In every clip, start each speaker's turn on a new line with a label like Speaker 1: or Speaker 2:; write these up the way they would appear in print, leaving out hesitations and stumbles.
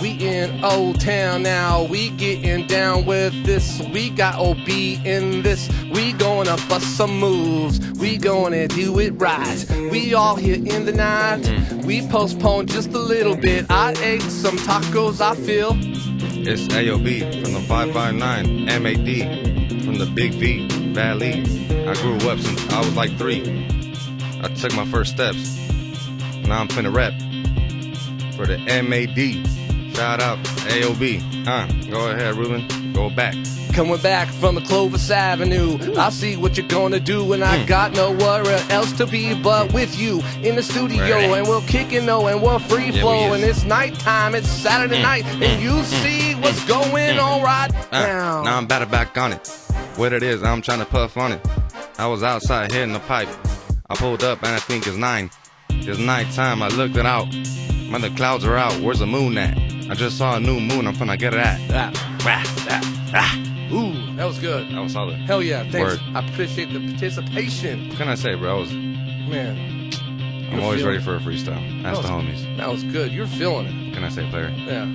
Speaker 1: We in Old Town now, we getting down with this. We got O.B in this. We gonna bust some moves, we gonna do it right. We all here in the night, we postponed just a little bit. I ate some tacos, I feel.
Speaker 2: It's A.O.B from the 559, M.A.D. from the Big V Valley. I grew up since I was like 3. I took my first steps. Now I'm finna rap for the M.A.D. Shout out A.O.B. Go ahead, Reuben. Go back.
Speaker 1: Coming back from the Clovis Avenue, I see what you're gonna do, and I got nowhere else to be but with you in the studio. And we're kicking and we're free flow, and it's nighttime, it's Saturday night, and you see what's going on right now.
Speaker 2: Now I'm about to back on it. What it is, I'm trying to puff on it. I was outside hitting the pipe. I pulled up and I think it's 9. It's nighttime, I looked it out. Man, the clouds are out, where's the moon at? I just saw a new moon, I'm finna get it at.
Speaker 1: Ooh, that was good.
Speaker 2: That was solid.
Speaker 1: Hell yeah, thanks.
Speaker 2: Word.
Speaker 1: I appreciate the participation.
Speaker 2: What can I say, bro?
Speaker 1: Man,
Speaker 2: I'm always ready for a freestyle. Ask the homies.
Speaker 1: That was good. You're feeling it.
Speaker 2: What can I say, player?
Speaker 1: Yeah.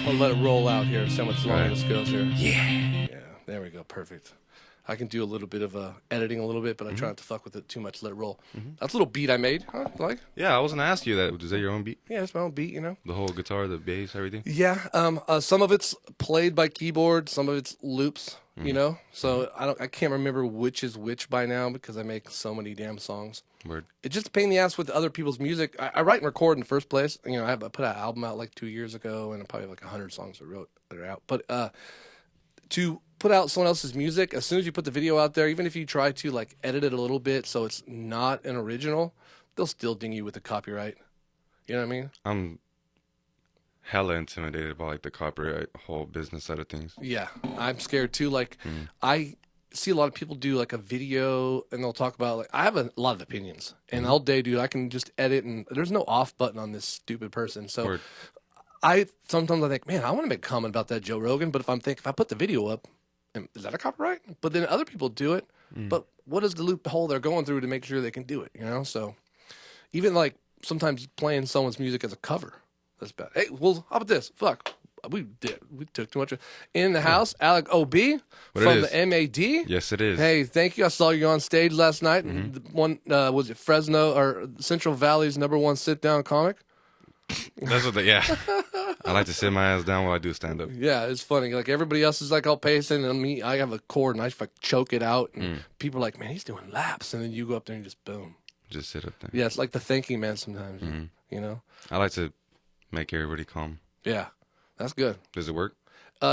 Speaker 1: I'll let it roll out here and see how much longer this goes here.
Speaker 2: Yeah.
Speaker 1: Yeah, there we go. Perfect. I can do a little bit of editing a little bit, but I try not to fuck with it too much. Let it roll. That's a little beat I made. Huh? Like?
Speaker 2: Yeah, I was gonna ask you that. Is that your own beat?
Speaker 1: Yeah, it's my own beat, you know?
Speaker 2: The whole guitar, the bass, everything?
Speaker 1: Yeah. Some of it's played by keyboard. Some of it's loops, you know? So I can't remember which is which by now because I make so many damn songs.
Speaker 2: Word.
Speaker 1: It's just a pain in the ass with other people's music. I write and record in the first place. You know, I put an album out like 2 years ago, and I probably have like 100 songs I wrote that are out. But to put out someone else's music, as soon as you put the video out there, even if you try to like edit it a little bit so it's not an original, they'll still ding you with the copyright. You know what I mean?
Speaker 2: I'm hella intimidated by like the copyright whole business side of things.
Speaker 1: Yeah, I'm scared too. Like, I see a lot of people do like a video and they'll talk about like I have a lot of opinions, and all day, dude, I can just edit and there's no off button on this stupid person. So
Speaker 2: Word.
Speaker 1: sometimes I think, man, I want to make a comment about that Joe Rogan, but if I put the video up, is that a copyright? But then other people do it. But what is the loophole they're going through to make sure they can do it? You know, so even like sometimes playing someone's music as a cover, that's bad. Hey, well, how about this? Fuck, we took too much. In the house, Alec O.B. from the M.A.D.
Speaker 2: Yes, it is.
Speaker 1: Hey, thank you. I saw you on stage last night. One was it Fresno or Central Valley's #1 sit-down comic?
Speaker 2: That's what yeah. I like to sit my ass down while I do stand up.
Speaker 1: Yeah, it's funny. Like everybody else is like all pacing, and me, I have a chord and I just like choke it out. And people are like, man, he's doing laps, and then you go up there and just boom.
Speaker 2: Just sit up there.
Speaker 1: Yeah, it's like the thinking man sometimes. You know.
Speaker 2: I like to make everybody calm.
Speaker 1: Yeah, that's good.
Speaker 2: Does it work?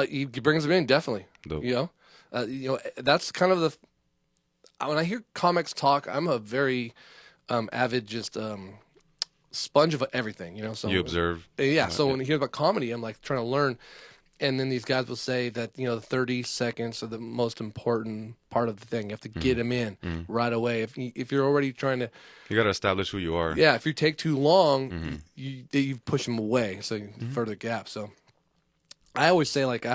Speaker 1: He brings them in definitely.
Speaker 2: Dope.
Speaker 1: You know, that's kind of the. When I hear comics talk, I'm a very avid just. Sponge of everything, you know. So
Speaker 2: you observe.
Speaker 1: Yeah. So when you hear about comedy, I'm like trying to learn, and then these guys will say that the 30 seconds are the most important part of the thing. You have to get them in right away. If you're already trying to,
Speaker 2: you got to establish who you are.
Speaker 1: Yeah. If you take too long, you push them away, so you further gap. So I always say like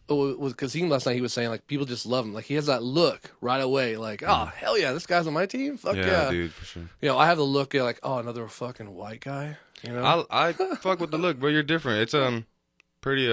Speaker 1: with Kazim last night, he was saying like people just love him. Like he has that look right away. Like oh hell yeah, this guy's on my team. Fuck yeah,
Speaker 2: dude, for sure.
Speaker 1: You know, I have the look like oh another fucking white guy. You know,
Speaker 2: I fuck with the look, bro. You're different. It's pretty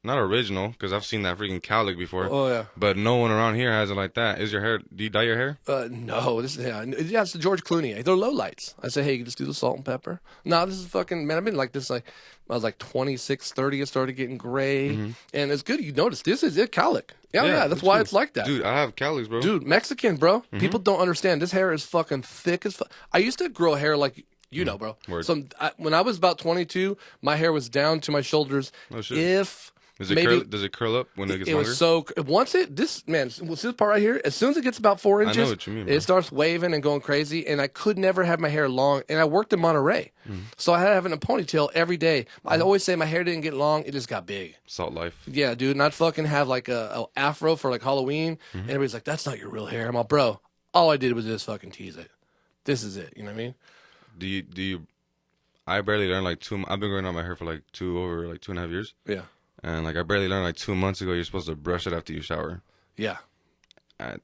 Speaker 2: not original because I've seen that freaking cowlick before.
Speaker 1: Oh yeah,
Speaker 2: but no one around here has it like that. Is your hair? Do you dye your hair?
Speaker 1: No, this is it's the George Clooney. They're low lights. I say, hey, you just do the salt and pepper. No, this is fucking man. I've been like this like I was like 26, 30. It started getting gray, and it's good. You notice this is it cowlick. Yeah, that's why it's like that.
Speaker 2: Dude, I have cowlicks, bro.
Speaker 1: Dude, Mexican, bro. People don't understand. This hair is fucking thick as fuck. I used to grow hair like. You know, bro.
Speaker 2: Word.
Speaker 1: So when I was about 22, my hair was down to my shoulders.
Speaker 2: Oh, shit. Does it curl up when it gets longer?
Speaker 1: Was so once this part right here, as soon as it gets about 4 inches,
Speaker 2: I know what you mean, bro.
Speaker 1: It starts waving and going crazy. And I could never have my hair long. And I worked in Monterey, so I had to have it in a ponytail every day. I always say my hair didn't get long; it just got big.
Speaker 2: Salt life.
Speaker 1: Yeah, dude. And I'd fucking have like a afro for like Halloween, and everybody's like, "That's not your real hair." I'm like, bro, all I did was just fucking tease it. This is it. You know what I mean?
Speaker 2: Do you? I barely learned like I've been growing out my hair for like 2.5 years.
Speaker 1: Yeah.
Speaker 2: And like I barely learned like 2 months ago you're supposed to brush it after you shower.
Speaker 1: Yeah.
Speaker 2: And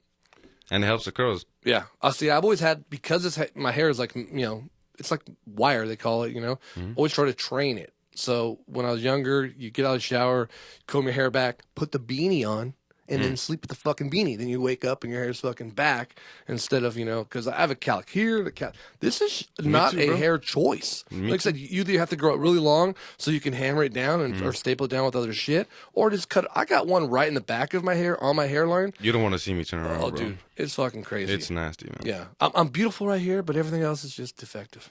Speaker 2: it helps the curls.
Speaker 1: Yeah. I see. I've always had, because my hair is like, it's like wire, they call it, always try to train it. So when I was younger, you get out of the shower, comb your hair back, put the beanie on, and then sleep with the fucking beanie. Then you wake up and your hair's fucking back instead of, because I have a calic here. This is not
Speaker 2: too,
Speaker 1: a
Speaker 2: bro.
Speaker 1: hair choice. Like I said, you either have to grow it really long so you can hammer it down or staple it down with other shit, or just cut. I got one right in the back of my hair on my hairline.
Speaker 2: You don't want to see me turn around,
Speaker 1: Oh,
Speaker 2: bro.
Speaker 1: dude, it's fucking crazy.
Speaker 2: It's nasty, man.
Speaker 1: Yeah, I'm beautiful right here, but everything else is just defective.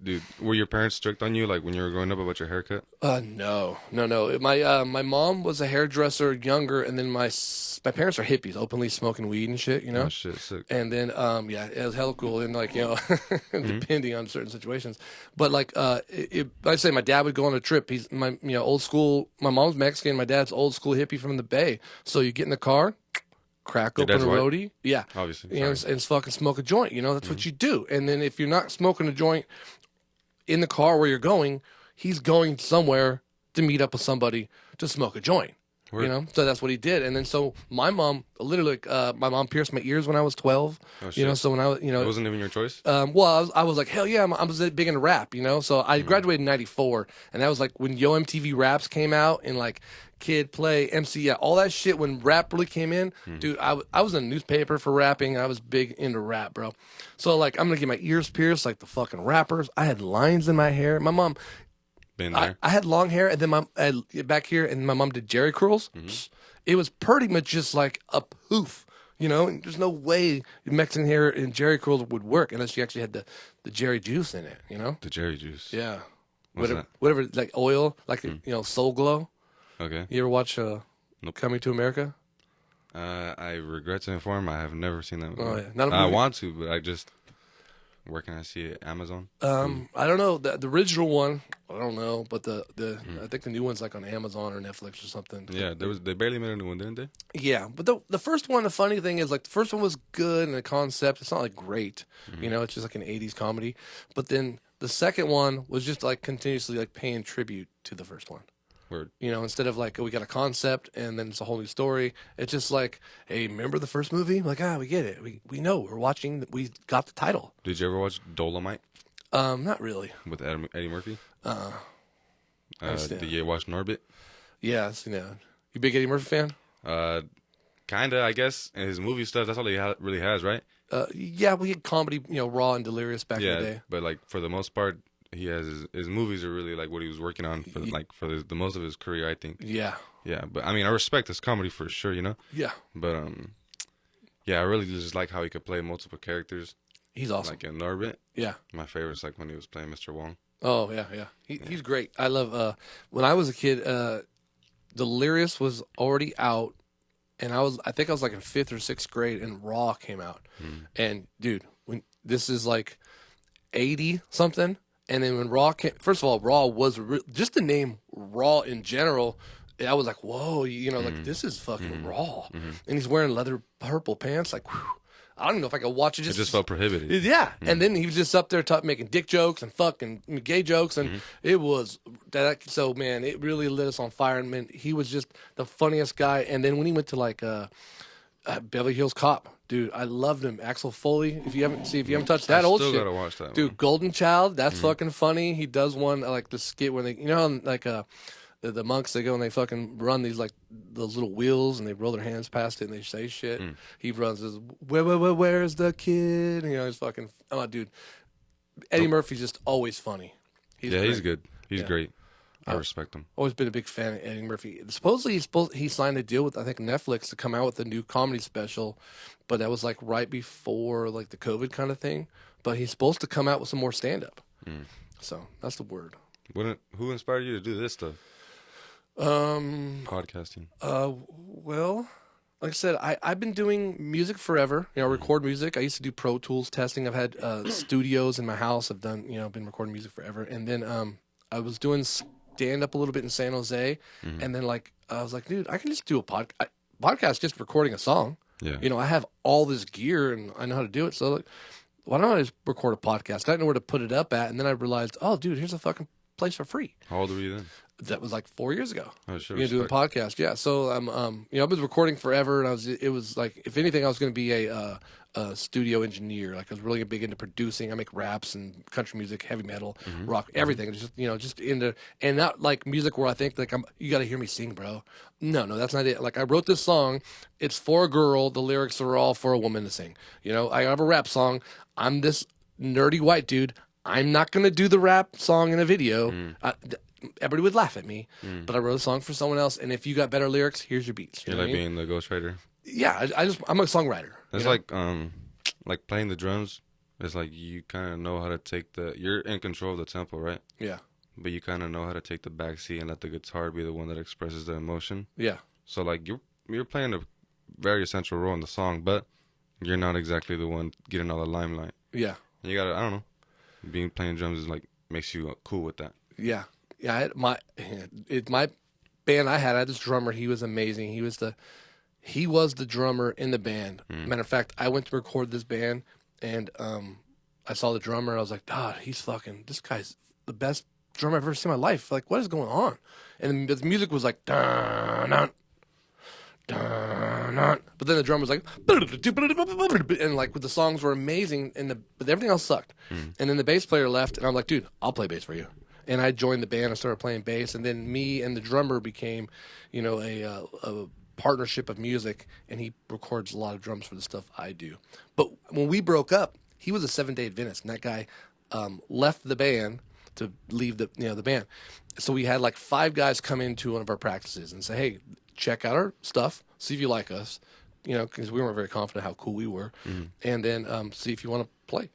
Speaker 2: Dude, were your parents strict on you, like when you were growing up, about your haircut?
Speaker 1: No. My mom was a hairdresser younger, and then my parents are hippies, openly smoking weed and shit,
Speaker 2: Oh, shit, sick.
Speaker 1: And then, it was hella cool, and like, depending on certain situations. But like, I say my dad would go on a trip. He's my, old school. My mom's Mexican. My dad's old school hippie from the Bay. So you get in the car, crack open a roadie, yeah,
Speaker 2: Obviously,
Speaker 1: and fucking smoke a joint. That's what you do. And then if you're not smoking a joint in the car where you're going, he's going somewhere to meet up with somebody to smoke a joint.
Speaker 2: Word.
Speaker 1: So that's what he did. And then so my mom, literally, my mom pierced my ears when I was 12.
Speaker 2: Oh, shit.
Speaker 1: So when I was,
Speaker 2: It wasn't even your choice?
Speaker 1: well, I was like, hell yeah, I was big into rap, So I graduated in 94, and that was like when Yo MTV Raps came out, and like Kid Play, MC, yeah, all that shit when rap really came in. Dude, I was in a newspaper for rapping. I was big into rap, bro. So like, I'm gonna get my ears pierced like the fucking rappers. I had lines in my hair. My mom,
Speaker 2: Been there?
Speaker 1: I had long hair, and then back here, and my mom did Jerry curls. It was pretty much just like a poof, And there's no way Mexican hair and Jerry curls would work unless you actually had the Jerry juice in it,
Speaker 2: The Jerry juice.
Speaker 1: Yeah.
Speaker 2: What's that?
Speaker 1: Whatever, like oil, like Soul Glow.
Speaker 2: Okay.
Speaker 1: You ever watch
Speaker 2: Nope.
Speaker 1: Coming to America?
Speaker 2: I regret to inform, I have never seen that movie.
Speaker 1: Oh, yeah. Not a
Speaker 2: I
Speaker 1: movie?
Speaker 2: want to, but where can I see it? Amazon?
Speaker 1: I don't know. The original one, I don't know, but I think the new one's like on Amazon or Netflix or something.
Speaker 2: Yeah, they barely made a new one, didn't they?
Speaker 1: Yeah, but the first one, the funny thing is, like, the first one was good and the concept, it's not like great, it's just like an 80s comedy. But then the second one was just like continuously like paying tribute to the first one.
Speaker 2: Word.
Speaker 1: Instead of like, we got a concept and then it's a whole new story. It's just like, hey, remember the first movie? Like, we get it. We know. We're watching. We got the title.
Speaker 2: Did you ever watch Dolomite?
Speaker 1: Not really.
Speaker 2: With Eddie Murphy?
Speaker 1: understand.
Speaker 2: Did you watch Norbit?
Speaker 1: Yeah, I've seen that. You big Eddie Murphy fan?
Speaker 2: Kinda, I guess. And his movie stuff, that's all he really has, right?
Speaker 1: Yeah, we had comedy, Raw and Delirious back in the day.
Speaker 2: But like for the most part, he has his movies are really like what he was working on for the most of his career, I think.
Speaker 1: Yeah.
Speaker 2: Yeah, but I mean, I respect his comedy for sure,
Speaker 1: Yeah.
Speaker 2: But yeah, I really just like how he could play multiple characters.
Speaker 1: He's awesome.
Speaker 2: Like in Norbit.
Speaker 1: Yeah.
Speaker 2: My favorite's like when he was playing Mr. Wong.
Speaker 1: Oh, yeah. He's great. I love, when I was a kid, Delirious was already out, and I think I was like in 5th or 6th grade, and Raw came out. And dude, this is like 80 something. And then when Raw came, first of all, Raw was just the name Raw in general. I was like, whoa, like this is fucking Raw. And he's wearing leather purple pants. Like, whew, I don't even know if I could watch it.
Speaker 2: It just felt prohibited.
Speaker 1: Yeah. And then he was just up there making dick jokes and fucking gay jokes. And it was that. So, man, it really lit us on fire. And man, he was just the funniest guy. And then when he went to like Beverly Hills Cop, dude, I loved him. Axel Foley. If you haven't touched that old shit,
Speaker 2: still gotta watch that,
Speaker 1: dude.
Speaker 2: one.
Speaker 1: Golden Child, that's fucking funny. He does one like the skit where they, like the monks, they go and they fucking run these like those little wheels and they roll their hands past it and they say shit. He runs this, where's the kid? And, he's fucking, oh, dude. Eddie Murphy's just always funny.
Speaker 2: He's good. He's great. I respect him.
Speaker 1: Always been a big fan of Eddie Murphy. Supposedly he signed a deal with, I think, Netflix to come out with a new comedy special, but that was like right before like the COVID kind of thing. But he's supposed to come out with some more stand-up. So that's the word.
Speaker 2: Who inspired you to do this stuff? Podcasting.
Speaker 1: Well, like I said, I've been doing music forever. Record music. I used to do Pro Tools testing. I've had studios in my house. I've done, been recording music forever. And then I was doing stand up a little bit in San Jose, and then like I was like, dude, I can just do a podcast, just recording a song.
Speaker 2: Yeah.
Speaker 1: I have all this gear and I know how to do it. So like, why don't I just record a podcast? I didn't know where to put it up at, and then I realized, oh, dude, here's a fucking place for free.
Speaker 2: How old were you then?
Speaker 1: That was like 4 years ago.
Speaker 2: Oh, sure.
Speaker 1: Doing a podcast, yeah. So I've been recording forever, and it was like, if anything, I was going to be a studio engineer. Like, I was really big into producing. I make raps and country music, heavy metal, rock, everything. Just into, and not like music where I think like you got to hear me sing, bro. No, that's not it. Like, I wrote this song. It's for a girl. The lyrics are all for a woman to sing. I have a rap song. I'm this nerdy white dude. I'm not going to do the rap song in a video. Everybody would laugh at me, but I wrote a song for someone else. And if you got better lyrics, here's your beats.
Speaker 2: You like being the ghostwriter?
Speaker 1: Yeah, I'm a songwriter.
Speaker 2: It's like playing the drums. It's like you kind of know how to take you're in control of the tempo, right?
Speaker 1: Yeah.
Speaker 2: But you kind of know how to take the back seat and let the guitar be the one that expresses the emotion.
Speaker 1: Yeah.
Speaker 2: So like you're playing a very essential role in the song, but you're not exactly the one getting all the limelight.
Speaker 1: Yeah.
Speaker 2: And you gotta, I don't know, playing drums is like makes you cool with that.
Speaker 1: Yeah. Yeah, my band I had this drummer. He was amazing. He was the drummer in the band. Matter of fact, I went to record this band, and I saw the drummer. I was like, God, this guy's the best drummer I've ever seen in my life. Like, what is going on? And the music was like, dun, dun, dun, dun. But then the drummer was like, and like the songs were amazing, but everything else sucked. And then the bass player left, and I'm like, dude, I'll play bass for you. And I joined the band and started playing bass, and then me and the drummer became, a partnership of music, and he records a lot of drums for the stuff I do. But when we broke up, he was a 7-day Adventist, and that guy left the band to leave the band. So we had like 5 guys come into one of our practices and say, hey, check out our stuff, see if you like us, because we weren't very confident how cool we were, and then see if you want to play,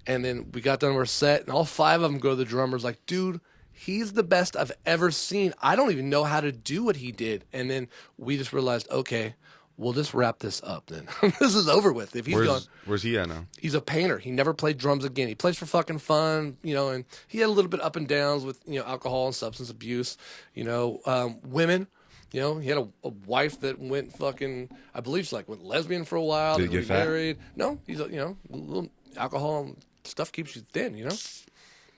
Speaker 1: And then we got done with our set, and all 5 of them go to the drummers like, dude, he's the best I've ever seen. I don't even know how to do what he did. And then we just realized, okay, we'll just wrap this up then. This is over with. If he's gone,
Speaker 2: where's he at now?
Speaker 1: He's a painter. He never played drums again. He plays for fucking fun, and he had a little bit up and downs with, alcohol and substance abuse, women. He had a wife that went fucking, I believe she went lesbian for a while.
Speaker 2: Did he get fat?
Speaker 1: Married. No, he's a little alcohol and stuff keeps you thin,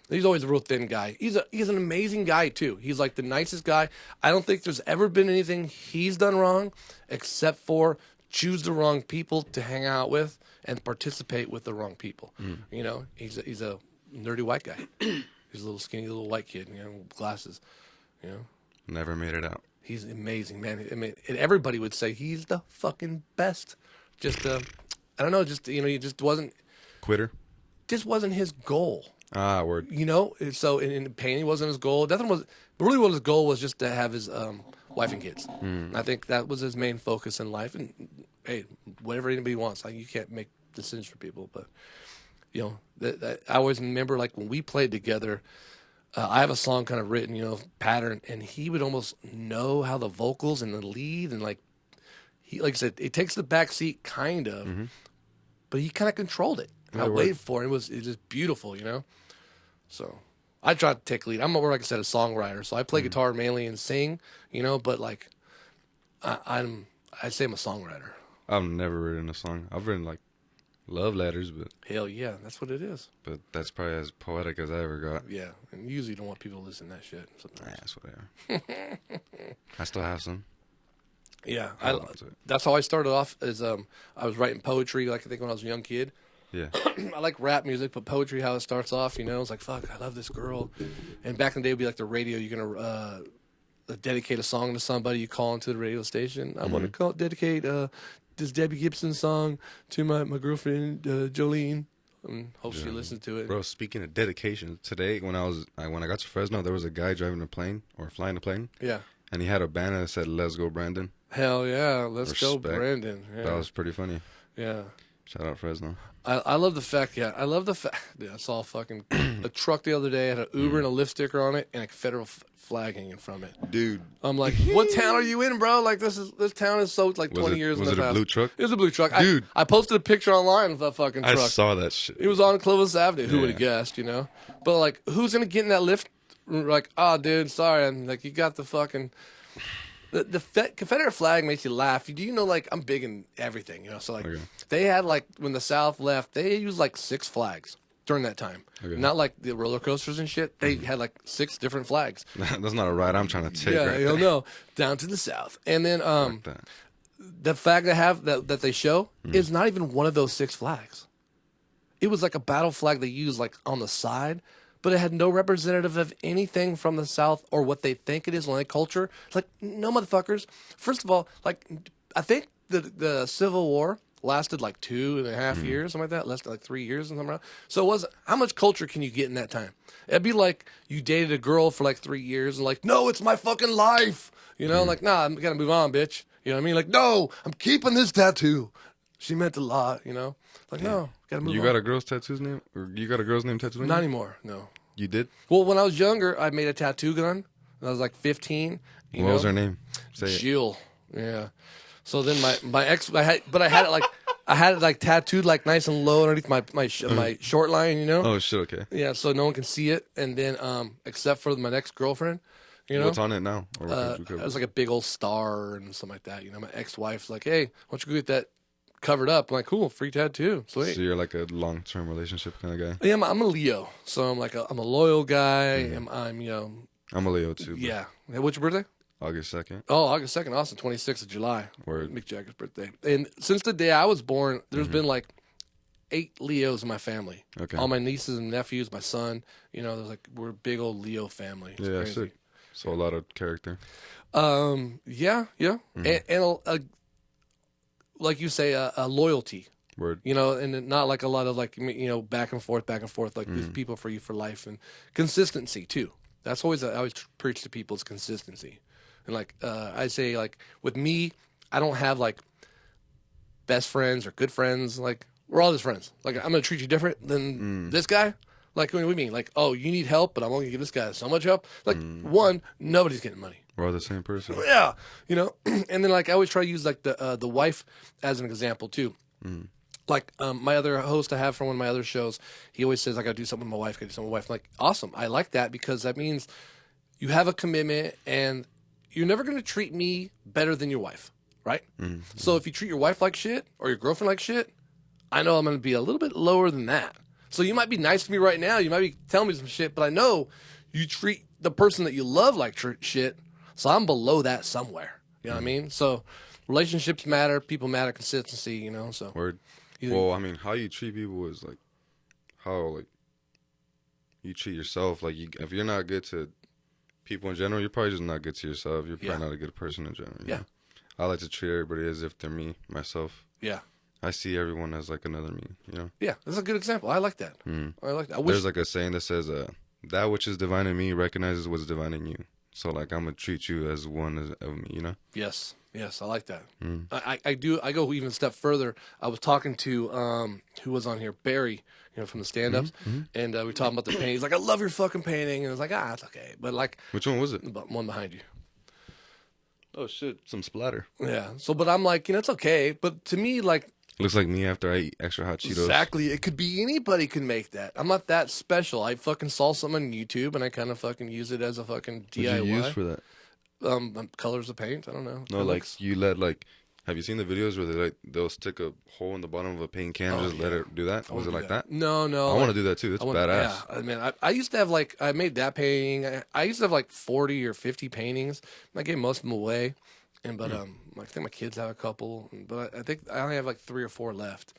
Speaker 1: He's always a real thin guy. He's an amazing guy too. He's like the nicest guy. I don't think there's ever been anything he's done wrong except for choose the wrong people to hang out with and participate with the wrong people. He's a nerdy white guy. He's a little skinny little white kid, with glasses,
Speaker 2: Never made it out.
Speaker 1: He's amazing, man. I mean, and everybody would say he's the fucking best. Just, I don't know, he just wasn't.
Speaker 2: Quitter?
Speaker 1: Just wasn't his goal.
Speaker 2: Ah, word.
Speaker 1: So in painting wasn't his goal. Nothing was, really what his goal was just to have his wife and kids. I think that was his main focus in life. And, hey, whatever anybody wants. You can't make decisions for people. But, I always remember, when we played together, I have a song kind of written, pattern, and he would almost know how the vocals and the lead and he, like I said, it takes the back seat kind of, but he kind of controlled it. And I waited for it. It was just beautiful, So I try to take lead. I'm more, like I said, a songwriter, so I play guitar mainly and sing, but I say I'm a songwriter.
Speaker 2: I've never written a song. I've written love letters, but
Speaker 1: hell yeah, that's what it is.
Speaker 2: But that's probably as poetic as I ever got.
Speaker 1: Yeah, and usually you don't want people to listen to that shit.
Speaker 2: Nah, that's whatever. I still have some.
Speaker 1: Yeah, that's how I started off. As I was writing poetry, I think when I was a young kid.
Speaker 2: Yeah,
Speaker 1: I like rap music, but poetry, how it starts off, it's like, fuck, I love this girl. And back in the day, it'd be like the radio. You're gonna dedicate a song to somebody. You call into the radio station. I want to dedicate this Debbie Gibson song to my girlfriend Jolene. Hope she listens to it.
Speaker 2: Bro, speaking of dedication, today when I got to Fresno, there was a guy driving a plane or flying a plane. Yeah. And he had a banner that said "Let's go, Brandon."
Speaker 1: Hell yeah, let's go, Brandon. Yeah.
Speaker 2: That was pretty funny.
Speaker 1: Yeah.
Speaker 2: Shout out Fresno.
Speaker 1: I love the fact. Yeah, I love the fact. Yeah, I saw a truck the other day had an Uber and a Lyft sticker on it and a federal flag hanging from it.
Speaker 2: Dude,
Speaker 1: I'm like, what town are you in, bro? This town is so 20 years.
Speaker 2: Was it a blue truck?
Speaker 1: It was a blue truck,
Speaker 2: dude.
Speaker 1: I posted a picture online of that fucking truck.
Speaker 2: I saw that shit.
Speaker 1: It was on Clovis Avenue. Who would have guessed? But who's gonna get in that Lyft? Dude, sorry, and you got the fucking. The Confederate flag makes you laugh. Do you know, I'm big in everything, So, okay. They had, when the South left, they used, 6 flags. during that time.
Speaker 2: Okay.
Speaker 1: Not like the roller coasters and shit. They had like 6 different flags.
Speaker 2: That's not a ride I'm trying to take.
Speaker 1: Yeah,
Speaker 2: right
Speaker 1: you'll
Speaker 2: there.
Speaker 1: know. Down to the south. And then
Speaker 2: Fuck that.
Speaker 1: the flag they have that they show is not even one of those 6 flags. It was like a battle flag they used like on the side, but it had no representative of anything from the South or what they think it is, like culture. It's like, no, motherfuckers. First of all, like, I think the Civil War lasted like 2.5 years, something like that. Lasted like 3 years and something around. So it wasn't, how much culture can you get in that time? It'd be like you dated a girl for like 3 years and like, no, it's my fucking life. You know, like, nah, I'm gonna move on, bitch. You know what I mean? Like, no, I'm keeping this tattoo. She meant a lot, you know? Like, no, gotta move on.
Speaker 2: You got a girl's tattoo's name? Or you got a girl's name tattooed on you?
Speaker 1: Not anymore, no.
Speaker 2: You did?
Speaker 1: Well, when I was younger, I made a tattoo gun. I was like 15.
Speaker 2: What was her name? Say it.
Speaker 1: Jill. Yeah. So then my ex, I had it like tattooed like nice and low underneath my short line, you know.
Speaker 2: Oh shit, okay.
Speaker 1: Yeah, so no one can see it, and then except for my next girlfriend, you know.
Speaker 2: What's on it now? Or
Speaker 1: It was like a big old star and something like that. You know, my ex-wife's like, "Hey, why don't you go get that covered up?" I'm like, "Cool, free tattoo, sweet."
Speaker 2: So you're like a long-term relationship kind of guy?
Speaker 1: Yeah, I'm a Leo, so I'm like I'm a loyal guy. I'm you know.
Speaker 2: I'm a Leo too.
Speaker 1: Yeah. Hey, what's your birthday?
Speaker 2: August 2nd.
Speaker 1: Oh, August 2nd, awesome. 26th of July.
Speaker 2: Word.
Speaker 1: Mick Jagger's birthday. And since the day I was born, there's been like 8 Leos in my family.
Speaker 2: Okay.
Speaker 1: All my nieces and nephews, my son, you know, there's like, we're a big old Leo family. It's
Speaker 2: Yeah,
Speaker 1: crazy.
Speaker 2: sick. So a lot of character.
Speaker 1: Yeah. And like you say, a loyalty,
Speaker 2: Word.
Speaker 1: you know, and not like a lot of like, you know, back and forth, like these people for you for life, and consistency too. That's always, I always preach to people is consistency. And like, I say like with me, I don't have like best friends or good friends. Like we're all just friends. Like I'm going to treat you different than this guy. Like what do we mean? Like, oh, you need help, but I'm only going to give this guy so much help. Like one, nobody's getting money.
Speaker 2: We're all the same person.
Speaker 1: Yeah. You know, and then like I always try to use like the wife as an example too. Like my other host I have from one of my other shows, he always says I got to do something with my wife. Got to do something with my wife. I'm like, awesome. I like that because that means you have a commitment and you're never going to treat me better than your wife, right? So if you treat your wife like shit or your girlfriend like shit, I know I'm going to be a little bit lower than that. So you might be nice to me right now. You might be telling me some shit, but I know you treat the person that you love like shit. So I'm below that somewhere. You know what I mean? So relationships matter. People matter. Consistency, you know, so.
Speaker 2: Word. Well, I mean, how you treat people is like how like you treat yourself. Like if you're not good to people in general, you're probably just not good to yourself. You're probably not a good person in general. You know? I like to treat everybody as if they're me, myself.
Speaker 1: Yeah.
Speaker 2: I see everyone as like another me, you know?
Speaker 1: Yeah, that's a good example. I like that. I like that.
Speaker 2: There's like a saying that says, that which is divine in me recognizes what's divine in you. So like I'm going to treat you as one of me, you know?
Speaker 1: Yes, I like that. I go even a step further. I was talking to, who was on here, Barry, you know, from the stand-ups, and we were talking about the painting. He's like, I love your fucking painting. And I was like, it's okay. But like...
Speaker 2: Which one was it?
Speaker 1: One behind you.
Speaker 2: Oh, shit. Some splatter.
Speaker 1: Yeah. So, but I'm like, you know, it's okay. But to me, like...
Speaker 2: Looks like me after I eat extra hot Cheetos.
Speaker 1: Exactly. It could be anybody can make that. I'm not that special. I fucking saw something on YouTube, and I kind of fucking use it as a fucking DIY.
Speaker 2: What did you use for that?
Speaker 1: Colors of paint. I don't know.
Speaker 2: No, like you let like... Have you seen the videos where they'll stick a hole in the bottom of a paint can and just let it do that? Was it like that?
Speaker 1: No.
Speaker 2: I want to do that too. That's badass.
Speaker 1: Yeah, I mean, I used to have like, I made that painting. I used to have like 40 or 50 paintings. I gave most of them away. But I think my kids have a couple. But I think I only have like 3 or 4 left.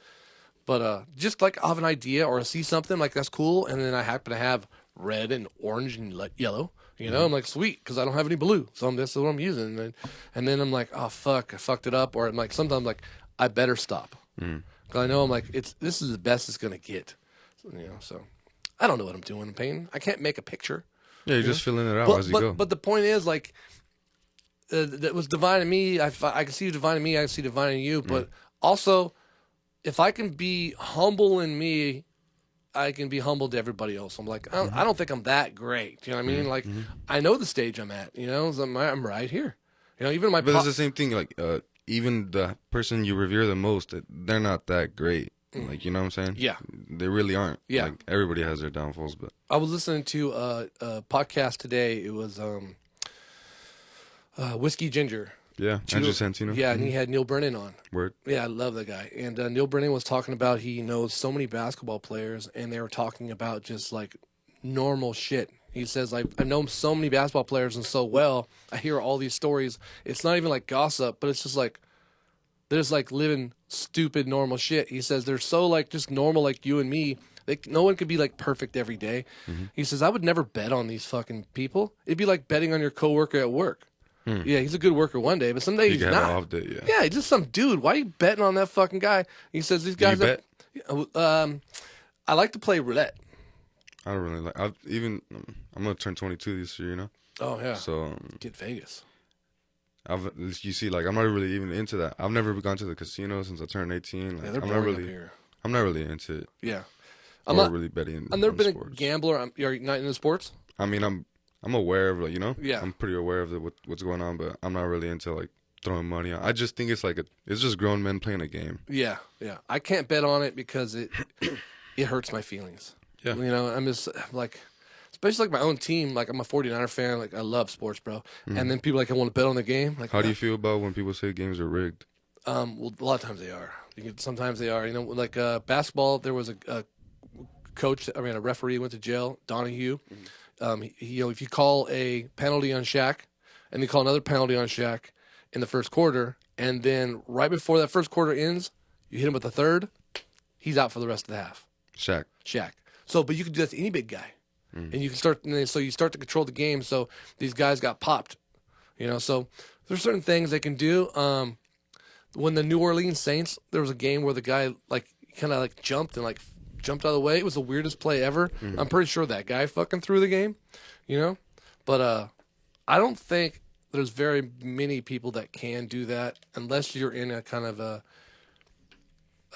Speaker 1: But just like I have an idea or I see something like that's cool. And then I happen to have red and orange and yellow. You know, I'm like, sweet, because I don't have any blue. So this is what I'm using. And then I'm like, oh, fuck, I fucked it up. Or I'm like, sometimes like, I better stop. Because I know I'm like, this is the best it's going to get. You know, so I don't know what I'm doing in painting. I can't make a picture.
Speaker 2: Yeah, you're just filling it out as you go.
Speaker 1: But the point is, like, that was divine in me. I can see divine in me. I can see divine in you. But also, if I can be humble in me, I can be humble to everybody else. I'm like, I don't think I'm that great. You know what I mean? Like, I know the stage I'm at. You know, so I'm right here. You know, even my.
Speaker 2: But it's the same thing. Like, even the person you revere the most, they're not that great. Like, you know what I'm saying?
Speaker 1: Yeah,
Speaker 2: they really aren't.
Speaker 1: Yeah,
Speaker 2: like, everybody has their downfalls. But
Speaker 1: I was listening to a podcast today. It was Whiskey Ginger,
Speaker 2: Yeah, Andrew Santino.
Speaker 1: Yeah, and he had Neil Brennan on.
Speaker 2: Word.
Speaker 1: Yeah, I love that guy. And Neil Brennan was talking about he knows so many basketball players, and they were talking about just like normal shit. He says, like, I know so many basketball players and so well. I hear all these stories. It's not even like gossip, but it's just like they're just like living stupid normal shit. He says they're so like just normal like you and me. No one could be like perfect every day. He says I would never bet on these fucking people. It'd be like betting on your coworker at work. Yeah, he's a good worker one day, but some days he's not.
Speaker 2: Off day, yeah.
Speaker 1: Yeah, he's just some dude. Why are you betting on that fucking guy? He says these guys.
Speaker 2: Bet?
Speaker 1: I like to play roulette.
Speaker 2: I don't really like. I'm gonna turn 22 this year, you know.
Speaker 1: Oh yeah.
Speaker 2: So
Speaker 1: get Vegas.
Speaker 2: You see, like I'm not really even into that. I've never gone to the casino since I turned 18. Like,
Speaker 1: Yeah, they're
Speaker 2: I'm
Speaker 1: boring
Speaker 2: not
Speaker 1: up
Speaker 2: really.
Speaker 1: here.
Speaker 2: I'm not really into it.
Speaker 1: Yeah,
Speaker 2: I'm not really betting.
Speaker 1: I've never been
Speaker 2: sports.
Speaker 1: a gambler. You're not into sports.
Speaker 2: I mean, I'm aware of, like, you know.
Speaker 1: Yeah.
Speaker 2: I'm pretty aware of what's going on, but I'm not really into like throwing money on. I just think it's like it's just grown men playing a game.
Speaker 1: Yeah, yeah. I can't bet on it because it hurts my feelings.
Speaker 2: Yeah.
Speaker 1: You know, I'm just like, especially like my own team. Like I'm a 49er fan. Like I love sports, bro. And then people like I want to bet on the game. Like,
Speaker 2: How do you feel about when people say games are rigged?
Speaker 1: Well, a lot of times they are. Sometimes they are. You know, like basketball. There was a coach. I mean, a referee went to jail. Donahue. You know, if you call a penalty on Shaq, and they call another penalty on Shaq in the first quarter, and then right before that first quarter ends, you hit him with the third, he's out for the rest of the half.
Speaker 2: Shaq.
Speaker 1: So, but you can do that to any big guy, and you can start. So you start to control the game. So these guys got popped, you know. So there's certain things they can do. When the New Orleans Saints, there was a game where the guy like kind of like jumped out of the way. It was the weirdest play ever. I'm pretty sure that guy fucking threw the game, you know. But I don't think there's very many people that can do that unless you're in a kind of a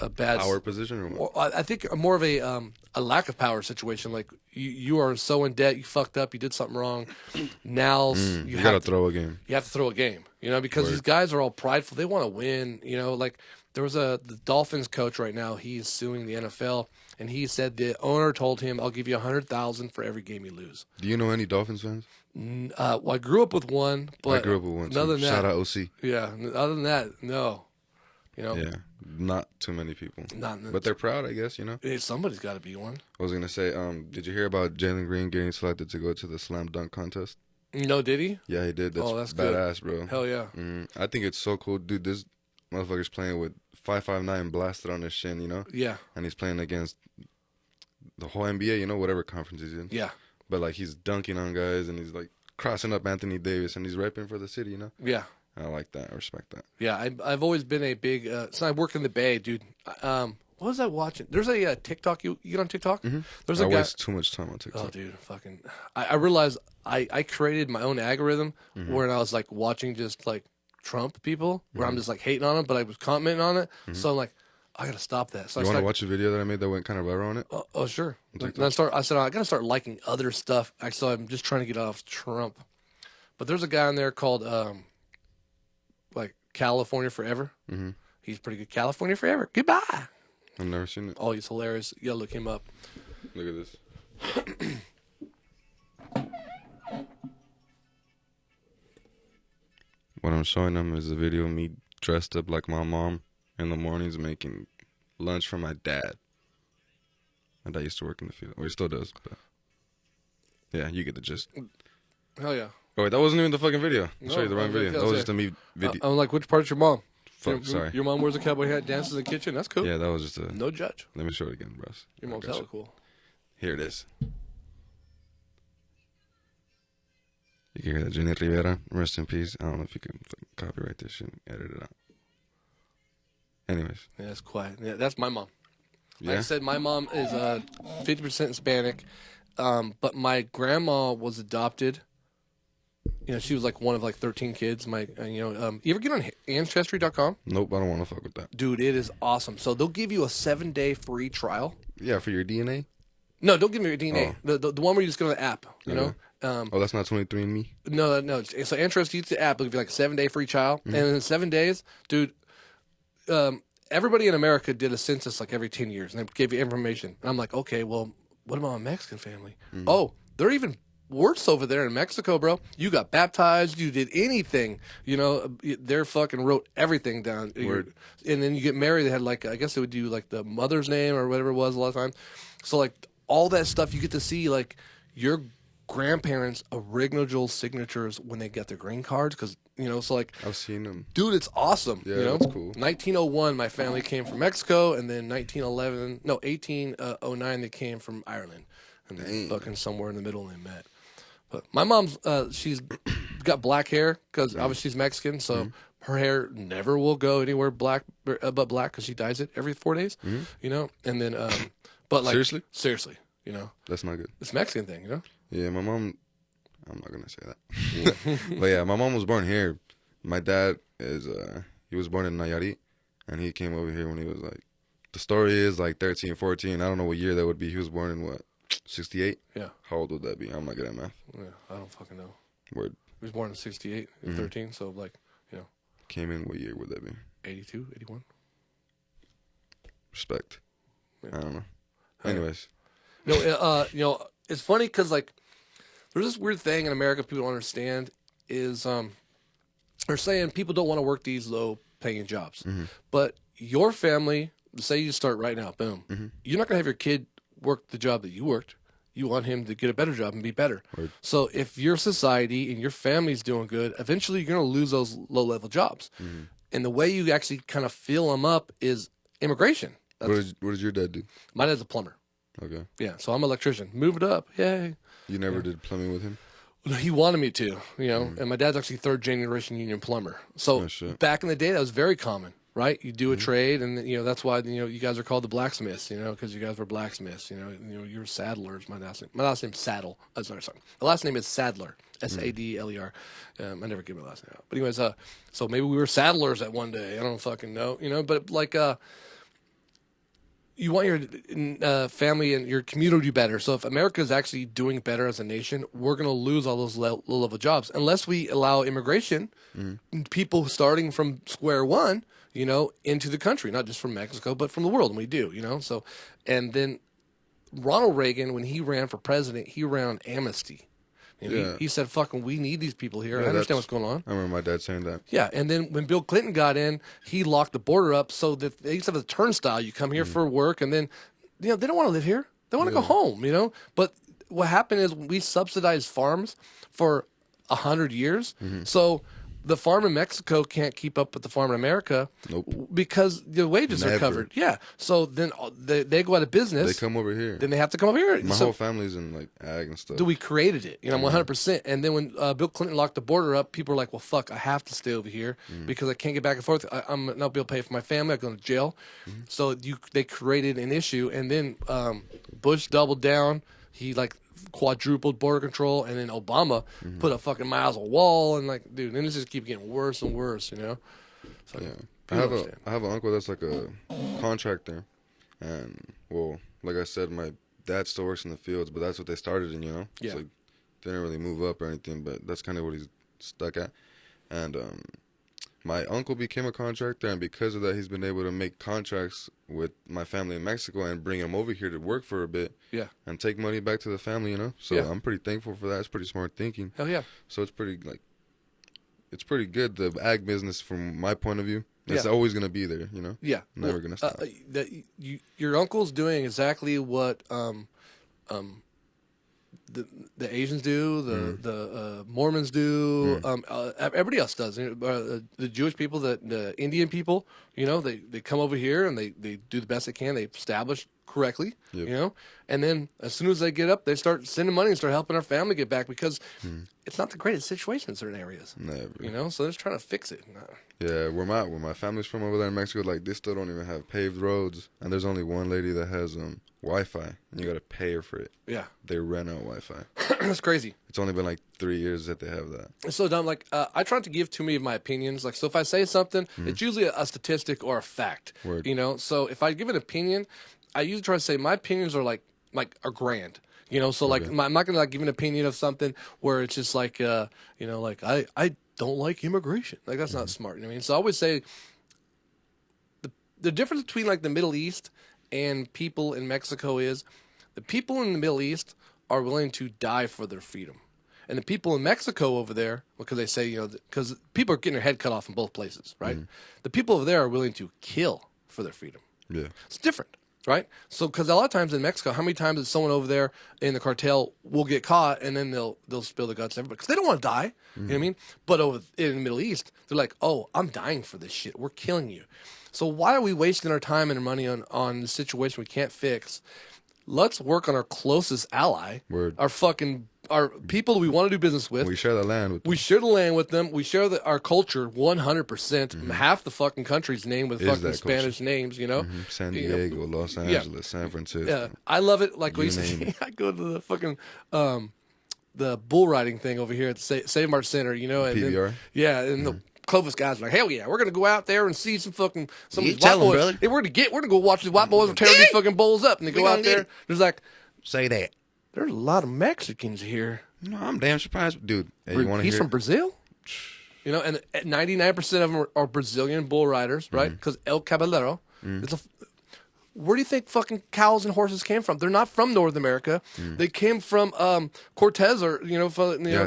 Speaker 1: bad
Speaker 2: Power position, or what?
Speaker 1: I think more of a lack of power situation. Like you are so in debt, you fucked up, you did something wrong. Now
Speaker 2: you gotta throw a game.
Speaker 1: You have to throw a game, you know, because these guys are all prideful. They want to win, you know. Like there was the Dolphins coach right now. He's suing the NFL, and he said the owner told him, "I'll give you $100,000 for every game you lose."
Speaker 2: Do you know any Dolphins fans?
Speaker 1: Well, I grew up with one, but
Speaker 2: I grew up with one.
Speaker 1: Other than that,
Speaker 2: shout out OC.
Speaker 1: Yeah. Other than that, no. You know.
Speaker 2: Yeah, not too many people.
Speaker 1: Not,
Speaker 2: but they're proud, I guess. You know.
Speaker 1: Somebody's got to be one.
Speaker 2: I was gonna say, did you hear about Jalen Green getting selected to go to the slam dunk contest?
Speaker 1: No, did he?
Speaker 2: Yeah, he did. That's badass, bro.
Speaker 1: Hell yeah.
Speaker 2: I think it's so cool, dude. This motherfucker's playing with 5'9" blasted on his shin, you know.
Speaker 1: Yeah.
Speaker 2: And he's playing against the whole NBA, you know, whatever conference he's in.
Speaker 1: Yeah.
Speaker 2: But like he's dunking on guys, and he's like crossing up Anthony Davis, and he's repping for the city, you know.
Speaker 1: Yeah.
Speaker 2: I like that. I respect that.
Speaker 1: Yeah, I've always been a big. So I work in the Bay, dude. What was I watching? There's a TikTok. You get on TikTok? There's a
Speaker 2: I
Speaker 1: guy.
Speaker 2: waste too much time on TikTok.
Speaker 1: Oh, dude, fucking. I realized I created my own algorithm where I was like watching just like Trump people, where I'm just like hating on them, but I was commenting on it. So I'm like, I gotta stop that. So
Speaker 2: you want to watch a video that I made that went kind of viral on it?
Speaker 1: Oh sure. And I said I gotta start liking other stuff. So I'm just trying to get off Trump. But there's a guy on there called like California Forever. He's pretty good. California Forever. Goodbye.
Speaker 2: I've never seen it.
Speaker 1: Oh, he's hilarious. You gotta look him up.
Speaker 2: Look at this. What I'm showing them is a video of me dressed up like my mom in the mornings making lunch for my dad. My dad used to work in the field. Or he still does. But yeah, you get the gist.
Speaker 1: Hell yeah.
Speaker 2: Oh, wait, that wasn't even the fucking video. I'll show you the
Speaker 1: No,
Speaker 2: wrong video. That was just a me video.
Speaker 1: I'm like, which part's your mom?
Speaker 2: Fuck, sorry.
Speaker 1: Your mom wears a cowboy hat, dances in the kitchen. That's cool.
Speaker 2: Yeah, that was just a...
Speaker 1: No judge.
Speaker 2: Let me show it again, bros.
Speaker 1: Your mom's hella cool.
Speaker 2: Here it is. You can hear that. Jenny Rivera, rest in peace. I don't know if you can copyright this shit and edit it out. Anyways.
Speaker 1: Yeah, that's quiet. Yeah, that's my mom.
Speaker 2: Yeah?
Speaker 1: Like I said, my mom is 50% Hispanic, but my grandma was adopted. You know, she was like one of like 13 kids. You ever get on ancestry.com?
Speaker 2: Nope, I don't want to fuck with that.
Speaker 1: Dude, it is awesome. So they'll give you a 7-day free trial.
Speaker 2: Yeah, for your DNA?
Speaker 1: No, don't give me your DNA. The one where you just go to the app, you know?
Speaker 2: Oh, that's not 23andMe?
Speaker 1: No. So Ancestry, use the app. It'll give you like a 7-day free trial. And in 7 days, dude, everybody in America did a census like every 10 years. And they gave you information. And I'm like, okay, well, what about my Mexican family? Oh, they're even worse over there in Mexico, bro. You got baptized, you did anything, you know, they're fucking wrote everything down.
Speaker 2: Word.
Speaker 1: And then you get married, they had like, I guess they would do like the mother's name or whatever it was a lot of times. So like all that stuff you get to see, like your grandparents' original signatures when they get their green cards, because, you know, so like
Speaker 2: I've seen them.
Speaker 1: dude, it's awesome.
Speaker 2: Yeah,
Speaker 1: you know?
Speaker 2: that's cool.
Speaker 1: 1901, my family came from Mexico, and then 1809, they came from Ireland, and then fucking somewhere in the middle they met. But my mom's, she's got black hair because obviously she's Mexican, so her hair never will go anywhere black but black because she dyes it every 4 days. You know, and then, but like seriously, you know,
Speaker 2: That's not good.
Speaker 1: it's a Mexican thing, you know.
Speaker 2: Yeah, my mom. I'm not gonna say that. But yeah, my mom was born here. My dad is he was born in Nayarit, and he came over here when he was like, the story is like 13, 14. I don't know what year that would be. He was born in what, 68?
Speaker 1: Yeah.
Speaker 2: How old would that be? I'm not good at math.
Speaker 1: Yeah, I don't fucking know.
Speaker 2: Word.
Speaker 1: He was born in 68, 13, so like, you know,
Speaker 2: Came in, what year would that be?
Speaker 1: 82, 81.
Speaker 2: Respect.
Speaker 1: Yeah.
Speaker 2: I don't know. Anyways.
Speaker 1: You know, it's funny because like there's this weird thing in America people don't understand is they're saying people don't want to work these low paying jobs, but your family, say you start right now, boom, you're not gonna have your kid work the job that you worked. You want him to get a better job and be better.
Speaker 2: Word.
Speaker 1: So if your society and your family's doing good, eventually you're gonna lose those low level jobs, and the way you actually kind of fill them up is immigration.
Speaker 2: What did your dad do?
Speaker 1: My dad's a plumber.
Speaker 2: Okay.
Speaker 1: Yeah, so I'm an electrician. Moved up, yay.
Speaker 2: You never did plumbing with him?
Speaker 1: No, he wanted me to, you know, and my dad's actually third generation union plumber. So back in the day, that was very common, right? You do a trade, and you know that's why you guys are called the blacksmiths, you know, because you guys were blacksmiths, you know, you're saddlers. My last name's Saddle. Sorry. The last name is Sadler, Sadler. I never give my last name out, but anyways, so maybe we were saddlers at one day. I don't fucking know, you know, but like you want your family and your community to do better. So if America is actually doing better as a nation, we're going to lose all those low-level jobs unless we allow immigration, people starting from square one, you know, into the country, not just from Mexico, but from the world. And we do, you know. So, and then Ronald Reagan, when he ran for president, he ran on amnesty. You know, he said, fucking, we need these people here. I understand what's going on.
Speaker 2: I remember my dad saying that.
Speaker 1: Yeah, and then when Bill Clinton got in, he locked the border up so that they used to have a turnstile. You come here for work, and then, you know, they don't want to live here. They want to go home, you know? But what happened is we subsidized farms for 100 years. So the farm in Mexico can't keep up with the farm in America because the wages are covered. Yeah. So then they go out of business.
Speaker 2: They come over here.
Speaker 1: Then they have to come over here.
Speaker 2: My whole family's in like ag and stuff.
Speaker 1: So we created it, you know, 100%. And then when Bill Clinton locked the border up, people were like, well, fuck, I have to stay over here because I can't get back and forth. I'm not be able to pay for my family. I'm going to jail. So they created an issue. And then Bush doubled down. He like quadrupled border control, and then Obama put up fucking miles of wall, and like, dude, then it just keeps getting worse and worse, you know. So,
Speaker 2: I have an uncle that's like a contractor, and well, like I said, my dad still works in the fields, but that's what they started in, you know.
Speaker 1: Yeah.
Speaker 2: So they didn't really move up or anything, but that's kind of what he's stuck at. And my uncle became a contractor, and because of that, he's been able to make contracts with my family in Mexico and bring them over here to work for a bit.
Speaker 1: Yeah.
Speaker 2: And take money back to the family, you know. So I'm pretty thankful for that. It's pretty smart thinking.
Speaker 1: Hell yeah.
Speaker 2: So it's pretty pretty good. The ag business, from my point of view, it's always gonna be there, you know.
Speaker 1: Yeah.
Speaker 2: Never gonna stop.
Speaker 1: Your uncle's doing exactly what the Asians do, the Mormons do, everybody else does. The Jewish people, the Indian people, you know, they come over here and they do the best they can. They establish correctly, you know, and then as soon as they get up, they start sending money and start helping our family get back because it's not the greatest situation in certain areas.
Speaker 2: Never.
Speaker 1: You know, so they're just trying to fix it.
Speaker 2: Yeah, where my family's from over there in Mexico, like they still don't even have paved roads, and there's only one lady that has Wi-Fi, and you got to pay her for it. Yeah, they rent out Wi-Fi.
Speaker 1: That's crazy.
Speaker 2: It's only been like 3 years that they have that.
Speaker 1: It's so dumb. Like I try not to give too many of my opinions. Like, so if I say something, it's usually a statistic or a fact.
Speaker 2: Word.
Speaker 1: You know, so if I give an opinion, I usually try to say my opinions are like are grand. You know, so like I'm not gonna like give an opinion of something where it's just like you know, like I don't like immigration. Like that's not smart. You know what I mean? So I always say the difference between like the Middle East and people in Mexico is the people in the Middle East are willing to die for their freedom. And the people in Mexico over there, because they say, because people are getting their head cut off in both places, right? The people over there are willing to kill for their freedom.
Speaker 3: Yeah.
Speaker 1: It's different, right? So, because a lot of times in Mexico, how many times is someone over there in the cartel will get caught and then they'll spill the guts to everybody because they don't want to die. You know what I mean? But over in the Middle East, they're like, oh, I'm dying for this shit. We're killing you. So why are we wasting our time and our money on the situation we can't fix? Let's work on our closest ally, our people we want to do business with.
Speaker 3: We share the land with them.
Speaker 1: We share the land with them. We share our culture 100%. Half the fucking country's named with fucking Spanish names,
Speaker 3: San Diego, Los Angeles, San Francisco.
Speaker 1: Yeah, I love it. Like we say, I go to the fucking the bull riding thing over here at Save Mart Center, and
Speaker 3: PBR.
Speaker 1: Then, and the Clovis guys are like, hell yeah, we're gonna go out there and see some of these
Speaker 2: tell
Speaker 1: white
Speaker 2: 'em,
Speaker 1: boys.
Speaker 2: brother.
Speaker 1: Hey, we're gonna go watch these white boys tear these fucking bowls up, and they go out there. There's like,
Speaker 2: Say that.
Speaker 1: there's a lot of Mexicans here.
Speaker 3: No, I'm damn surprised, dude. Hey, you want to
Speaker 1: He's
Speaker 3: hear?
Speaker 1: from Brazil, and 99% of them are Brazilian bull riders, right? Because El Caballero. Where do you think fucking cows and horses came from? They're not from North America. They came from Cortez or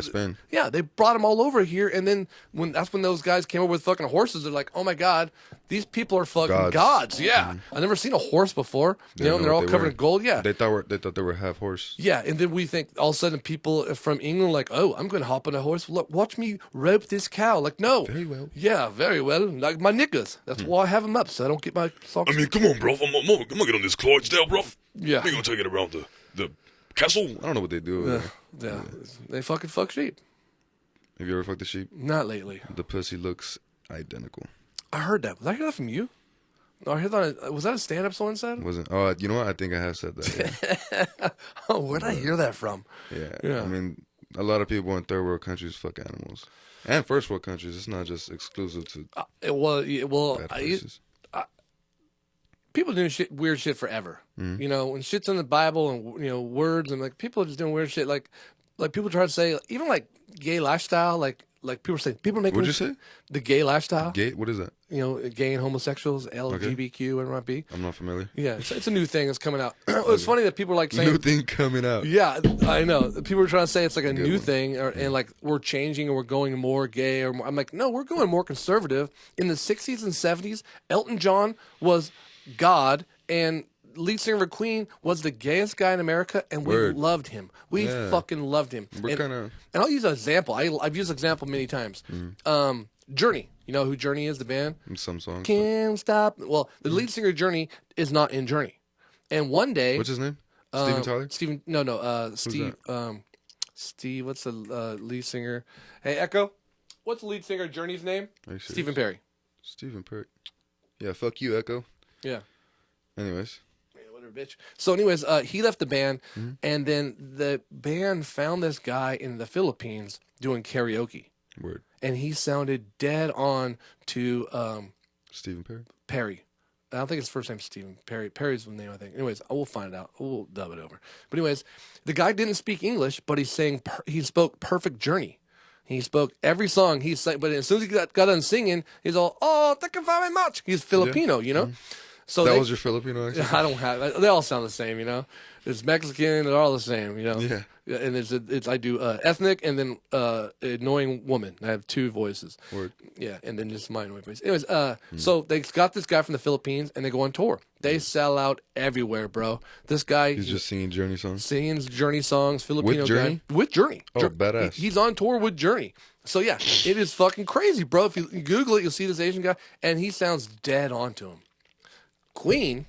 Speaker 3: Spain.
Speaker 1: Yeah, they brought them all over here, and then that's when those guys came over with fucking horses. They're like, oh my god, these people are fucking gods. Yeah, I've never seen a horse before. And they're all covered in gold. Yeah,
Speaker 3: They thought they were half horse.
Speaker 1: yeah, and then we think all of a sudden people from England like, oh, I'm going to hop on a horse. Look, watch me rope this cow. Like, no.
Speaker 3: Very well.
Speaker 1: Yeah, very well. Like my niggas. That's why I have them up, so I don't get my socks.
Speaker 4: I mean, come on, bro. I'm gonna get on this Clydesdale, bro.
Speaker 1: Yeah.
Speaker 4: We're gonna take it around the castle.
Speaker 3: I don't know what they do.
Speaker 1: Yeah, they fucking fuck sheep.
Speaker 3: Have you ever fucked a sheep?
Speaker 1: Not lately.
Speaker 3: The pussy looks identical.
Speaker 1: I heard that. Was I hear that from you? No, I heard that. Was that a stand-up someone said?
Speaker 3: Wasn't? Oh, you know what? I think I have said that. Yeah.
Speaker 1: Oh, where'd I hear that from?
Speaker 3: Yeah. I mean, a lot of people in third world countries fuck animals, and first world countries. It's not just exclusive to bad places.
Speaker 1: People doing weird shit forever. When shit's in the Bible and words and like people are just doing weird shit. Like people try to say even like gay lifestyle. Like people say people make.
Speaker 3: What'd you say?
Speaker 1: The gay lifestyle.
Speaker 3: Gay? What is that?
Speaker 1: Gay and homosexuals, LGBTQ, whatever it might be.
Speaker 3: I'm not familiar.
Speaker 1: Yeah, it's a new thing that's coming out. It's funny that people are like saying
Speaker 3: New thing coming out.
Speaker 1: Yeah, I know. People are trying to say it's like a new thing, and like we're changing and we're going more gay. Or more. I'm like, no, we're going more conservative. In the 60s and 70s, Elton John was God, and lead singer of Queen was the gayest guy in America, and we loved him. We fucking loved him. And I'll use an example. I've used an example many times. Journey. You know who Journey is, the band?
Speaker 3: Some songs.
Speaker 1: Can't stop. Well, the lead singer of Journey is not in Journey. And one day...
Speaker 3: What's his name? Steven Tyler?
Speaker 1: Steve... Steve, what's the lead singer? Hey, Echo, what's the lead singer of Journey's name? Stephen Perry.
Speaker 3: Stephen Perry. Yeah, fuck you, Echo.
Speaker 1: Yeah.
Speaker 3: Anyways.
Speaker 1: Yeah, whatever, bitch. So anyways, he left the band, and then the band found this guy in the Philippines doing karaoke.
Speaker 3: Word.
Speaker 1: And he sounded dead on to
Speaker 3: Stephen Perry?
Speaker 1: Perry. I don't think his first name's Stephen Perry. Perry's the name, I think. Anyways, I will find out. We'll dub it over. But anyways, the guy didn't speak English, but he spoke perfect Journey. He spoke every song he sang, but as soon as he got done singing, he's all, oh, thank you very much. He's Filipino, So
Speaker 3: that was your Filipino accent?
Speaker 1: I don't have. They all sound the same, It's Mexican. They're all the same,
Speaker 3: Yeah.
Speaker 1: And I do ethnic and then annoying woman. I have two voices.
Speaker 3: Word.
Speaker 1: Yeah, and then just my annoying voice. Anyways, so they got this guy from the Philippines and they go on tour. They sell out everywhere, bro. This guy
Speaker 3: He's just singing Journey songs.
Speaker 1: Singing Journey songs. Filipino
Speaker 3: With Journey?
Speaker 1: guy with Journey.
Speaker 3: Oh, badass.
Speaker 1: He's on tour with Journey. So yeah, it is fucking crazy, bro. If you Google it, you'll see this Asian guy, and he sounds dead on to him. Queen.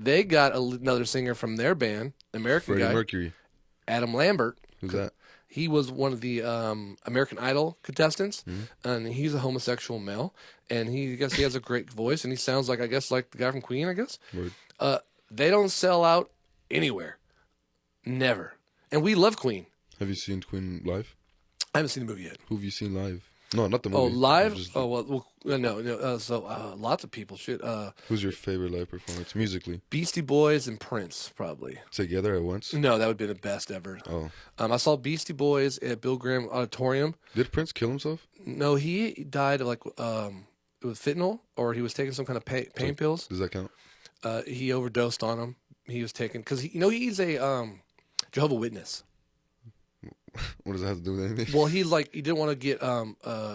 Speaker 1: They got another singer from their band, American
Speaker 3: Freddie
Speaker 1: guy,
Speaker 3: Mercury.
Speaker 1: Adam Lambert.
Speaker 3: Who's that?
Speaker 1: He was one of the American Idol contestants, and he's a homosexual male. And I guess he has a great voice, and he sounds like the guy from Queen, I guess.
Speaker 3: Word.
Speaker 1: They don't sell out anywhere, never. And we love Queen.
Speaker 3: Have you seen Queen live?
Speaker 1: I haven't seen the movie yet.
Speaker 3: Who have you seen live? No, not the movie.
Speaker 1: Oh, live?
Speaker 3: Just
Speaker 1: No. So lots of people. Shit.
Speaker 3: who's your favorite live performance musically?
Speaker 1: Beastie Boys and Prince, probably.
Speaker 3: Together at once?
Speaker 1: No, that would be the best ever.
Speaker 3: Oh.
Speaker 1: I saw Beastie Boys at Bill Graham Auditorium.
Speaker 3: Did Prince kill himself?
Speaker 1: No, he died of with fentanyl, or he was taking some kind of pain pills.
Speaker 3: Does that count?
Speaker 1: He overdosed on them. he was taken because he's a Jehovah Witness.
Speaker 3: What does that have to do with anything?
Speaker 1: Well, he didn't want to get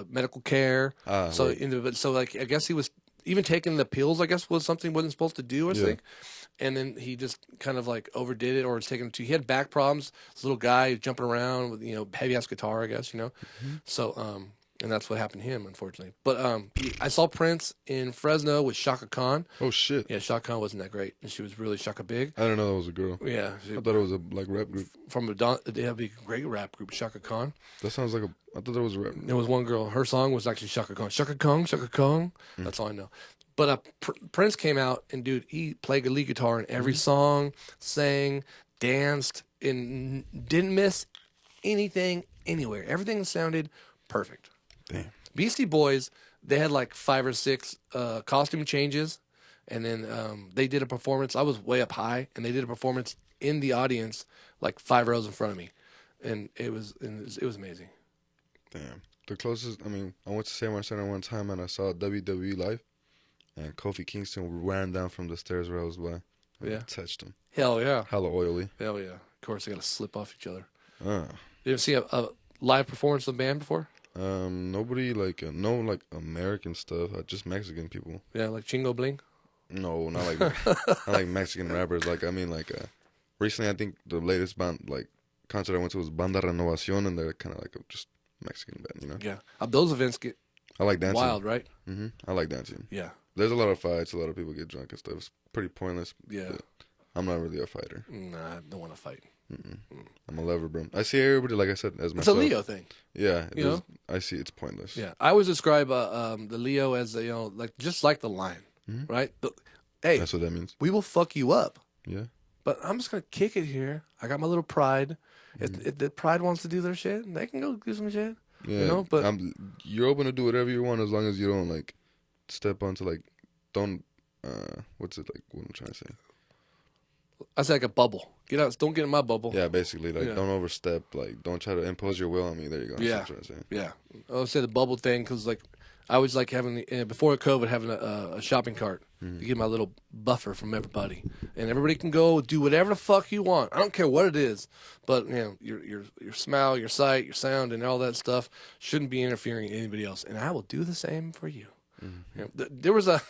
Speaker 1: medical care. So
Speaker 3: right.
Speaker 1: like I guess he was even taking the pills. I guess was something he wasn't supposed to do. I think. And then he just kind of like overdid it, or was taking him to. He had back problems. This little guy jumping around with heavy ass guitar, I guess So and that's what happened to him, unfortunately. But I saw Prince in Fresno with Shaka Khan.
Speaker 3: Oh shit!
Speaker 1: Yeah, Shaka Khan wasn't that great, and she was really Shaka Big.
Speaker 3: I didn't know that was a girl.
Speaker 1: Yeah,
Speaker 3: I thought it was a rap group.
Speaker 1: They have a great rap group, Shaka Khan.
Speaker 3: That sounds like I thought there was a rap.
Speaker 1: There was one girl. Her song was actually Shaka Khan. Shaka Khan, Shaka Khan. That's all I know. But Prince came out, and dude, he played lead guitar in every song, sang, danced, and didn't miss anything anywhere. Everything sounded perfect.
Speaker 3: Damn.
Speaker 1: Beastie Boys, they had like 5 or 6 costume changes, and then they did a performance. I was way up high, and they did a performance in the audience, like 5 rows in front of me, and it was amazing.
Speaker 3: Damn. The closest, I went to Samurai Center one time, and I saw WWE live. And Kofi Kingston ran down from the stairs where I was by. I touched him.
Speaker 1: Hell yeah.
Speaker 3: Hella oily.
Speaker 1: Hell yeah. Of course, they got to slip off each other.
Speaker 3: Uh.
Speaker 1: You ever see a live performance of a band before?
Speaker 3: Nobody no American stuff. Just Mexican people.
Speaker 1: Yeah, like Chingo Bling?
Speaker 3: No, not like not like Mexican rappers. Recently I think the latest band concert I went to was Banda Renovación, and they're kind of like a just Mexican band,
Speaker 1: Yeah. Those events get
Speaker 3: I like dancing.
Speaker 1: wild, right?
Speaker 3: Mm-hmm. I like dancing.
Speaker 1: Yeah.
Speaker 3: There's a lot of fights. A lot of people get drunk and stuff. It's pretty pointless.
Speaker 1: Yeah.
Speaker 3: I'm not really a fighter.
Speaker 1: Nah, I don't want to fight.
Speaker 3: I'm a lover, bro. I see everybody, like I said, as myself.
Speaker 1: It's a Leo thing.
Speaker 3: Yeah. I see it's pointless.
Speaker 1: Yeah. I always describe the Leo as, just like the lion, right? Hey,
Speaker 3: that's what that means.
Speaker 1: we will fuck you up.
Speaker 3: Yeah.
Speaker 1: But I'm just going to kick it here. I got my little pride. If the pride wants to do their shit, they can go do some shit.
Speaker 3: Yeah.
Speaker 1: But
Speaker 3: you're open to do whatever you want as long as you don't, step onto, don't, what's it, what I'm trying to say?
Speaker 1: I say like a bubble. Get out. Don't get in my bubble.
Speaker 3: Yeah, basically. Don't overstep. Don't try to impose your will on me. There you go.
Speaker 1: Yeah.
Speaker 3: That's what I'm trying to say.
Speaker 1: Yeah. I would say the bubble thing because, I was having, before COVID, having a shopping cart to get my little buffer from everybody. And everybody can go do whatever the fuck you want. I don't care what it is. But, your smell, your sight, your sound, and all that stuff shouldn't be interfering with anybody else. And I will do the same for you. There was a...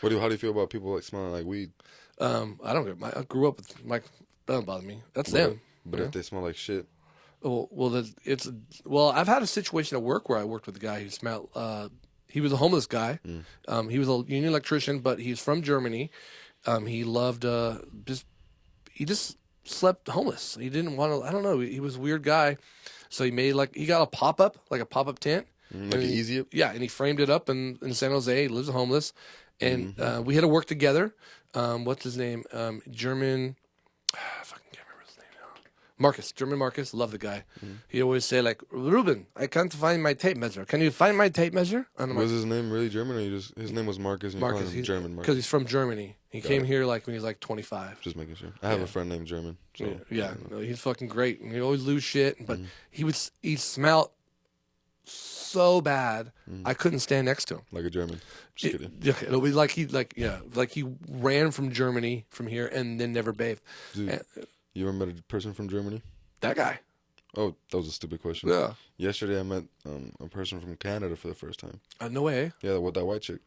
Speaker 3: How do you feel about people smelling like weed?
Speaker 1: I don't care. I grew up with that don't bother me. That's them.
Speaker 3: But if they smell like shit,
Speaker 1: I've had a situation at work where I worked with a guy who smelled. He was a homeless guy. He was a union electrician, but he's from Germany. He loved he just slept homeless. He didn't want to. I don't know. He was a weird guy, so he made he got a pop up tent.
Speaker 3: Like an easy up?
Speaker 1: Yeah, and he framed it up in San Jose. He lives homeless. And we had to work together. What's his name? German. I fucking can't remember his name now. Marcus. German Marcus. Love the guy. He always say Reuben, I can't find my tape measure. Can you find my tape measure?
Speaker 3: Was his name really German, or his name was Marcus? And
Speaker 1: Marcus.
Speaker 3: He's German Marcus.
Speaker 1: Because he's from Germany. He came here when he was 25.
Speaker 3: Just making sure. I have a friend named German. So
Speaker 1: Yeah. No, he's fucking great. And he always lose shit. But he smelled so bad, I couldn't stand next to him.
Speaker 3: Like a German. Just kidding.
Speaker 1: It'll be he ran from Germany from here and then never bathed.
Speaker 3: Dude, you ever met a person from Germany?
Speaker 1: That guy.
Speaker 3: Oh, that was a stupid question.
Speaker 1: Yeah.
Speaker 3: Yesterday I met a person from Canada for the first time.
Speaker 1: No way.
Speaker 3: Yeah, with that white chick.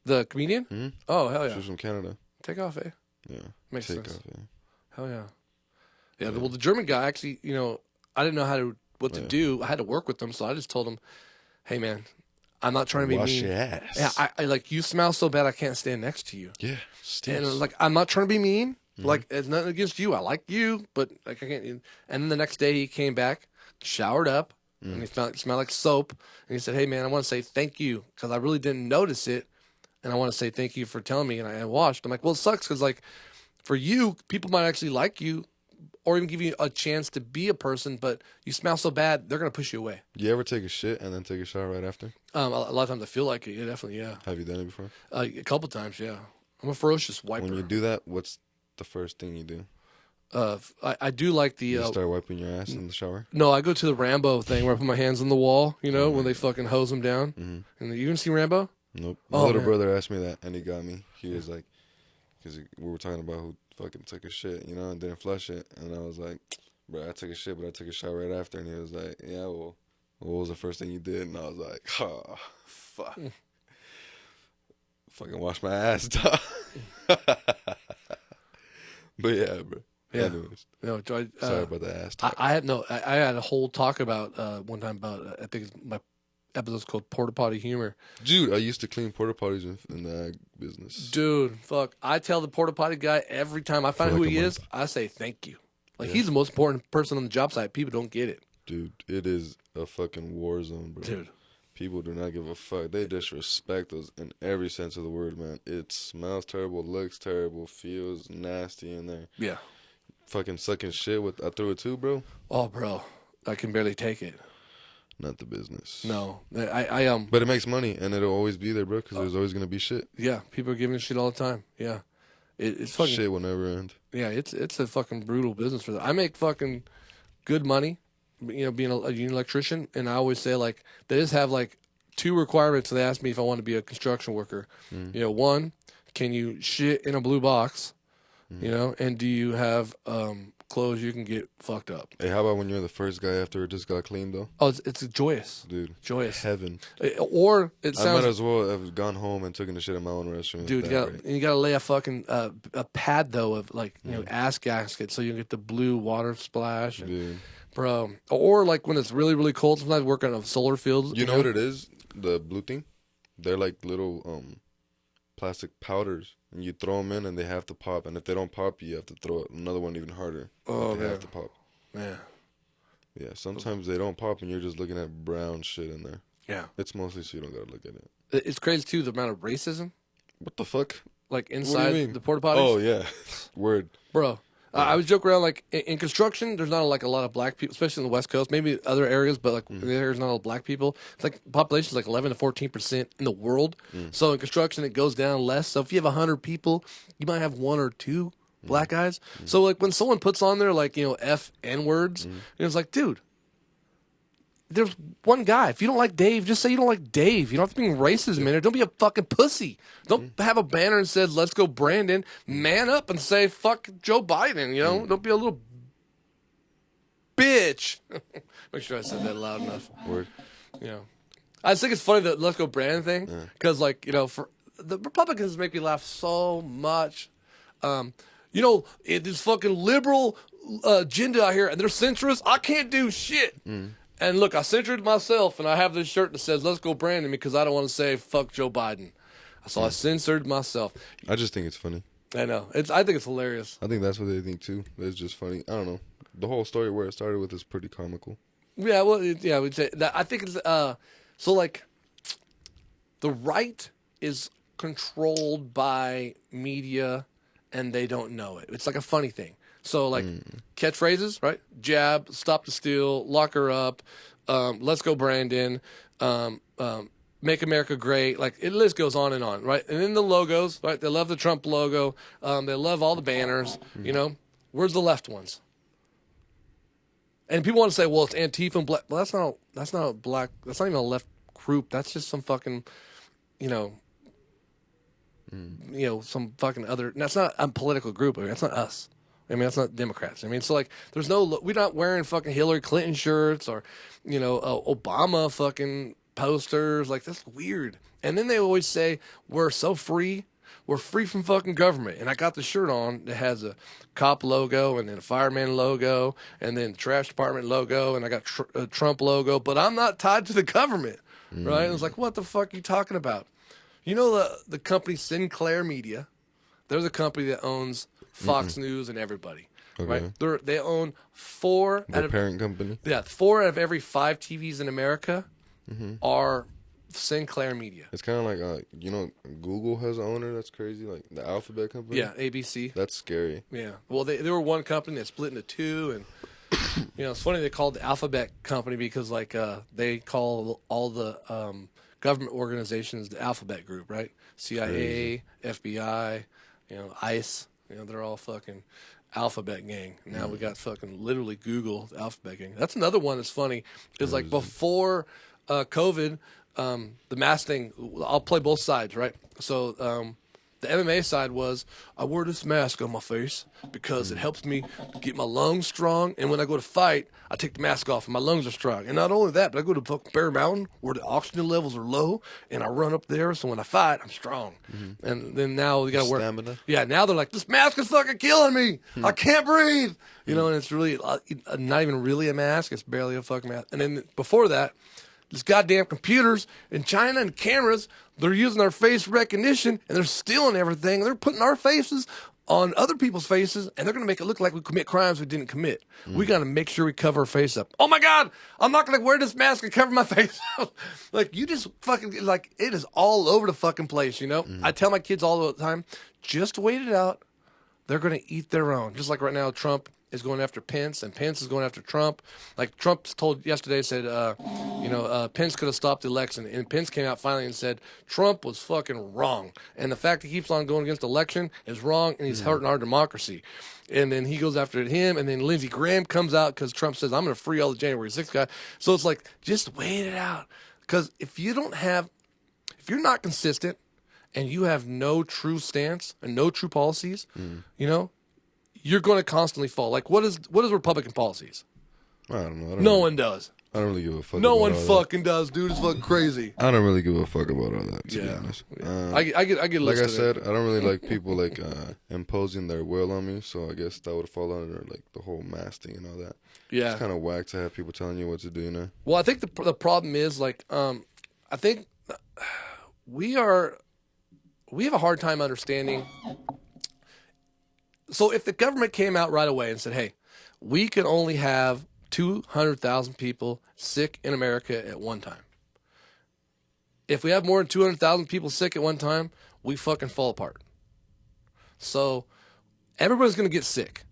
Speaker 1: The comedian?
Speaker 3: Mm-hmm.
Speaker 1: Oh, hell yeah.
Speaker 3: She was from Canada.
Speaker 1: Take off, eh?
Speaker 3: Yeah.
Speaker 1: Makes
Speaker 3: Take
Speaker 1: sense.
Speaker 3: off, yeah.
Speaker 1: Hell yeah. Yeah, well, the German guy actually, I didn't know what to do. I had to work with him, so I just told him, hey, man, I'm not trying to be
Speaker 3: Wash
Speaker 1: mean.
Speaker 3: your ass.
Speaker 1: Yeah, I you smell so bad I can't stand next to you.
Speaker 3: Yeah.
Speaker 1: And I'm not trying to be mean. It's nothing against you. I like you, but I can't. And then the next day he came back, showered up, and he smelled like soap. And he said, hey, man, I want to say thank you because I really didn't notice it. And I want to say thank you for telling me. And I washed. I'm like, well, it sucks because, for you, people might actually like you or even give you a chance to be a person, but you smell so bad, they're going to push you away.
Speaker 3: You ever take a shit and then take a shower right after?
Speaker 1: A lot of times I feel like it. Yeah, definitely, yeah.
Speaker 3: Have you done it before?
Speaker 1: A couple times, yeah. I'm a ferocious wiper.
Speaker 3: When you do that, what's the first thing you do?
Speaker 1: I do like the...
Speaker 3: You start wiping your ass in the shower?
Speaker 1: No, I go to the Rambo thing where I put my hands on the wall, when they fucking hose them down. And you even see Rambo?
Speaker 3: Nope. My little brother asked me that, and he got me. He was like, because we were talking about who fucking took a shit, you know, and didn't flush it. And I was like, bro, I took a shit, but I took a shot right after. And he was like, yeah, well, what was the first thing you did? And I was like, oh, fuck. Fucking wash my ass, dog. But yeah, bro.
Speaker 1: Yeah.
Speaker 3: Anyways,
Speaker 1: No, Joy,
Speaker 3: sorry about the ass talk.
Speaker 1: I had a whole talk about one time about I think my episode's called Porta Potty Humor.
Speaker 3: Dude, I used to clean porta potties in the ag business.
Speaker 1: Dude, fuck! I tell the Porta Potty guy every time I find
Speaker 3: For
Speaker 1: who
Speaker 3: like a
Speaker 1: he
Speaker 3: month.
Speaker 1: is, I say thank you. Like he's the most important person on the job site. People don't get it,
Speaker 3: Dude, it is a fucking war zone, bro.
Speaker 1: dude.
Speaker 3: People do not give a fuck. They disrespect us in every sense of the word, man. It smells terrible, looks terrible, feels nasty in there.
Speaker 1: Yeah.
Speaker 3: Fucking sucking shit with. I threw it too, bro.
Speaker 1: Oh, bro, I can barely take it.
Speaker 3: Not the business.
Speaker 1: No, I
Speaker 3: But it makes money, and it'll always be there, bro. Because there's always gonna be shit.
Speaker 1: yeah. People are giving shit all the time. Yeah, it's fucking
Speaker 3: Shit will never end.
Speaker 1: yeah. It's a fucking brutal business for that. I make fucking good money, you know, being a union electrician, and I always say like they just have like 2 requirements. They ask me if I want to be a construction worker. You know, 1, can you shit in a blue box? You know, and do you have clothes you can get fucked up?
Speaker 3: Hey, how about when you're the first guy after it just got cleaned, though?
Speaker 1: Oh, it's joyous,
Speaker 3: Dude,
Speaker 1: joyous.
Speaker 3: heaven.
Speaker 1: Or it
Speaker 3: I
Speaker 1: sounds,
Speaker 3: might as well have gone home and taken the shit in my own restroom.
Speaker 1: dude,
Speaker 3: It's that
Speaker 1: you gotta lay a fucking a pad though of like you know ass gasket so you can get the blue water splash,
Speaker 3: great.
Speaker 1: and,
Speaker 3: Dude.
Speaker 1: bro. Or like when it's really really cold. Sometimes I work on a solar field.
Speaker 3: You know what it is? The blue thing? They're like little plastic powders. And you throw them in and they have to pop. And if they don't pop, you have to throw another one even harder.
Speaker 1: Oh,
Speaker 3: They
Speaker 1: man.
Speaker 3: have to pop.
Speaker 1: Man,
Speaker 3: Yeah, sometimes they don't pop and you're just looking at brown shit in there.
Speaker 1: yeah.
Speaker 3: It's mostly so you don't gotta look at it.
Speaker 1: It's crazy too the amount of racism
Speaker 3: What the fuck?
Speaker 1: like
Speaker 3: What do you
Speaker 1: inside
Speaker 3: mean?
Speaker 1: the porta potties.
Speaker 3: Oh, yeah. Word.
Speaker 1: Bro, I was joking around like in construction. There's not like a lot of black people, especially in the West Coast. Maybe other areas, but like there's not a lot of black people. It's like the population is like 11 to 14% in the world. So in construction, it goes down less. So if you have 100 people, you might have 1 or 2 black guys. So like when someone puts on there like you know N words, it's like dude. There's one guy. If you don't like Dave, just say you don't like Dave. You don't have to be racist, man. Don't be a fucking pussy. Don't have a banner and says, let's go Brandon. Man up and say, fuck Joe Biden, you know? Don't be a little bitch. Make sure I said that loud enough.
Speaker 3: Word.
Speaker 1: You know. I just think it's funny that let's go Brandon thing. Because, like, you know, for the Republicans make me laugh so much. You know, this fucking liberal agenda out here, and they're centrist. I can't do shit. And look, I censored myself, and I have this shirt that says, let's go Brandon, because I don't want to say, fuck Joe Biden. So I censored myself.
Speaker 3: I just think it's funny.
Speaker 1: I know. I think it's hilarious.
Speaker 3: I think that's what they think too. It's just funny. I don't know. The whole story where it started with is pretty comical.
Speaker 1: Yeah, well, yeah, we'd say that. I think it's, so like, the right is controlled by media, and they don't know it. It's like a funny thing. So, like, catchphrases, right? Jab, stop the steal, lock her up, let's go Brandon, make America great. Like, it list goes on, right? And then the logos, right? They love the Trump logo. They love all the banners, you know? Where's the left ones? And people want to say, well, it's Antifa and black. Well, that's not a black, that's not even a left group. That's just some fucking, you know, some fucking other, that's not a political group. I mean, that's not us. I mean, that's not Democrats. I mean, so like, we're not wearing fucking Hillary Clinton shirts or, you know, Obama fucking posters. Like, that's weird. And then they always say, we're so free. We're free from fucking government. And I got the shirt on that has a cop logo and then a fireman logo and then the trash department logo. And I got a Trump logo, but I'm not tied to the government. Right? And it's like, what the fuck are you talking about? You know, the company Sinclair Media, they're the company that owns Fox News and everybody, right? They own 4
Speaker 3: The
Speaker 1: out of
Speaker 3: parent company.
Speaker 1: 4 out of every 5 TVs in America are Sinclair Media.
Speaker 3: It's kind of like you know, Google has an owner. That's crazy. Like the Alphabet company.
Speaker 1: Yeah, ABC.
Speaker 3: That's scary.
Speaker 1: Yeah. Well, they were one company that split into 2, and you know, it's funny they called the Alphabet company because like they call all the government organizations the Alphabet Group, right? CIA, FBI, you know, ICE. You know, they're all fucking Alphabet Gang. Now we got fucking literally Google, the Alphabet Gang. That's another one that's funny. Is like before COVID, the mask thing, I'll play both sides, right? So The MMA side was, I wear this mask on my face because it helps me get my lungs strong. And when I go to fight, I take the mask off and my lungs are strong. And not only that, but I go to fucking Bear Mountain where the oxygen levels are low and I run up there. So when I fight, I'm strong. And then now we got to wear.
Speaker 3: Stamina.
Speaker 1: Yeah, now they're like, this mask is fucking killing me. I can't breathe. You know, and it's really not even really a mask. It's barely a fucking mask. And then before that, these goddamn computers in China and cameras, they're using our face recognition and they're stealing everything. They're putting our faces on other people's faces and they're going to make it look like we commit crimes we didn't commit. We got to make sure we cover our face up. Oh my God, I'm not going to wear this mask and cover my face up. Like, you just fucking, like, it is all over the fucking place, you know? I tell my kids all the time, just wait it out. They're going to eat their own. Just like right now, Trump is going after Pence, and Pence is going after Trump. Like Trump told yesterday, said, Pence could have stopped the election, and Pence came out finally and said Trump was fucking wrong, and the fact he keeps on going against the election is wrong, and he's hurting our democracy. And then he goes after him, and then Lindsey Graham comes out because Trump says, I'm going to free all the January 6th guys. So it's like, just wait it out, because if you're not consistent, and you have no true stance and no true policies, you know, you're going to constantly fall. Like, what is Republican policies?
Speaker 3: I don't know.
Speaker 1: No one does.
Speaker 3: I don't really give a fuck.
Speaker 1: No
Speaker 3: about
Speaker 1: one
Speaker 3: all
Speaker 1: fucking does, dude. It's fucking crazy.
Speaker 3: I don't really give a fuck about all that. To be honest.
Speaker 1: I get.
Speaker 3: Like I said, I don't really like people like imposing their will on me. So I guess that would fall under like the whole mask thing and all that.
Speaker 1: Yeah,
Speaker 3: it's kind of whack to have people telling you what to do. You know.
Speaker 1: Well, I think the problem is like I think we have a hard time understanding. So if the government came out right away and said, hey, we can only have 200,000 people sick in America at one time. If we have more than 200,000 people sick at one time, we fucking fall apart. So everybody's going to get sick.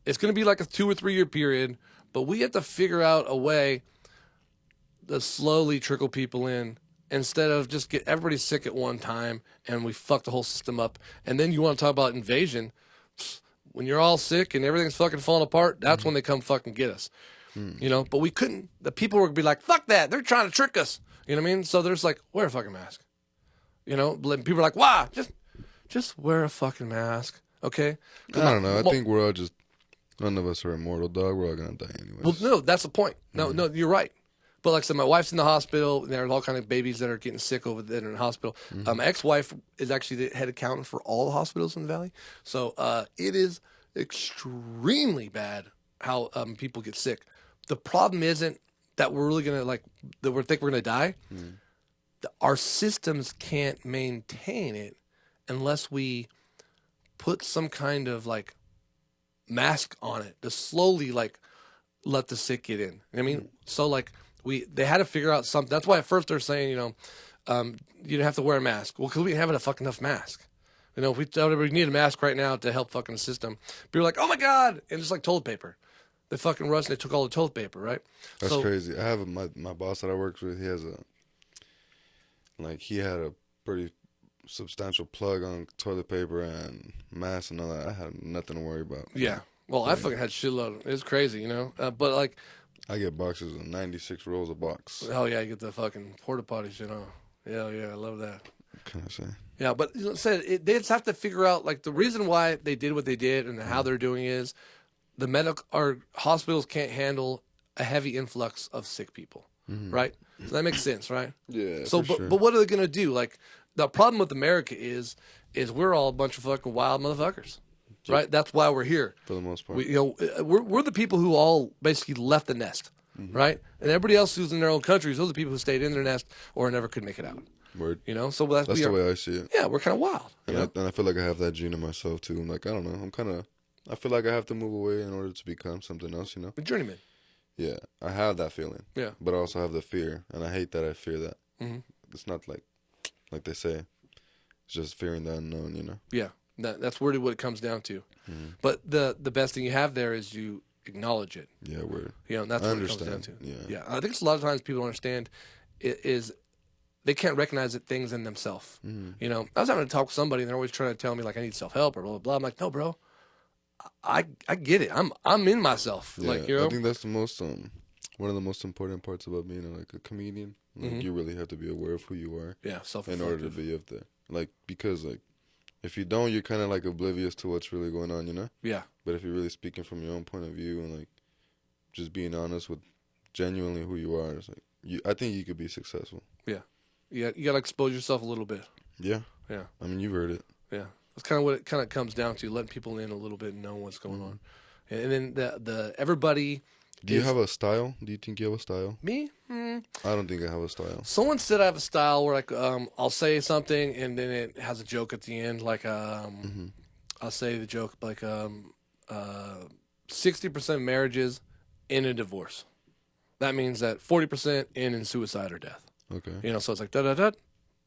Speaker 1: It's going to be like a 2 or 3 year period, but we have to figure out a way to slowly trickle people in instead of just get everybody sick at one time and we fuck the whole system up. And then you want to talk about invasion. When you're all sick and everything's fucking falling apart, that's when they come fucking get us. You know, but we couldn't. The people would be like, fuck that. They're trying to trick us. You know what I mean? So there's like, wear a fucking mask. You know, people are like, why? Just wear a fucking mask. Okay?
Speaker 3: I don't know. I think we're all just, none of us are immortal, dog. We're all going to die anyways.
Speaker 1: Well, no, that's the point. No, you're right. But like I said, my wife's in the hospital, and there's all kind of babies that are getting sick over there in the hospital. My ex-wife is actually the head accountant for all the hospitals in the Valley. So it is extremely bad how people get sick. The problem isn't that we're really going to, that we think we're going to die. Our systems can't maintain it unless we put some kind of, mask on it to slowly, let the sick get in. You know what I mean? So, they had to figure out something. That's why at first they're saying, you don't have to wear a mask. Well, because we didn't have a fucking enough mask. You know, if we told everybody need a mask right now to help fucking the system, people are like, oh my God. And it's like toilet paper. They fucking rushed and they took all the toilet paper, right?
Speaker 3: That's crazy. I have my boss that I work with, he has he had a pretty substantial plug on toilet paper and masks and all that. I had nothing to worry about.
Speaker 1: Yeah. Well, I fucking had shitload. It's crazy, you know? But
Speaker 3: I get boxes of 96 rolls a box.
Speaker 1: Oh, yeah, you get the fucking porta potty shit on. Yeah, I love that.
Speaker 3: What can I say?
Speaker 1: Yeah, but they just have to figure out, the reason why they did what they did and how they're doing is our hospitals can't handle a heavy influx of sick people, right? So that makes sense, right?
Speaker 3: Yeah,
Speaker 1: So, but what are they going to do? The problem with America is we're all a bunch of fucking wild motherfuckers. Right, that's why we're here.
Speaker 3: For the most part,
Speaker 1: we're the people who all basically left the nest, right? And everybody else who's in their own countries, those are the people who stayed in their nest or never could make it out.
Speaker 3: Word.
Speaker 1: You know, so that's
Speaker 3: the way I see it.
Speaker 1: Yeah, we're kind of wild.
Speaker 3: And I feel like I have that gene in myself too. I'm I don't know. I feel like I have to move away in order to become something else. You know,
Speaker 1: a journeyman.
Speaker 3: Yeah, I have that feeling.
Speaker 1: Yeah,
Speaker 3: but I also have the fear, and I hate that I fear that. It's not like they say. It's just fearing the unknown. You know.
Speaker 1: Yeah. That's really what it comes down to. But the best thing you have there is you acknowledge it.
Speaker 3: Yeah, word.
Speaker 1: That's what it comes down to.
Speaker 3: Yeah.
Speaker 1: I think it's a lot of times people don't understand is they can't recognize things in themselves. You know, I was having to talk with somebody and they're always trying to tell me I need self-help or blah, blah, blah. I'm like, no, bro, I get it. I'm in myself.
Speaker 3: Yeah,
Speaker 1: you know?
Speaker 3: I think that's the most, one of the most important parts about being a comedian. You really have to be aware of who you are.
Speaker 1: Yeah,
Speaker 3: in order to be up there. Because if you don't, you're kind of like oblivious to what's really going on, you know.
Speaker 1: Yeah.
Speaker 3: But if you're really speaking from your own point of view and like just being honest with genuinely who you are, it's like I think you could be successful.
Speaker 1: Yeah. You got to expose yourself a little bit.
Speaker 3: Yeah.
Speaker 1: Yeah.
Speaker 3: I mean, you've heard it.
Speaker 1: Yeah. That's kind of what it kind of comes down to, letting people in a little bit and know what's going on. And then the everybody.
Speaker 3: Do you have a style? Do you think you have a style?
Speaker 1: Me?
Speaker 3: I don't think I have a style.
Speaker 1: Someone said I have a style where like I'll say something and then it has a joke at the end. Like I'll say the joke like 60% of marriages end in divorce. That means that 40% end in suicide or death.
Speaker 3: Okay.
Speaker 1: You know, so it's like da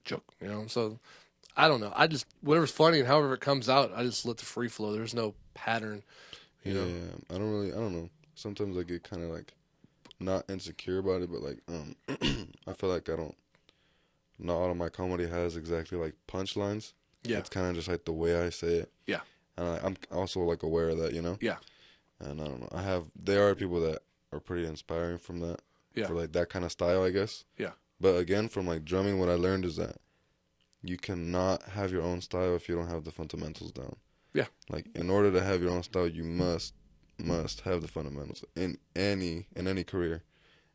Speaker 1: joke. You know, so I don't know. I just whatever's funny and however it comes out, I just let the free flow. There's no pattern. You know.
Speaker 3: Yeah. I don't know. Sometimes I get kind of like not insecure about it, but like I feel like not all of my comedy has exactly like punchlines.
Speaker 1: Yeah.
Speaker 3: It's kind of just like the way I say it.
Speaker 1: Yeah.
Speaker 3: And I'm also like aware of that, you know.
Speaker 1: Yeah.
Speaker 3: And I don't know. There are people that are pretty inspiring from that.
Speaker 1: Yeah.
Speaker 3: For like that kind of style, I guess.
Speaker 1: Yeah.
Speaker 3: But again, from like drumming, what I learned is that you cannot have your own style if you don't have the fundamentals down. Yeah. Like in order to have your own style, you must have the fundamentals in any career.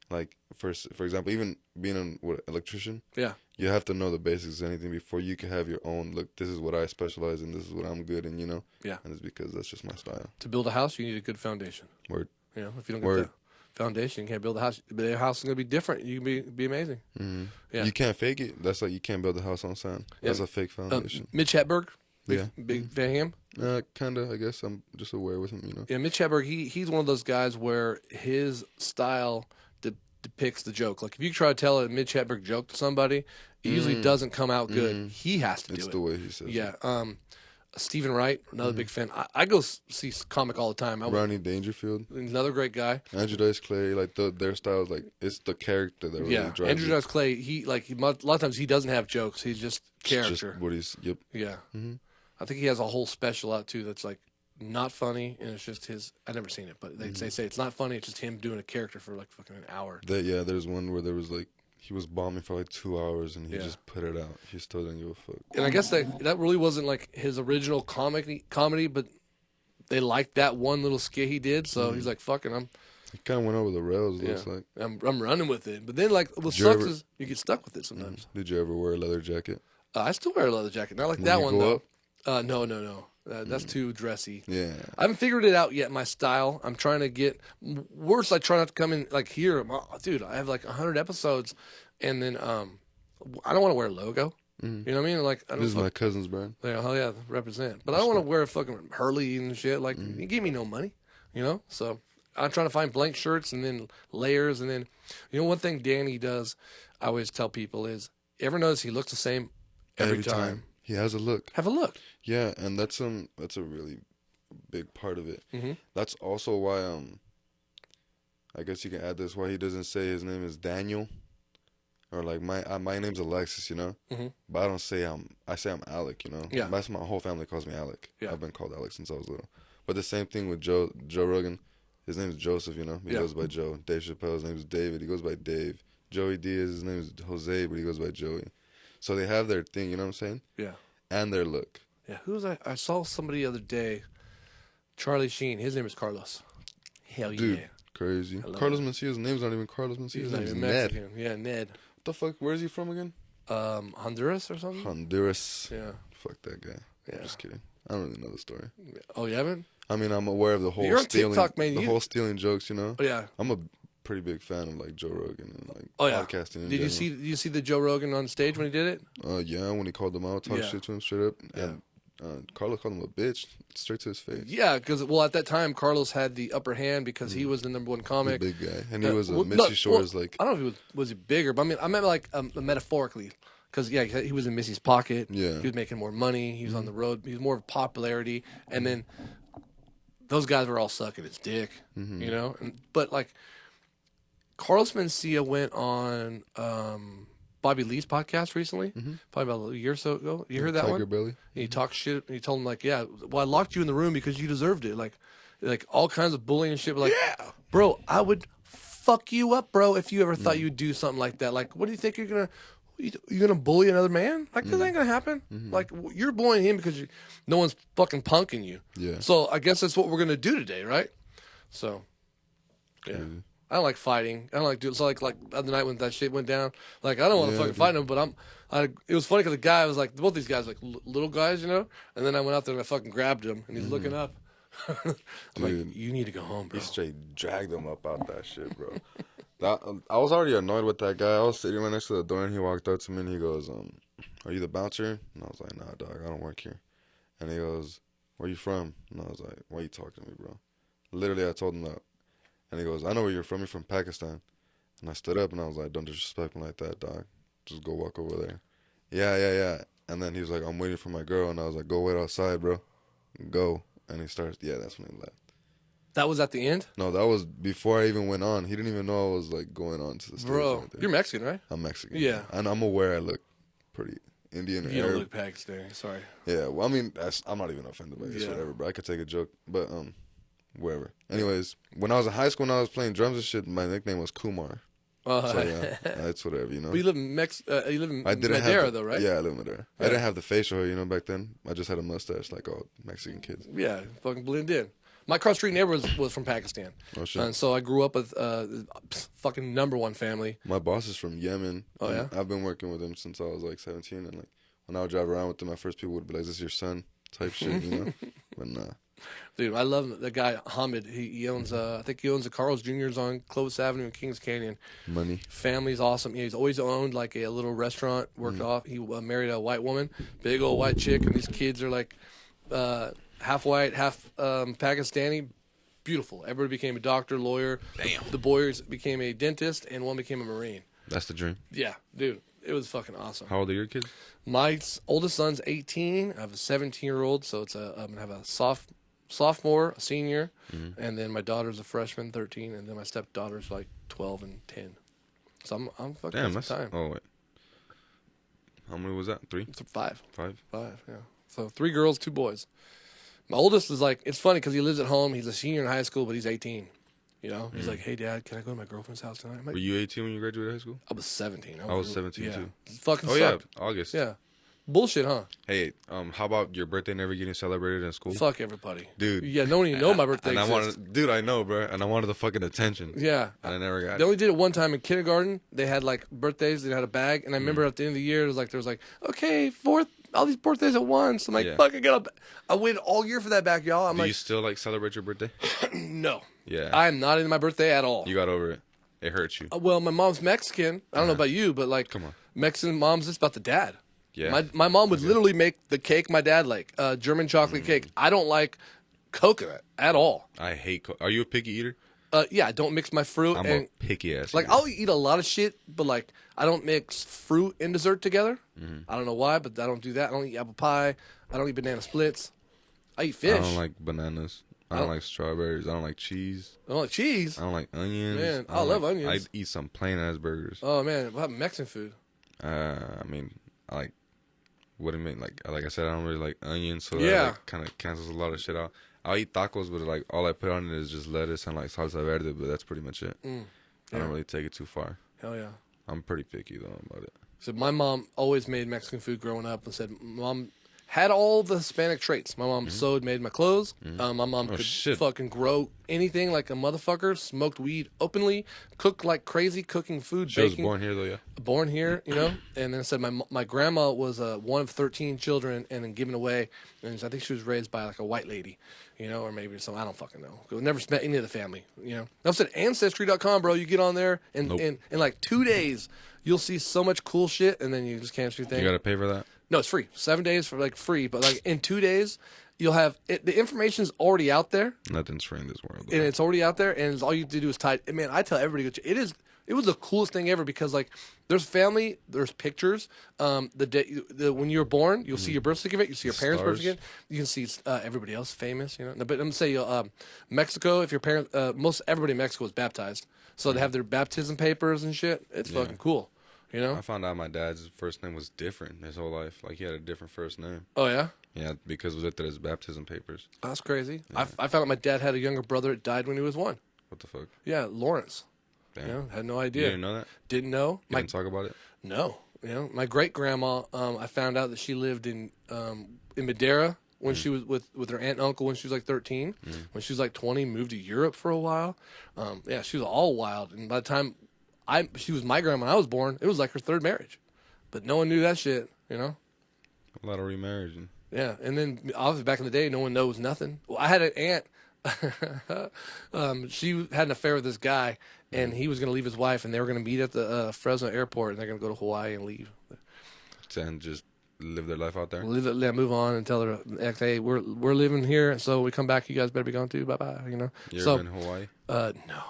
Speaker 3: Like for example, even being an electrician. Yeah. You have to know the basics of anything before you can have your own. Look, this is what I specialize in. This is what I'm good in. You know. Yeah. And it's because that's just my style.
Speaker 1: To build a house, you need a good foundation. Word. You know, if you don't get that foundation, you can't build a house. The house is gonna be different. You can be amazing. Mm-hmm. Yeah. You
Speaker 3: can't fake it. That's like you can't build a house on sand. That's a fake foundation.
Speaker 1: Mitch Hedberg. Big fan of him?
Speaker 3: Kinda, I guess. I'm just aware with him, you know.
Speaker 1: Yeah, Mitch Hedberg, he's one of those guys where his style depicts the joke. Like if you try to tell a Mitch Hedberg joke to somebody, it usually doesn't come out good. He has to do it.
Speaker 3: It's the way he says it.
Speaker 1: Yeah. Stephen Wright, another big fan. I go see comic all the time.
Speaker 3: Rodney Dangerfield,
Speaker 1: another great guy.
Speaker 3: Andrew Dice Clay, like their style is like it's the character that really drives it.
Speaker 1: Andrew Dice Clay, a lot of times he doesn't have jokes. He's just character.
Speaker 3: Just what he's Yeah.
Speaker 1: Mm-hmm. I think he has a whole special out too that's like not funny, and it's just his. I've never seen it, but they say it's not funny. It's just him doing a character for like fucking an hour.
Speaker 3: There's one where there was like he was bombing for like 2 hours, and he just put it out. He still didn't give a fuck.
Speaker 1: And I guess that really wasn't like his original comedy, but they liked that one little skit he did, so he's like, "Fucking,
Speaker 3: He kind of went over the rails. Looks like
Speaker 1: I'm running with it." But then like what sucks is you get stuck with it sometimes.
Speaker 3: Did you ever wear a leather jacket?
Speaker 1: I still wear a leather jacket, not like that one though. No. That's too dressy. Yeah. I haven't figured it out yet, my style. I'm trying to get worse. I try not to come in like here. Dude, I have like 100 episodes, and then I don't want to wear a logo. Mm-hmm. You know what I mean? Like
Speaker 3: this is my cousin's brand.
Speaker 1: Yeah, hell yeah, represent. But I don't want to wear a fucking Hurley and shit. Like, you give me no money, you know? So I'm trying to find blank shirts and then layers. And then, you know, one thing Danny does, I always tell people is, ever notice he looks the same every time?
Speaker 3: He has a look.
Speaker 1: Have a look.
Speaker 3: Yeah, and that's a really big part of it. Mm-hmm. That's also why I guess you can add this why he doesn't say his name is Daniel, or like my name's Alexis, you know. Mm-hmm. But I don't say I say I'm Alec, you know. Yeah. That's my whole family calls me Alec. Yeah. I've been called Alec since I was little. But the same thing with Joe Rogan. His name is Joseph, you know. He goes by Joe. Dave Chappelle's name is David. He goes by Dave. Joey Diaz, his name is Jose, but he goes by Joey. So they have their thing, you know what I'm saying? Yeah. And their look.
Speaker 1: Yeah. I saw somebody the other day, Charlie Sheen. His name is Carlos. Hell yeah.
Speaker 3: Dude, crazy. Carlos Mencia's name's not even Carlos Mencia. His name's Ned.
Speaker 1: Yeah, Ned.
Speaker 3: What the fuck? Where is he from again?
Speaker 1: Honduras or something?
Speaker 3: Honduras.
Speaker 1: Yeah.
Speaker 3: Fuck that guy. Yeah. I'm just kidding. I don't really know the story.
Speaker 1: Oh, you haven't?
Speaker 3: I mean, I'm aware of the whole stealing, TikTok, man. Whole stealing jokes, you know? Oh, yeah. I'm a pretty big fan of like Joe Rogan and like podcasting.
Speaker 1: Did you see the Joe Rogan on stage when he did it?
Speaker 3: Yeah, when he called them out, talked shit to him straight up. Yeah. And Carlos called him a bitch straight to his face.
Speaker 1: Yeah, because at that time Carlos had the upper hand because he was the number one comic,
Speaker 3: the big guy, and he was Missy Shore's like.
Speaker 1: I don't know if he was he bigger, but I meant like metaphorically. Because, he was in Missy's pocket. Yeah. He was making more money. He was on the road. He was more of popularity. And then those guys were all sucking his dick, you know? But, like, Carlos Mencia went on Bobby Lee's podcast recently, probably about a year or so ago. You heard that
Speaker 3: Tiger
Speaker 1: one?
Speaker 3: Belly.
Speaker 1: And he talked shit. And he told him, like, I locked you in the room because you deserved it. Like all kinds of bullying and shit. But, like, bro, I would fuck you up, bro, if you ever thought you'd do something like that. Like, what do you think you're going to... You gonna bully another man? Like, this ain't gonna happen. Like, you're bullying him because no one's fucking punking you.
Speaker 3: Yeah.
Speaker 1: So I guess that's what we're gonna do today, right? So, yeah. I don't like fighting. I don't like doing. So like the other night when that shit went down, like I don't want to fucking fight him, but it was funny because the guy was like, both these guys like little guys, you know. And then I went out there and I fucking grabbed him, and he's looking up. I'm like, you need to go home, bro.
Speaker 3: He straight dragged him up out that shit, bro. I was already annoyed with that guy. I was sitting right next to the door, and he walked up to me, and he goes, "Are you the bouncer?" And I was like, "Nah, dog, I don't work here." And he goes, "Where you from?" And I was like, "Why you talking to me, bro?" Literally, I told him that. And he goes, "I know where you're from. You're from Pakistan." And I stood up, and I was like, "Don't disrespect me like that, dog. Just go walk over there." Yeah. And then he was like, "I'm waiting for my girl." And I was like, "Go wait outside, bro. Go." And he starts, that's when he left.
Speaker 1: That was at the end?
Speaker 3: No, that was before I even went on. He didn't even know I was like going on to the stage.
Speaker 1: Bro,
Speaker 3: right there.
Speaker 1: you're Mexican, right?
Speaker 3: I'm Mexican.
Speaker 1: Yeah.
Speaker 3: And I'm aware I look pretty Indian or
Speaker 1: You
Speaker 3: Arab.
Speaker 1: don't look Pakistani. Sorry.
Speaker 3: Yeah, well, I mean, I'm not even offended by this,
Speaker 1: Yeah.
Speaker 3: whatever, bro. I could take a joke, but wherever. Anyways, when I was in high school and I was playing drums and shit, my nickname was Kumar. So yeah, it's whatever, you know.
Speaker 1: But you live in you live in
Speaker 3: I didn't
Speaker 1: Madera,
Speaker 3: have
Speaker 1: though, right?
Speaker 3: Yeah, I live in Madera. I didn't have the facial hair, you know, back then. I just had a mustache like all Mexican kids.
Speaker 1: Yeah, fucking blend in. My cross street neighbor was from Pakistan.
Speaker 3: Oh, shit.
Speaker 1: And so I grew up with fucking #1 family.
Speaker 3: My boss is from Yemen.
Speaker 1: Oh, yeah?
Speaker 3: I've been working with him since I was like 17, and like when I would drive around with him, my first people would be like, "Is this your son?" type shit, you know. But nah.
Speaker 1: Dude, I love the guy Hamid. He owns I think he owns the Carl's Jr.'s on Clovis Avenue in Kings Canyon.
Speaker 3: Money.
Speaker 1: Family's awesome. Yeah, he's always owned like a little restaurant. Worked off. He married a white woman, big old white chick, and these kids are like half white, half Pakistani. Beautiful. Everybody became a doctor, lawyer.
Speaker 4: Damn.
Speaker 1: The boys became a dentist, and one became a Marine.
Speaker 3: That's the dream.
Speaker 1: Yeah, dude, it was fucking awesome.
Speaker 3: How old are your kids?
Speaker 1: My oldest son's 18. I have a 17-year-old, so I'm gonna have a sophomore, a senior, and then my daughter's a freshman, 13, and then my stepdaughter's like 12 and 10. So I'm fucking
Speaker 3: Damn,
Speaker 1: some
Speaker 3: that's
Speaker 1: time.
Speaker 3: Oh wait. How many was that? 3?
Speaker 1: It's 5.
Speaker 3: 5?
Speaker 1: 5, yeah. So 3 girls, 2 boys. My oldest is like, it's funny because he lives at home. He's a senior in high school, but he's 18. You know, he's like, "Hey, Dad, can I go to my girlfriend's house tonight?" I'm like,
Speaker 3: Were you 18 when you graduated high school?
Speaker 1: I was 17.
Speaker 3: I was 17 too.
Speaker 1: Fucking
Speaker 3: Oh
Speaker 1: sucked.
Speaker 3: yeah, August.
Speaker 1: Yeah. Bullshit, huh?
Speaker 3: Hey, how about your birthday never getting celebrated in school?
Speaker 1: Fuck everybody.
Speaker 3: Dude.
Speaker 1: Yeah, no one even know my birthday
Speaker 3: And I
Speaker 1: exists.
Speaker 3: wanted, dude, I know, bro, and I wanted the fucking attention.
Speaker 1: Yeah.
Speaker 3: And I never got
Speaker 1: They
Speaker 3: it.
Speaker 1: only did it one time in kindergarten. They had like birthdays. They had a bag, and I remember at the end of the year, it was like okay, all these birthdays at once. I'm like,
Speaker 3: Yeah.
Speaker 1: fuck, I waited all year for that back, y'all. I'm
Speaker 3: Do
Speaker 1: like,
Speaker 3: you still like celebrate your birthday?
Speaker 1: no,
Speaker 3: Yeah.
Speaker 1: I am not into my birthday at all.
Speaker 3: You got over it. It hurts you.
Speaker 1: Well, my mom's Mexican. I don't know about you, but like,
Speaker 3: Come on.
Speaker 1: Mexican moms, it's about the dad.
Speaker 3: Yeah.
Speaker 1: My mom would literally make the cake my dad like German chocolate cake. I don't like coconut at all.
Speaker 3: I hate. Are you a picky eater?
Speaker 1: Yeah, I don't mix my fruit.
Speaker 3: I'm
Speaker 1: and
Speaker 3: a picky ass.
Speaker 1: like
Speaker 3: eater.
Speaker 1: I'll eat a lot of shit, but like I don't mix fruit and dessert together. I don't know why, but I don't do that. I don't eat apple pie. I don't eat banana splits. I eat fish.
Speaker 3: I don't like bananas. I don't like strawberries. I don't like cheese.
Speaker 1: I don't like cheese.
Speaker 3: I don't like onions.
Speaker 1: Man, I
Speaker 3: don't
Speaker 1: love
Speaker 3: like-
Speaker 1: onions.
Speaker 3: I'd eat some plain ass burgers.
Speaker 1: Oh man, what about Mexican food?
Speaker 3: I mean, I like. What do you mean? Like I said, I don't really like onions, so
Speaker 1: Yeah.
Speaker 3: that like, kind of cancels a lot of shit out. I'll eat tacos, but like all I put on it is just lettuce and like salsa verde, but that's pretty much it. I don't really take it too far.
Speaker 1: Hell yeah.
Speaker 3: I'm pretty picky though about it.
Speaker 1: So my mom always made Mexican food growing up, and said mom had all the Hispanic traits. My mom sewed, made my clothes. My mom could
Speaker 3: shit.
Speaker 1: fucking grow anything like a motherfucker. Smoked weed openly. Cooked like crazy. Cooking food.
Speaker 3: She was
Speaker 1: baking.
Speaker 3: born here though, yeah.
Speaker 1: Born here, you know. And then it said my grandma was one of 13 children, and then given away. And I think she was raised by like a white lady, you know, or maybe some, I don't fucking know. Never met any of the family, you know. I said Ancestry.com, bro. You get on there, and in like 2 days, you'll see so much cool shit, and then you just cancel your thing.
Speaker 3: You gotta pay for that.
Speaker 1: No, it's free. 7 days for like free, but like in 2 days, you'll have it, the information's already out there,
Speaker 3: Nothing's free in this world. Though.
Speaker 1: and it's already out there, and all you have to do is type. Man, I tell everybody, it was the coolest thing ever because like there's family, there's pictures. The day when you were born, you'll see your birth certificate, you see your parents' birth
Speaker 3: Stars.
Speaker 1: certificate, you can see everybody else famous, you know. But I'm gonna say Mexico, if your parents, most everybody in Mexico is baptized, so they have their baptism papers and shit. It's fucking cool, you know.
Speaker 3: I found out my dad's first name was different his whole life. Like he had a different first name.
Speaker 1: Oh yeah.
Speaker 3: Yeah, because it was at his baptism papers.
Speaker 1: That's crazy. I found out my dad had a younger brother that died when he was 1.
Speaker 3: What the fuck?
Speaker 1: Yeah, Lawrence.
Speaker 3: Damn.
Speaker 1: You know, had no
Speaker 3: You
Speaker 1: idea.
Speaker 3: didn't know that?
Speaker 1: Didn't know.
Speaker 3: You didn't talk about it?
Speaker 1: No. You know, my great grandma. I found out that she lived in Madeira when she was with her aunt and uncle when she was like 13. When she was like 20, moved to Europe for a while. Yeah, she was all wild. And by the time she was my grandma when I was born, it was like her third marriage. But no one knew that shit, you know?
Speaker 3: A lot of remarriage.
Speaker 1: Yeah, and then obviously back in the day, no one knows nothing. Well, I had an aunt. She had an affair with this guy, and he was going to leave his wife, and they were going to meet at the Fresno airport, and they're going to go to Hawaii and leave.
Speaker 3: And just live their life out there?
Speaker 1: Move on and tell her, hey, we're living here, so we come back, you guys better be going too. Bye-bye, you know?
Speaker 3: You ever been in Hawaii?
Speaker 1: No.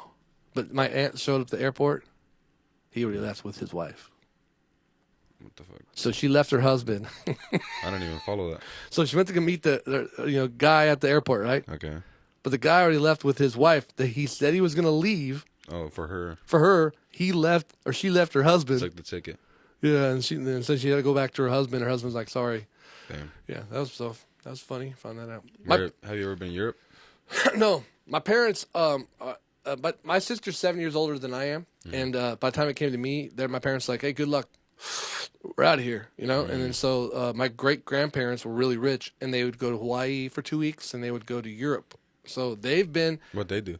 Speaker 1: But my aunt showed up at the airport. He already left with his wife.
Speaker 3: What the fuck?
Speaker 1: So she left her husband.
Speaker 3: I don't even follow that.
Speaker 1: So she went to go meet the guy at the airport, right?
Speaker 3: Okay.
Speaker 1: But the guy already left with his wife. That he said he was going to leave.
Speaker 3: Oh, for her.
Speaker 1: For her, he left, or she left her husband.
Speaker 3: It's like the ticket.
Speaker 1: Yeah, and then said she had to go back to her husband. Her husband's like, sorry.
Speaker 3: Damn.
Speaker 1: Yeah, that was funny. Found that out.
Speaker 3: Have you ever been in Europe?
Speaker 1: No, my parents. But my sister's 7 years older than I am, and by the time it came to me, my parents were like, hey, good luck. We're out of here, you know? And then so my great-grandparents were really rich, and they would go to Hawaii for 2 weeks, and they would go to Europe. So they've been...
Speaker 3: What'd they do?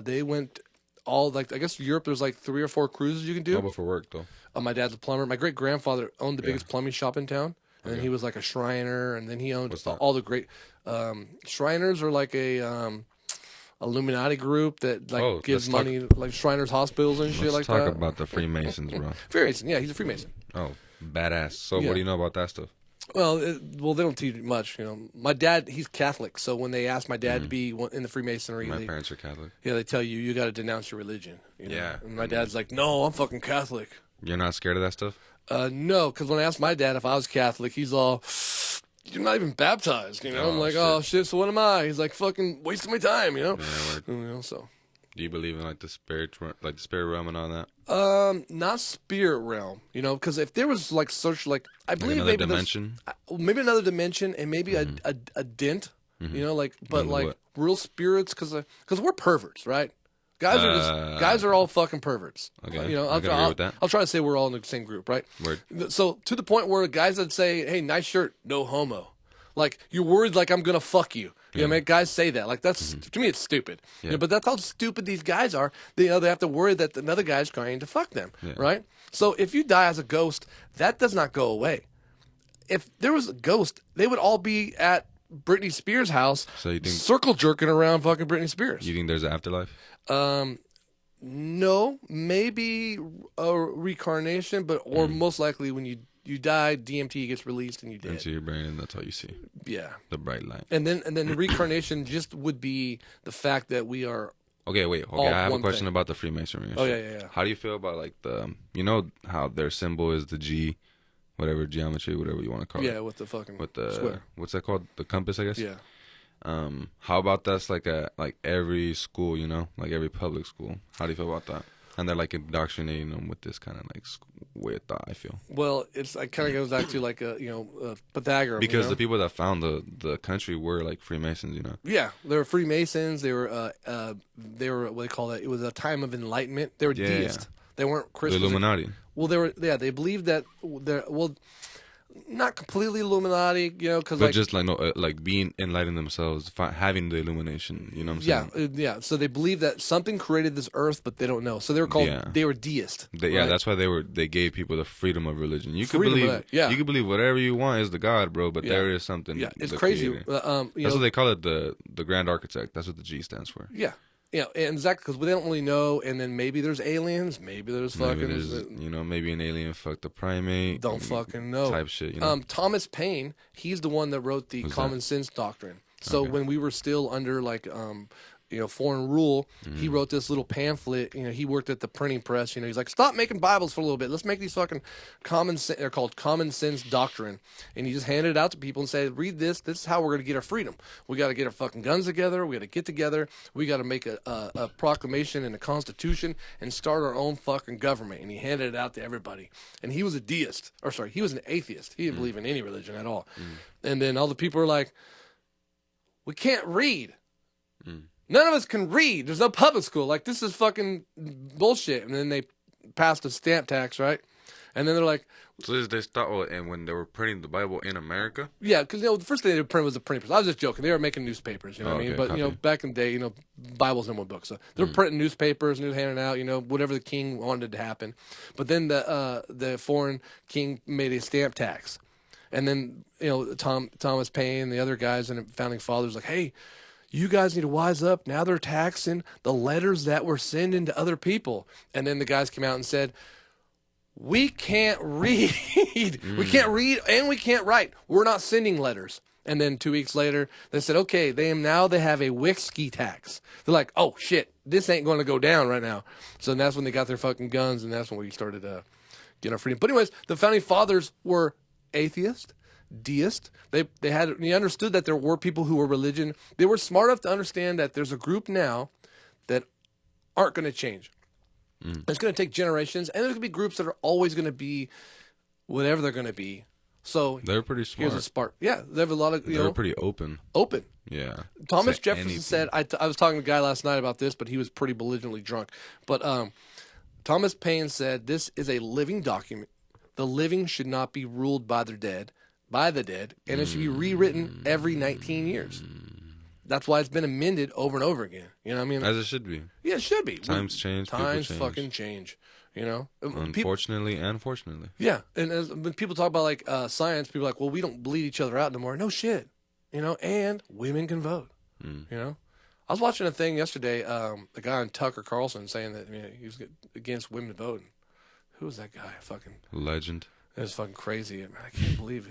Speaker 1: They went all, like, I guess Europe, there's like 3 or 4 cruises you can do.
Speaker 3: How about for work, though?
Speaker 1: My dad's a plumber. My great-grandfather owned the biggest plumbing shop in town, and then he was like a Shriner, and then he owned all the great... Shriners are like a... Illuminati group that like gives money like Shriners hospitals and shit like that.
Speaker 3: Let's talk about the Freemasons, bro.
Speaker 1: Freemason, yeah, he's a Freemason.
Speaker 3: Oh, badass. So what do you know about that stuff?
Speaker 1: Well, they don't teach much, you know. My dad, he's Catholic, so when they asked my dad to be in the Freemasonry,
Speaker 3: My parents are Catholic.
Speaker 1: Yeah, they tell you got to denounce your religion. You know?
Speaker 3: Yeah.
Speaker 1: And my dad's like, no, I'm fucking Catholic.
Speaker 3: You're not scared of that stuff?
Speaker 1: No, because when I asked my dad if I was Catholic, he's all, you're not even baptized, you know? I'm like, shit. Oh, shit, so what am I? He's like, fucking wasting my time, you know?
Speaker 3: Yeah,
Speaker 1: you know, so.
Speaker 3: Do you believe in, like, the spirit realm and all that?
Speaker 1: Not spirit realm, you know? Because if there was, like, such, like, I believe
Speaker 3: another
Speaker 1: maybe
Speaker 3: dimension?
Speaker 1: Maybe another dimension and maybe a dent, you know? Like, but, like, real spirits, because we're perverts, right? Guys are all fucking perverts.
Speaker 3: Okay,
Speaker 1: you know,
Speaker 3: I can agree with that.
Speaker 1: I'll try to say we're all in the same group, right?
Speaker 3: Word.
Speaker 1: So to the point where guys that say, "Hey, nice shirt, no homo," like you're worried, like I'm gonna fuck you. You know, what I mean, guys say that. Like that's to me, it's stupid.
Speaker 3: Yeah.
Speaker 1: You know, but that's how stupid these guys are. They have to worry that another guy's trying to fuck them, right? So if you die as a ghost, that does not go away. If there was a ghost, they would all be at Britney Spears' house,
Speaker 3: so you think,
Speaker 1: circle jerking around fucking Britney Spears.
Speaker 3: You think there's an afterlife?
Speaker 1: No, maybe a reincarnation, but most likely when you die, DMT gets released and you dead.
Speaker 3: Into your brain, and that's all you see.
Speaker 1: Yeah,
Speaker 3: the bright light.
Speaker 1: And then the reincarnation just would be the fact that we are.
Speaker 3: Okay, wait. Okay, I have a question about the Freemasonry.
Speaker 1: Oh yeah.
Speaker 3: How do you feel about like you know how their symbol is the G, whatever geometry, whatever you want to call it.
Speaker 1: Yeah, with the fucking square.
Speaker 3: What's that called? The compass, I guess.
Speaker 1: Yeah.
Speaker 3: How about that's like every school, you know, like every public school? How do you feel about that? And they're like indoctrinating them with this kind of like way of thought, I feel.
Speaker 1: Well, it kind of goes back to like Pythagoras.
Speaker 3: Because the people that found the country were like Freemasons, you know.
Speaker 1: Yeah, they were Freemasons. They were what they call that? It was a time of enlightenment. They were deists. They weren't Christians.
Speaker 3: The Illuminati.
Speaker 1: Well, they were. Yeah, they believed that. Not completely Illuminati, you know, because
Speaker 3: but just like like being enlightened themselves, having the illumination, you know what I'm saying?
Speaker 1: Yeah. So they believe that something created this earth, but they don't know. So they were called. They were deist.
Speaker 3: Right? That's why they gave people the freedom of religion. You could believe, you could believe whatever you want is the God, bro. But there is something.
Speaker 1: Yeah, it's crazy.
Speaker 3: That's what they call it, the Grand Architect. That's what the G stands for.
Speaker 1: Yeah. Yeah, exactly, because they don't really know, and then maybe there's aliens, maybe there's
Speaker 3: maybe an alien fucked a primate.
Speaker 1: Don't fucking know.
Speaker 3: Type shit, you know?
Speaker 1: Thomas Paine, he's the one that wrote the Common Sense Doctrine. So when we were still under, like, foreign rule, he wrote this little pamphlet. You know, he worked at the printing press. You know, he's like, stop making Bibles for a little bit. Let's make these fucking they're called Common Sense Doctrine. And he just handed it out to people and said, read this. This is how we're going to get our freedom. We got to get our fucking guns together. We got to get together. We got to make a proclamation and a constitution and start our own fucking government. And he handed it out to everybody. And he was a deist. He was an atheist. He didn't believe in any religion at all. And then all the people are like, we can't read. None of us can read. There's no public school. Like, this is fucking bullshit. And then they passed a stamp tax, right? And then they're like,
Speaker 2: So they stopped, and when they were printing the Bible in America?
Speaker 1: yeah, because the first thing they would print was the printers. I was just joking. They were making newspapers, you know what I mean? But,
Speaker 2: copy.
Speaker 1: back in the day, Bible's in one book. So they were printing newspapers, handing out, whatever the king wanted to happen. But then the foreign king made a stamp tax. And then, Thomas Paine and the other guys and the founding fathers like, hey, you guys need to wise up. Now they're taxing the letters that we're sending to other people. And then the guys came out and said, we can't read. We can't read and we can't write. We're not sending letters. And then 2 weeks later, they said, okay, they have a whiskey tax. They're like, oh, shit, this ain't going to go down right now. So that's when they got their fucking guns, and that's when we started getting our freedom. But anyways, the founding fathers were atheist, deist. They understood that there were people who were religion. They were smart enough to understand that there's a group now that aren't going to change. It's going to take generations, and there's going to be groups that are always going to be whatever they're going to be. So
Speaker 2: They're pretty smart.
Speaker 1: here's a spark. Yeah, they have a lot of
Speaker 2: They're pretty open.
Speaker 1: open.
Speaker 2: Yeah.
Speaker 1: Thomas
Speaker 2: Say
Speaker 1: Jefferson
Speaker 2: anything.
Speaker 1: said, I was talking to a guy last night about this, but he was pretty belligerently drunk. But Thomas Paine said, this is a living document. The living should not be ruled by the dead, and it should be rewritten every 19 years. That's why it's been amended over and over again. You know what I mean?
Speaker 2: As it should be.
Speaker 1: Yeah, it should be.
Speaker 2: Times change, people
Speaker 1: Times
Speaker 2: change.
Speaker 1: fucking change. People,
Speaker 2: Unfortunately and fortunately.
Speaker 1: yeah, and when people talk about like science, people are like, well, we don't bleed each other out anymore. No shit, and women can vote. I was watching a thing yesterday, a guy on Tucker Carlson saying that he was against women voting. Who was that guy? Fucking
Speaker 2: Legend.
Speaker 1: it was fucking crazy. I can't believe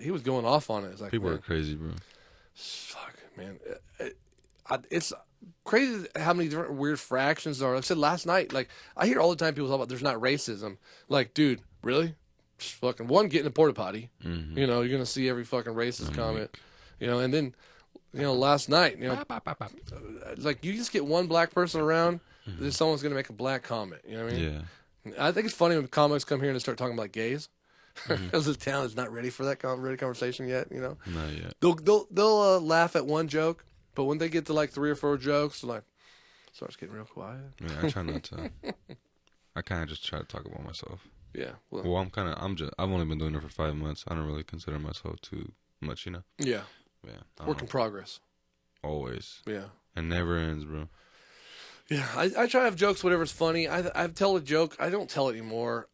Speaker 1: he was going off on it. It's like,
Speaker 2: People
Speaker 1: man,
Speaker 2: are crazy, bro.
Speaker 1: fuck, man. It's crazy how many different weird fractions there are. Like I said last night, like I hear all the time people talk about there's not racism. Like, dude, really? Just fucking one, get in a porta potty. You're gonna see every fucking racist comment. And then last night, like you just get one black person around, then someone's gonna make a black comment. You know what I mean?
Speaker 2: Yeah.
Speaker 1: I think it's funny when comics come here and start talking about gays. Because the town is not ready for that conversation yet.
Speaker 2: Not yet.
Speaker 1: They'll laugh at one joke, but when they get to like 3 or 4 jokes, they're like, starts getting real quiet.
Speaker 2: Yeah, I try not to. I kind of just try to talk about myself.
Speaker 1: Yeah.
Speaker 2: Well, I've only been doing it for 5 months. I don't really consider myself too much,
Speaker 1: Yeah.
Speaker 2: Yeah.
Speaker 1: Work in progress.
Speaker 2: Always.
Speaker 1: Yeah.
Speaker 2: It never ends, bro.
Speaker 1: Yeah. I try to have jokes, whatever's funny. I tell a joke. I don't tell it anymore.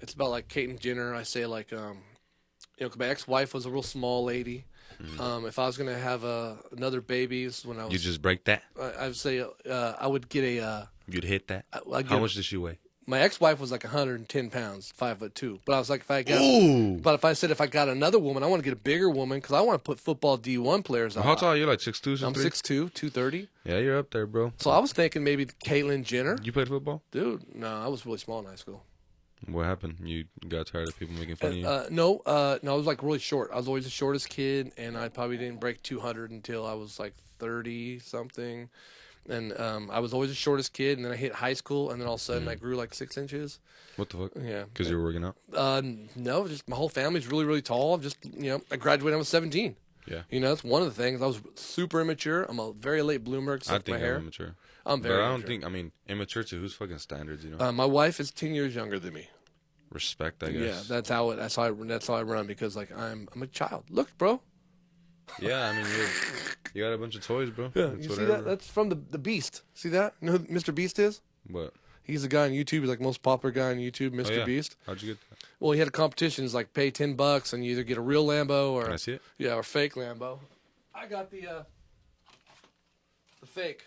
Speaker 1: It's about like Caitlyn Jenner. I say like, 'cause my ex-wife was a real small lady. If I was going to have another baby, when I was...
Speaker 2: You just break that?
Speaker 1: I would say I would get a...
Speaker 2: You'd hit that?
Speaker 1: I'd
Speaker 2: How
Speaker 1: get-
Speaker 2: much did she weigh?
Speaker 1: My ex-wife was like 110 pounds, 5'2". But I was like, if I got another woman, I want to get a bigger woman because I want to put football D1 players on.
Speaker 2: How tall are you? Like 6'2", 6'3"?
Speaker 1: I'm 6'2", 230.
Speaker 2: Yeah, you're up there, bro.
Speaker 1: So I was thinking maybe Caitlyn Jenner.
Speaker 2: You played football?
Speaker 1: Dude, no, I was really small in high school.
Speaker 2: What happened? You got tired of people making fun of you?
Speaker 1: No, I was like really short. I was always the shortest kid, and I probably didn't break 200 until I was like 30 something. And I was always the shortest kid, and then I hit high school, and then all of a sudden I grew like 6 inches.
Speaker 2: What the fuck?
Speaker 1: Yeah.
Speaker 2: Because you were working out?
Speaker 1: No, just my whole family's really, really tall. Just, I graduated when I was 17.
Speaker 2: Yeah.
Speaker 1: That's one of the things. I was super immature. I'm a very late bloomer,
Speaker 2: I
Speaker 1: except for
Speaker 2: think
Speaker 1: my hair.
Speaker 2: I'm immature.
Speaker 1: I'm very
Speaker 2: But I don't
Speaker 1: immature.
Speaker 2: think, immature to whose fucking standards, you know?
Speaker 1: My wife is 10 years younger than me.
Speaker 2: Respect, I
Speaker 1: Yeah,
Speaker 2: guess.
Speaker 1: that's how I run because like I'm a child. Look, bro.
Speaker 2: Yeah, you got a bunch of toys, bro.
Speaker 1: Yeah,
Speaker 2: It's
Speaker 1: you see
Speaker 2: whatever.
Speaker 1: that? That's from the Beast. See that? You know who Mr. Beast is?
Speaker 2: What?
Speaker 1: He's a guy on YouTube. He's like most popular guy on YouTube, Mr.
Speaker 2: Oh, yeah.
Speaker 1: Beast.
Speaker 2: How'd you get that?
Speaker 1: Well, he had a competition. It's like pay $10 and you either get a real Lambo or
Speaker 2: Can I see it?
Speaker 1: yeah, or fake Lambo. I got the fake,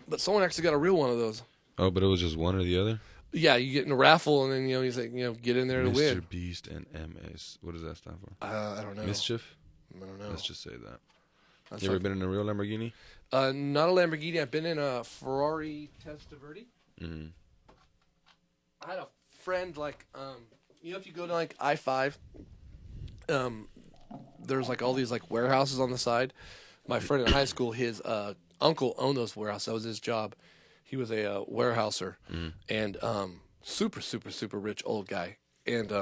Speaker 1: but someone actually got a real one of those.
Speaker 2: Oh, but it was just one or the other?
Speaker 1: Yeah, you get in a raffle and then he's like get in there to
Speaker 2: Mr.
Speaker 1: win.
Speaker 2: Beast and MS. What does that stand for?
Speaker 1: I don't know.
Speaker 2: Mischief?
Speaker 1: I don't know.
Speaker 2: Let's just say that.
Speaker 1: That's
Speaker 2: You ever
Speaker 1: like-
Speaker 2: been in a real Lamborghini?
Speaker 1: Not a Lamborghini. I've been in a Ferrari Testaverdi.
Speaker 2: Mm-hmm.
Speaker 1: I had a friend like if you go to like I-5, there's like all these like warehouses on the side. My friend in high school, his uncle owned those warehouses. That was his job. He was a warehouser and super super super rich old guy. And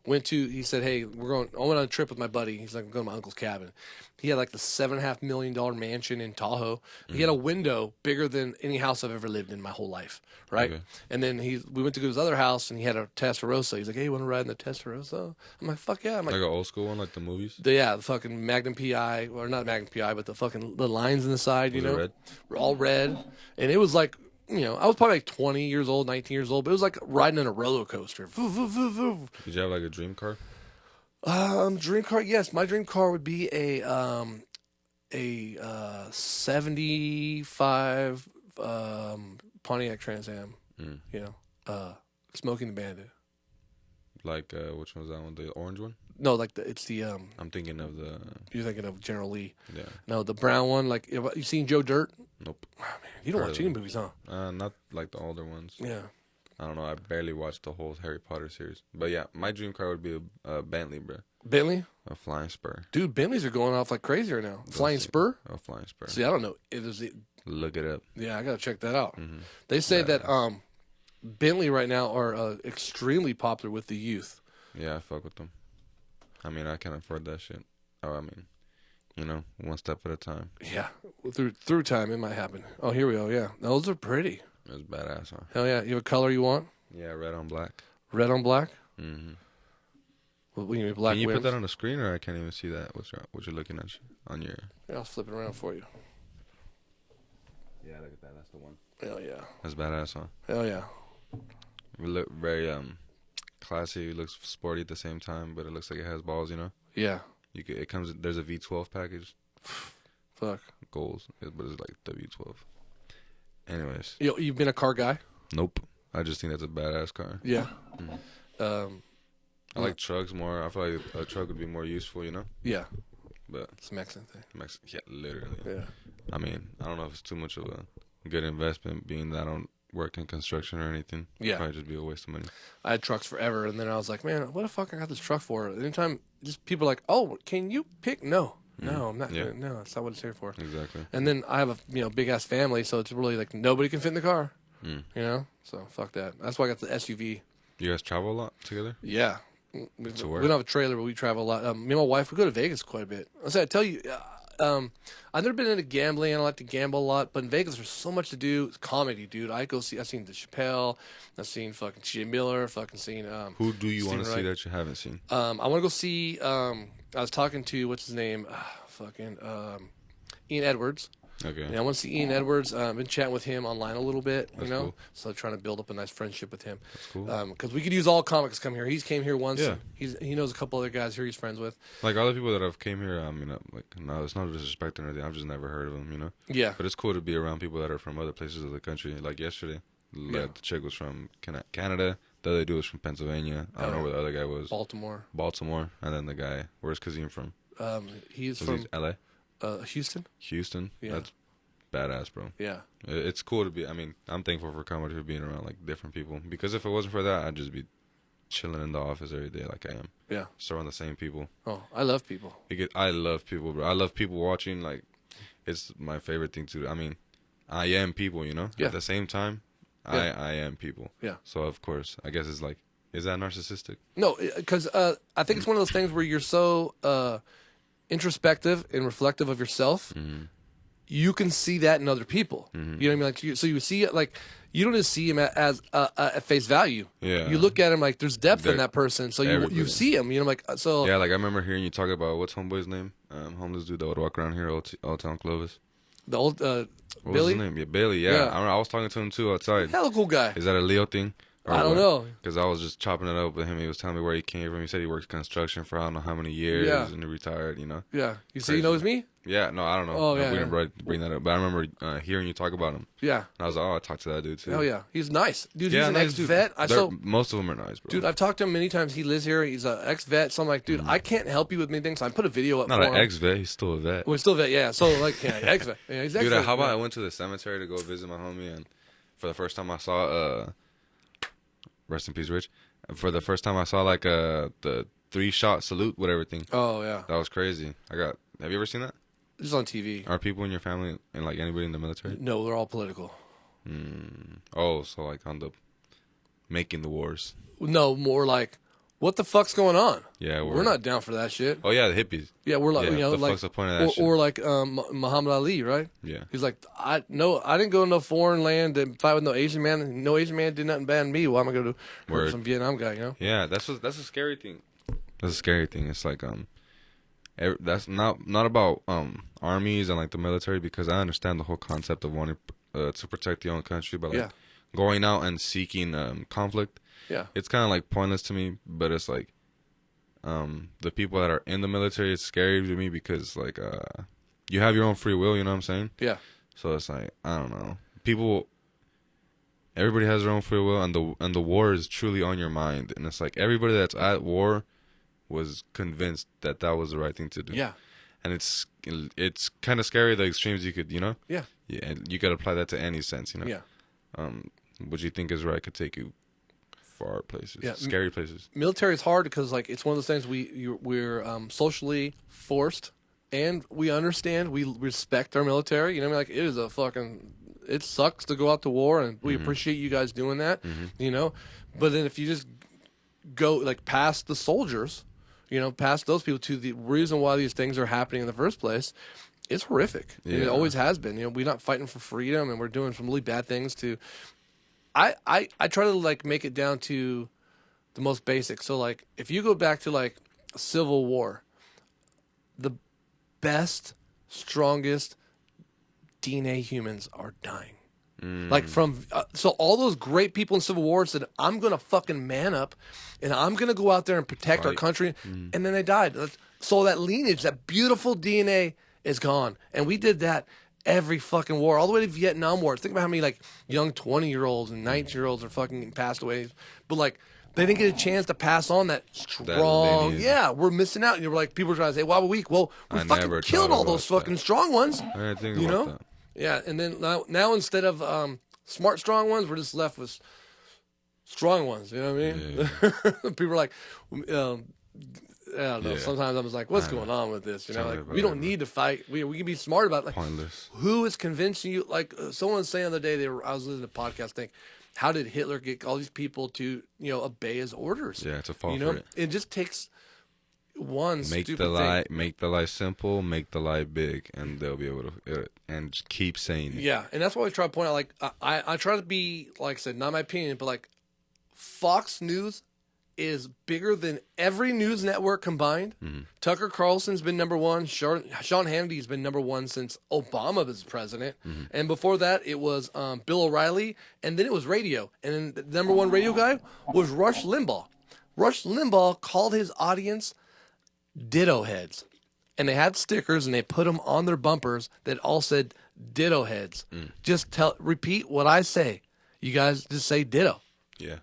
Speaker 1: he said, hey, I went on a trip with my buddy. He's like, I'm going to my uncle's cabin. He had like the $7.5 million mansion in Tahoe. He had a window bigger than any house I've ever lived in my whole life, right? Okay. And then we went to his other house, and he had a Testarossa. He's like, hey, you want to ride in the Testarossa? I'm like, fuck yeah. I'm
Speaker 3: like an old school one, like the movies?
Speaker 1: The fucking Magnum PI, or not Magnum PI, but the lines in the side, you know?
Speaker 3: Red?
Speaker 1: All red. And it was like, you know, I was probably like 20 years old, 19 years old, but it was like riding in a roller coaster.
Speaker 3: Did you have like a dream car?
Speaker 1: Dream car, yes. My dream car would be a 75 Pontiac Trans Am. You know, Smoking the Bandit.
Speaker 3: Like which one's that one? The orange one?
Speaker 1: No, like it's the.
Speaker 3: I'm thinking of the.
Speaker 1: You're thinking of General Lee.
Speaker 3: Yeah.
Speaker 1: No, the brown one. Like you seen Joe Dirt?
Speaker 3: Nope.
Speaker 1: Oh, man, you don't watch any movies, huh?
Speaker 3: Not like the older ones.
Speaker 1: Yeah.
Speaker 3: I don't know. I barely watched the whole Harry Potter series. But yeah, my dream car would be a Bentley, bro.
Speaker 1: Bentley?
Speaker 3: A flying spur.
Speaker 1: Dude, Bentleys are going off like crazy right now. Flying spur?
Speaker 3: A flying spur.
Speaker 1: See, I don't know.
Speaker 3: Look it up.
Speaker 1: Yeah, I gotta check that out. Mm-hmm. They say that Bentley right now are extremely popular with the youth.
Speaker 3: Yeah, I fuck with them. I mean, I can't afford that shit. Oh, I mean, you know, one step at a time.
Speaker 1: Yeah, through time, it might happen. Oh, here we go. Yeah, those are pretty.
Speaker 3: It's badass, huh?
Speaker 1: Hell yeah! You have a color you want?
Speaker 3: Yeah, red on black.
Speaker 1: Red on black?
Speaker 3: Mm-hmm.
Speaker 1: Well, we need black.
Speaker 3: Can you
Speaker 1: wings.
Speaker 3: put that on the screen, or I can't even see that? What you're looking at on your?
Speaker 1: Yeah, I'll flip it around for you.
Speaker 3: Yeah, look at that. That's the one.
Speaker 1: Hell yeah.
Speaker 3: That's badass, huh?
Speaker 1: Hell yeah.
Speaker 3: It look very classy. It looks sporty at the same time, but it looks like it has balls. You know?
Speaker 1: Yeah.
Speaker 3: It comes. There's a V12 package.
Speaker 1: Fuck.
Speaker 3: Goals, but it's like the V12. Anyways.
Speaker 1: You've been a car guy?
Speaker 3: Nope. I just think that's a badass car.
Speaker 1: Yeah.
Speaker 3: Mm-hmm. I like trucks more. I feel like a truck would be more useful, you know?
Speaker 1: Yeah.
Speaker 3: But
Speaker 1: it's a Mexican thing.
Speaker 3: Yeah, literally.
Speaker 1: Yeah.
Speaker 3: I mean, I don't know if it's too much of a good investment, being that I don't work in construction or anything.
Speaker 1: Yeah.
Speaker 3: It'd probably just be a waste of money.
Speaker 1: I had trucks forever, and then I was like, man, what the fuck I got this truck for? Anytime, just people are like, oh, can you pick? No, I'm not. Yeah. No, that's not what it's here for.
Speaker 3: Exactly.
Speaker 1: And then I have a big ass family, so it's really like nobody can fit in the car. You know, so fuck that. That's why I got the SUV. You
Speaker 3: guys travel a lot together?
Speaker 1: Yeah. We don't have a trailer, but we travel a lot. Me and my wife, we go to Vegas quite a bit. I tell you, I've never been into gambling. I don't like to gamble a lot, but in Vegas there's so much to do. It's comedy, dude. I've seen the Chappelle. I've seen fucking Jay Miller. Fucking seen.
Speaker 3: Who do you want to see that you haven't seen?
Speaker 1: I want to go see. I was talking to what's his name, Ian Edwards.
Speaker 3: Okay.
Speaker 1: Yeah, I want to see Ian Edwards. I've been chatting with him online a little bit,
Speaker 3: That's cool.
Speaker 1: So trying to build up a nice friendship with him.
Speaker 3: That's cool.
Speaker 1: Because we could use all comics to come here. He's came here once.
Speaker 3: Yeah.
Speaker 1: He knows a couple other guys here he's friends with.
Speaker 3: Like other people that have came here, I mean, no, it's not disrespect or anything. I've just never heard of them, you know?
Speaker 1: Yeah.
Speaker 3: But it's cool to be around people that are from other places of the country. Like yesterday, the chick was from Canada. The other dude was from Pennsylvania. I don't know where the other guy was.
Speaker 1: Baltimore. And
Speaker 3: then the guy, where's Kazim from?
Speaker 1: He's from
Speaker 3: LA?
Speaker 1: Houston.
Speaker 3: Houston?
Speaker 1: Yeah.
Speaker 3: That's badass, bro.
Speaker 1: Yeah.
Speaker 3: It's cool to be, I mean, I'm thankful for comedy, for being around, like, different people. Because if it wasn't for that, I'd just be chilling in the office every day like I am.
Speaker 1: Yeah.
Speaker 3: Surround the same people.
Speaker 1: Oh, I love people.
Speaker 3: I love people, bro. I love people watching, like, it's my favorite thing to do. I mean, I am people, you know?
Speaker 1: Yeah.
Speaker 3: At the same time,
Speaker 1: yeah.
Speaker 3: I am people.
Speaker 1: Yeah.
Speaker 3: So, of course, I guess it's like, is that narcissistic?
Speaker 1: No, because I think it's one of those things where you're so introspective and reflective of yourself.
Speaker 3: Mm-hmm.
Speaker 1: You can see that in other people.
Speaker 3: Mm-hmm.
Speaker 1: You know what I mean? Like, so you see it like you don't just see him as at face value.
Speaker 3: Yeah.
Speaker 1: You look at him like there's depth in that person. So you see him. You know, like so.
Speaker 3: Yeah, like I remember hearing you talk about what's homeboy's name? Homeless dude that would walk around here, Old Town Clovis.
Speaker 1: The old
Speaker 3: what
Speaker 1: Billy.
Speaker 3: Was his name? Yeah, Billy. Yeah, I was talking to him too outside.
Speaker 1: Hella cool guy.
Speaker 3: Is that a Leo thing?
Speaker 1: I don't know.
Speaker 3: Because I was just chopping it up with him. He was telling me where he came from. He said he worked construction for I don't know how many years and he retired, you know?
Speaker 1: Yeah. You see, he knows me?
Speaker 3: Yeah, no, I don't know.
Speaker 1: Oh, yeah.
Speaker 3: We didn't bring that up. But I remember hearing you talk about him.
Speaker 1: Yeah.
Speaker 3: And I was like, I talked to that dude too.
Speaker 1: Oh, yeah. He's nice. Dude,
Speaker 3: yeah,
Speaker 1: he's an
Speaker 3: nice
Speaker 1: ex-vet.
Speaker 3: Most of them are nice, bro.
Speaker 1: Dude, I've talked to him many times. He lives here. He's an ex-vet. So I'm like, dude, I can't help you with many things. So I put a video up
Speaker 3: Not
Speaker 1: for
Speaker 3: an
Speaker 1: him.
Speaker 3: ex-vet. He's still a vet.
Speaker 1: Well, he's still a vet, yeah. So, like, yeah, ex-vet. Yeah, he's
Speaker 3: Dude,
Speaker 1: ex-vet.
Speaker 3: how about I went to the cemetery to go visit my homie, and for the first time I saw, rest in peace, Rich. For the first time I saw, like, the 3-shot salute with everything.
Speaker 1: Oh, yeah.
Speaker 3: That was crazy. Have you ever seen that?
Speaker 1: Just on TV.
Speaker 3: Are people in your family and, like, anybody in the military?
Speaker 1: No, they're all political.
Speaker 3: Oh, so, like, on the making the wars.
Speaker 1: No, more like what the fuck's going on?
Speaker 2: Yeah,
Speaker 1: We're not down for that shit.
Speaker 2: Oh yeah, the hippies.
Speaker 1: Yeah, we're like,
Speaker 2: Yeah,
Speaker 1: you know,
Speaker 2: the
Speaker 1: like,
Speaker 2: fuck's the point of that shit?
Speaker 1: or like Muhammad Ali, right?
Speaker 2: Yeah.
Speaker 1: He's like, I didn't go to no foreign land to fight with no Asian man. No Asian man did nothing bad to me. Why am I going to hurt
Speaker 2: Word.
Speaker 1: some Vietnam guy? You know?
Speaker 2: Yeah, that's a scary thing. That's a scary thing. It's like that's not about armies and like the military, because I understand the whole concept of wanting to protect your own country, but like going out and seeking conflict.
Speaker 1: Yeah.
Speaker 2: It's kind of like pointless to me, but it's like the people that are in the military, it's scary to me because like you have your own free will, you know what I'm saying?
Speaker 1: Yeah.
Speaker 2: So it's like, I don't know. Everybody has their own free will, and the war is truly on your mind, and it's like everybody that's at war was convinced that was the right thing to do.
Speaker 1: Yeah.
Speaker 2: And it's kind of scary, the extremes you could, you know?
Speaker 1: Yeah.
Speaker 2: Yeah, and you could apply that to any sense, you know?
Speaker 1: Yeah.
Speaker 2: What you think is right could take you far places, scary places.
Speaker 1: Military is hard because like it's one of those things we're socially forced, and we understand, we respect our military. You know what I mean? Like it sucks to go out to war, and we appreciate you guys doing that. You know, but then if you just go like past the soldiers, you know, past those people to the reason why these things are happening in the first place, it's horrific. Yeah. And it always has been. You know, we're not fighting for freedom, and we're doing some really bad things to. I try to like make it down to the most basic. So like if you go back to like Civil War, the best, strongest DNA humans are dying. Like from so all those great people in Civil War said, I'm gonna fucking man up, and I'm gonna go out there and protect our country, and then they died. So that lineage, that beautiful DNA, is gone, and we did that every fucking war, all the way to Vietnam War. Think about how many like young 20-year-olds and 19-year-olds are fucking passed away, but like they didn't get a chance to pass on that strong. Yeah, we're missing out. And you're like, people are trying to say, "Wow, we're weak." Well, we fucking killed all those fucking strong ones.
Speaker 2: I didn't think
Speaker 1: you
Speaker 2: about
Speaker 1: know?
Speaker 2: that.
Speaker 1: Yeah, and then now instead of smart strong ones, we're just left with strong ones. You know what I mean? Yeah. People are like, I don't know. Yeah. Sometimes I'm just like, what's going on with this? You know, like we don't need to fight. We can be smart about it. Like,
Speaker 2: pointless. Who
Speaker 1: is convincing you? Like someone was saying the other day, I was listening to a podcast thing. How did Hitler get all these people to obey his orders?
Speaker 2: Yeah, to fall for it.
Speaker 1: It just takes one
Speaker 2: make
Speaker 1: stupid
Speaker 2: the lie
Speaker 1: thing.
Speaker 2: Make the lie simple, make the lie big, and they'll be able to and just keep saying it.
Speaker 1: Yeah, and that's why I try to point out. Like I try to be, like I said, not my opinion, but like Fox News is bigger than every news network combined. Tucker Carlson's been number one. Sean Hannity's been number one since Obama was president. And before that, it was Bill O'Reilly. And then it was radio. And then the number one radio guy was Rush Limbaugh. Rush Limbaugh called his audience ditto heads. And they had stickers and they put them on their bumpers that all said ditto heads. Just repeat what I say. You guys just say ditto.
Speaker 2: Yeah.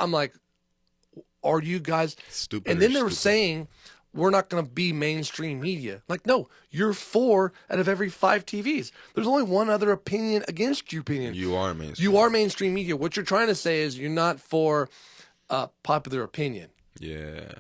Speaker 1: I'm like, are you guys
Speaker 2: stupid?
Speaker 1: And then they were saying, we're not going to be mainstream media. Like, no, you're 4 out of every 5 TVs. There's only one other opinion against your opinion.
Speaker 2: You are mainstream.
Speaker 1: You are mainstream media. What you're trying to say is you're not for popular opinion.
Speaker 2: Yeah.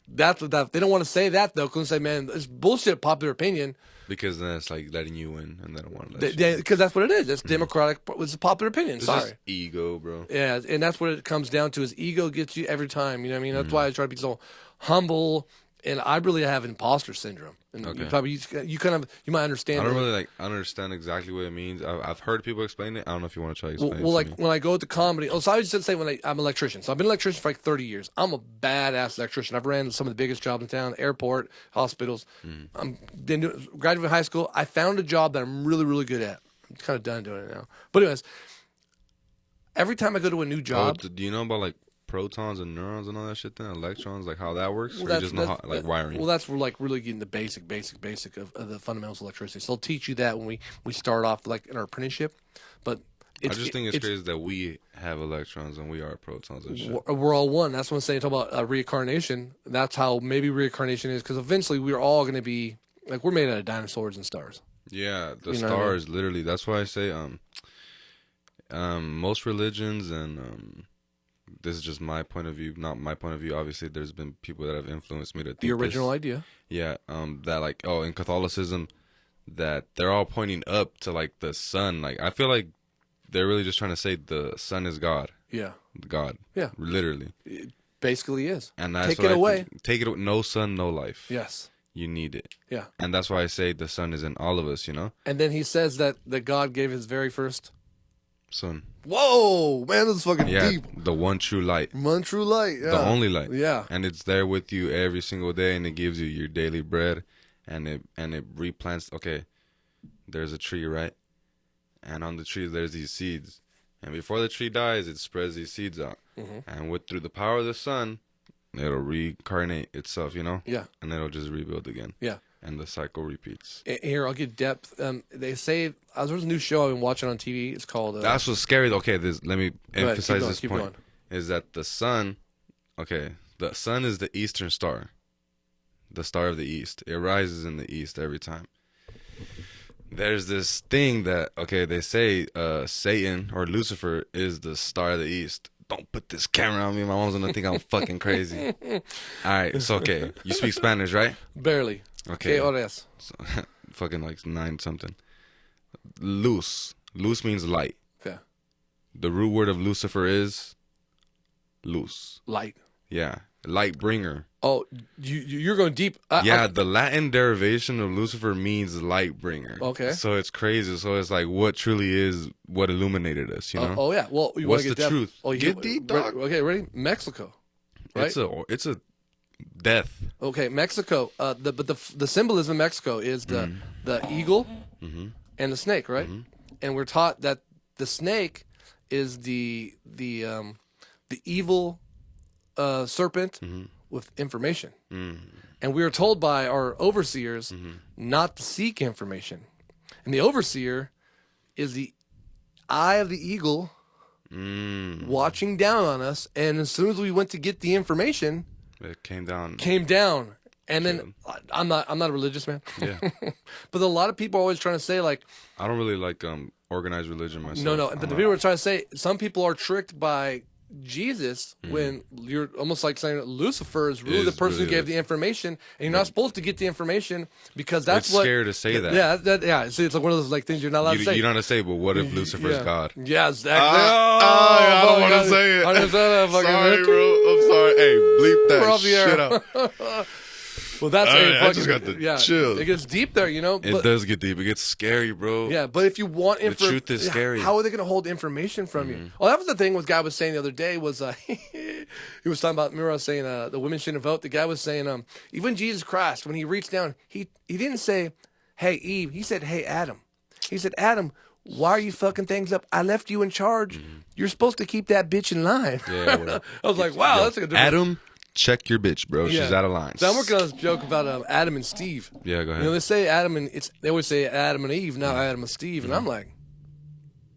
Speaker 1: That's what they don't want to say that, though, because they say, man, it's bullshit popular opinion.
Speaker 2: Because then it's like letting you in, and they don't want to let you in.
Speaker 1: Because that's what it is. It's democratic. It's a popular opinion.
Speaker 2: It's
Speaker 1: Sorry.
Speaker 2: just ego, bro.
Speaker 1: Yeah, and that's what it comes down to is ego gets you every time. You know what I mean? That's why I try to be so humble, and I really have imposter syndrome. And you probably you might understand.
Speaker 2: I don't really understand exactly what it means. I've heard people explain it. I don't know if you want to try to explain it.
Speaker 1: Well,
Speaker 2: like
Speaker 1: when I go to comedy, so I used to say I'm an electrician. So I've been an electrician for like 30 years. I'm a badass electrician. I've ran some of the biggest jobs in town, airport, hospitals. I'm graduated high school. I found a job that I'm really, really good at. I'm kind of done doing it now. But anyways, every time I go to a new job,
Speaker 2: do you know about like protons and neurons and all that shit then? Electrons, like how that works?
Speaker 1: Well,
Speaker 2: or you just know how, like wiring?
Speaker 1: Well, that's like really getting the basic of the fundamentals of electricity. So they'll teach you that when we start off like in our apprenticeship. But
Speaker 2: I just think it's crazy that we have electrons and we are protons and shit.
Speaker 1: We're all one. That's what I'm saying. Talk about reincarnation. That's how maybe reincarnation is, because eventually we're all going to be like, we're made out of dinosaurs and stars.
Speaker 2: Yeah, the stars, literally. That's why I say most religions and this is just my point of view, not my point of view. Obviously, there's been people that have influenced me to think
Speaker 1: the original idea.
Speaker 2: Yeah, that like, in Catholicism, that they're all pointing up to like the sun. Like, I feel like they're really just trying to say the sun is God.
Speaker 1: Yeah.
Speaker 2: God.
Speaker 1: Yeah.
Speaker 2: Literally.
Speaker 1: Basically is.
Speaker 3: And that's
Speaker 1: Take
Speaker 3: what
Speaker 1: it
Speaker 3: I
Speaker 1: away.
Speaker 3: think. Take it. No sun, no life.
Speaker 1: Yes.
Speaker 3: You need it.
Speaker 1: Yeah.
Speaker 3: And that's why I say the sun is in all of us. You know.
Speaker 1: And then he says that God gave his very first.
Speaker 3: Sun.
Speaker 1: Whoa, man, this is fucking deep.
Speaker 3: The one true light.
Speaker 1: One true light. Yeah.
Speaker 3: The only light.
Speaker 1: Yeah.
Speaker 3: And it's there with you every single day, and it gives you your daily bread, and it replants. Okay, there's a tree, right? And on the tree there's these seeds, and before the tree dies, it spreads these seeds out, and through the power of the sun, it'll reincarnate itself, you know?
Speaker 1: Yeah.
Speaker 3: And it'll just rebuild again.
Speaker 1: Yeah.
Speaker 3: And the cycle repeats.
Speaker 1: Here, I'll give depth. They say there's a new show I've been watching on TV. It's called.
Speaker 3: That's what's scary. Okay, let me emphasize this
Speaker 1: keep
Speaker 3: point.
Speaker 1: going.
Speaker 3: Is that the sun? Okay, the sun is the eastern star, the star of the east. It rises in the east every time. There's this thing that they say Satan or Lucifer is the star of the east. Don't put this camera on me. My mom's gonna think I'm fucking crazy. All right, so you speak Spanish, right?
Speaker 1: Barely.
Speaker 3: Okay.
Speaker 1: ¿Qué horas?
Speaker 3: So, fucking like 9 something. Luz means light.
Speaker 1: Yeah.
Speaker 3: The root word of Lucifer is luz.
Speaker 1: Light.
Speaker 3: Yeah, light bringer.
Speaker 1: Oh, you're going deep.
Speaker 3: The Latin derivation of Lucifer means light bringer.
Speaker 1: Okay.
Speaker 3: So it's crazy. So it's like what truly is what illuminated us, you know?
Speaker 1: Oh yeah. Well, you
Speaker 3: what's
Speaker 1: want to
Speaker 3: the
Speaker 1: get depth?
Speaker 3: truth?
Speaker 1: Oh,
Speaker 3: Get deep, dog.
Speaker 1: Okay, ready? Mexico. Right?
Speaker 3: It's a death.
Speaker 1: Okay, Mexico. The symbolism in Mexico is the eagle and the snake, right? And we're taught that the snake is the evil serpent with information, and we are told by our overseers not to seek information, and the overseer is the eye of the eagle watching down on us, and as soon as we went to get the information,
Speaker 3: it came down.
Speaker 1: And then I'm not a religious man.
Speaker 3: Yeah.
Speaker 1: But a lot of people are always trying to say like,
Speaker 3: I don't really like organized religion myself.
Speaker 1: no. But the people are trying to say some people are tricked by Jesus when you're almost like saying that Lucifer is really the person who gave the information, and you're not supposed to get the information because that's
Speaker 3: it's scary to say that.
Speaker 1: Yeah. See, it's like one of those like things you're not allowed to say.
Speaker 3: You don't want to say, but what if Lucifer's God?
Speaker 1: Yeah, exactly.
Speaker 3: I don't want to say it.
Speaker 1: I didn't say that fucking
Speaker 3: Sorry, bro. I'm sorry. Hey, bleep
Speaker 1: We're
Speaker 3: that
Speaker 1: off the air.
Speaker 3: shit out.
Speaker 1: Well, that's
Speaker 3: I just got the chills.
Speaker 1: It gets deep there, you know.
Speaker 3: It does get deep. It gets scary, bro.
Speaker 1: Yeah, but if you want
Speaker 3: the truth is scary.
Speaker 1: How are they going to hold information from you? Well, that was the thing. What guy was saying the other day was he was talking about. Remember, I was saying the women shouldn't vote. The guy was saying even Jesus Christ, when he reached down, he didn't say, "Hey Eve," he said, "Hey Adam." He said, "Adam, why are you fucking things up? I left you in charge. You're supposed to keep that bitch in line." Yeah, I was like, wow, that's a good.
Speaker 3: Adam. Check your bitch, bro. Yeah. She's out of line.
Speaker 1: So I'm working on this joke about Adam and Steve.
Speaker 3: Yeah, go ahead.
Speaker 1: You know, they say Adam and they always say Adam and Eve, not Adam and Steve, and I'm like,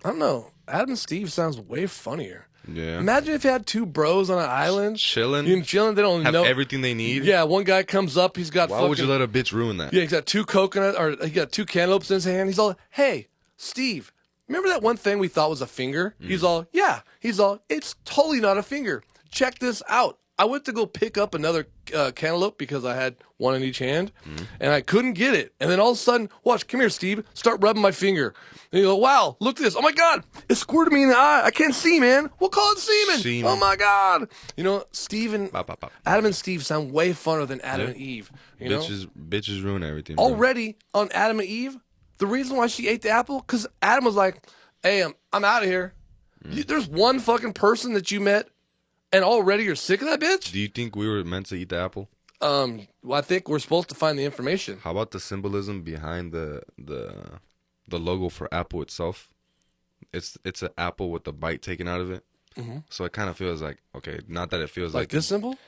Speaker 1: I don't know. Adam and Steve sounds way funnier.
Speaker 3: Yeah.
Speaker 1: Imagine if you had two bros on an island,
Speaker 3: chilling.
Speaker 1: They don't
Speaker 3: have
Speaker 1: know
Speaker 3: everything they need.
Speaker 1: Yeah, one guy comes up, he's got.
Speaker 3: Why would you let a bitch ruin that?
Speaker 1: Yeah, he's got two coconut, or he got two cantaloupes in his hand. He's all, "Hey, Steve, remember that one thing we thought was a finger?" He's all, "Yeah." He's all, "It's totally not a finger. Check this out. I went to go pick up another cantaloupe because I had one in each hand, and I couldn't get it. And then all of a sudden, watch, come here, Steve, start rubbing my finger. And you go, wow, look at this. Oh, my God, it squirted me in the eye. I can't see, man. We'll call it semen. Oh, my God. You know, Adam and Steve sound way funner than Adam and Eve. You know?
Speaker 3: Bitches ruin everything.
Speaker 1: Already on Adam and Eve, the reason why she ate the apple, because Adam was like, hey, I'm out of here. There's one fucking person that you met, and already you're sick of that bitch?
Speaker 3: Do you think we were meant to eat the apple?
Speaker 1: Well, I think we're supposed to find the information.
Speaker 3: How about the symbolism behind the logo for Apple itself? It's an apple with the bite taken out of it. So it kind of feels like, okay, not that it feels like
Speaker 1: this symbol?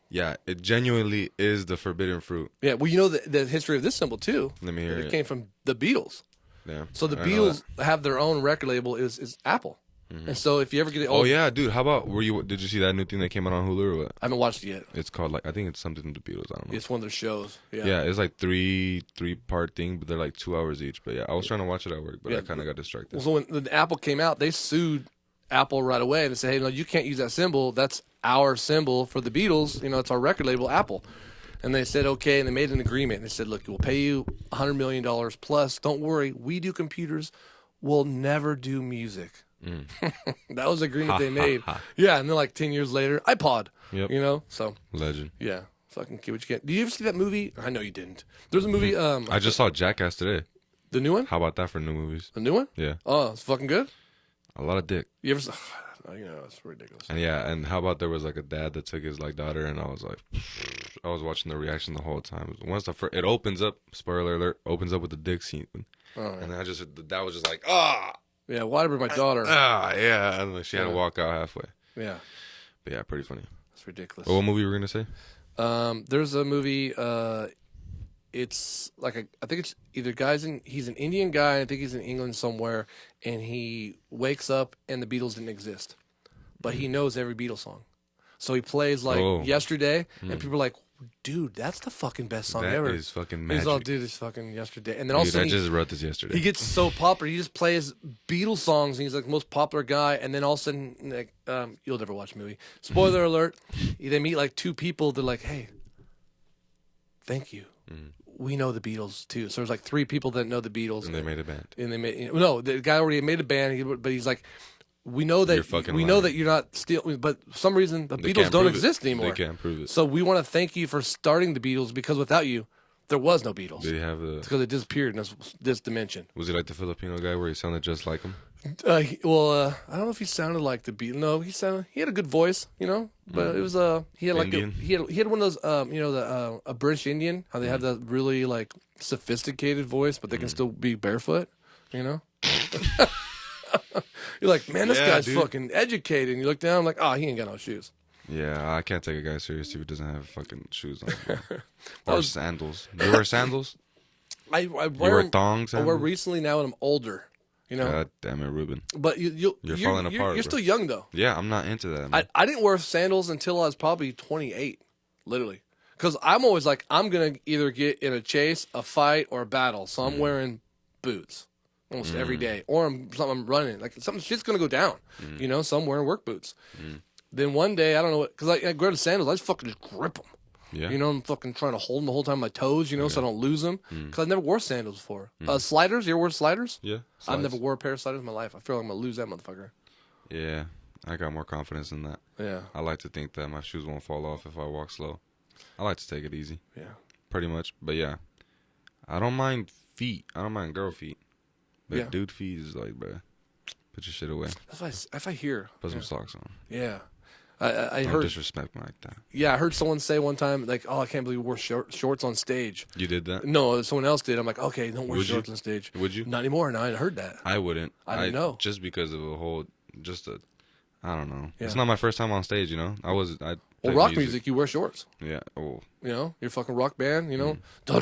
Speaker 3: Yeah, it genuinely is the forbidden fruit.
Speaker 1: Yeah, well, you know the history of this symbol, too.
Speaker 3: Let me hear it.
Speaker 1: It came from the Beatles.
Speaker 3: Yeah.
Speaker 1: So the Beatles have their own record label is Apple. And so if you ever get it,
Speaker 3: oh yeah, dude. How about did you see that new thing that came out on Hulu or what?
Speaker 1: I haven't watched it yet.
Speaker 3: It's called I think it's something to the Beatles. I don't know.
Speaker 1: It's one of their shows. Yeah.
Speaker 3: Yeah, it's like three-part thing, but they're like 2 hours each. But yeah, I was trying to watch it at work, but I kind of got distracted.
Speaker 1: So when the Apple came out, they sued Apple right away and said, hey, no, you can't use that symbol. That's our symbol for the Beatles. You know, it's our record label, Apple. And they said, okay, and they made an agreement. They said, look, we'll pay you $100 million plus. Don't worry, we do computers. We'll never do music. That was the agreement they made. Yeah, and then like 10 years later, iPod.
Speaker 2: Yep.
Speaker 1: You know, so
Speaker 2: Legend.
Speaker 1: yeah, fucking get what you get. Did you ever see that movie? I know you didn't. There's a movie.
Speaker 2: I just saw Jackass today.
Speaker 1: The new one.
Speaker 2: How about that for new movies?
Speaker 1: The new one.
Speaker 2: Yeah.
Speaker 1: Oh, it's fucking good.
Speaker 2: A lot of dick.
Speaker 1: You ever? You know, it's ridiculous.
Speaker 2: And yeah, and how about there was like a dad that took his like daughter, and I was like, I was watching the reaction the whole time. Once it opens up, spoiler alert, opens up with the dick scene, and then the dad was just like,
Speaker 1: Yeah, whatever, my daughter.
Speaker 2: Yeah, and then she had to walk out halfway.
Speaker 1: Yeah,
Speaker 2: But yeah, pretty funny.
Speaker 1: it's ridiculous.
Speaker 2: What movie were we gonna say?
Speaker 1: There's a movie. It's like I think it's either he's an Indian guy. I think he's in England somewhere, and he wakes up and the Beatles didn't exist, but he knows every Beatles song. So he plays like Yesterday, and people are like, "Dude, that's the fucking best song ever."
Speaker 2: That is fucking magic.
Speaker 1: He's all, "Dude, it's fucking Yesterday." And then also
Speaker 2: I just wrote this yesterday.
Speaker 1: he gets so popular. He just plays Beatles songs, and he's like the most popular guy. And then all of a sudden, like, you'll never watch the movie. Spoiler alert: they meet like two people. They're like, "Hey, thank you. We know the Beatles too." So there's like three people that know the Beatles,
Speaker 2: and they made a band.
Speaker 1: And they made the guy already made a band, but he's like, "We know that know that you're not still, but for some reason the Beatles don't exist anymore.
Speaker 2: They can't prove it.
Speaker 1: So we want to thank you for starting the Beatles because without you, there was no Beatles.
Speaker 2: Did he have
Speaker 1: because it disappeared in this dimension."
Speaker 2: Was he like the Filipino guy where he sounded just like him?
Speaker 1: I don't know if he sounded like the Beatles. No, he had a good voice, you know. But it was he had like he had one of those a British Indian, how they have that really like sophisticated voice, but they can still be barefoot, you know. You're like, man, this guy's fucking educated. And you look down, like, oh, he ain't got no shoes.
Speaker 2: Yeah, I can't take a guy seriously who doesn't have fucking shoes on. Or sandals. You wear sandals?
Speaker 1: I
Speaker 2: wear thongs.
Speaker 1: I wear recently now, and I'm older. You know,
Speaker 2: God damn it, Reuben.
Speaker 1: But you're
Speaker 2: falling apart.
Speaker 1: You're still young though.
Speaker 2: Yeah, I'm not into that. Man.
Speaker 1: I didn't wear sandals until I was probably 28, literally, because I'm always like, I'm gonna either get in a chase, a fight, or a battle, so I'm wearing boots almost every day, or I'm running, like shit's gonna go down, you know, so I'm wearing work boots. Then one day, I don't know what, because I grab the sandals, I just fucking just grip them.
Speaker 2: Yeah.
Speaker 1: You know, I'm fucking trying to hold them the whole time, my toes, you know, so I don't lose them. Because I never wore sandals before. Sliders, you ever wear sliders?
Speaker 2: Yeah.
Speaker 1: I've never wore a pair of sliders in my life. I feel like I'm going to lose that motherfucker.
Speaker 2: Yeah. I got more confidence in that.
Speaker 1: Yeah.
Speaker 2: I like to think that my shoes won't fall off if I walk slow. I like to take it easy.
Speaker 1: Yeah.
Speaker 2: Pretty much. But yeah. I don't mind feet. I don't mind girl feet. But dude feet is like, bro, put your shit away.
Speaker 1: That's if I hear.
Speaker 2: Put some socks on.
Speaker 1: Yeah. I
Speaker 2: Don't
Speaker 1: heard
Speaker 2: disrespect me like that.
Speaker 1: Yeah, I heard someone say one time, like, "Oh, I can't believe you wore shorts on stage."
Speaker 2: You did that?
Speaker 1: No, someone else did. I'm like, okay, don't wear shorts on stage.
Speaker 2: Would you?
Speaker 1: Not anymore. No, I heard that.
Speaker 2: I wouldn't.
Speaker 1: I didn't know.
Speaker 2: Just because of I don't know. Yeah. It's not my first time on stage, you know.
Speaker 1: Well, rock music, you wear shorts.
Speaker 2: Yeah. Oh.
Speaker 1: You know, you're a fucking rock band, you know. You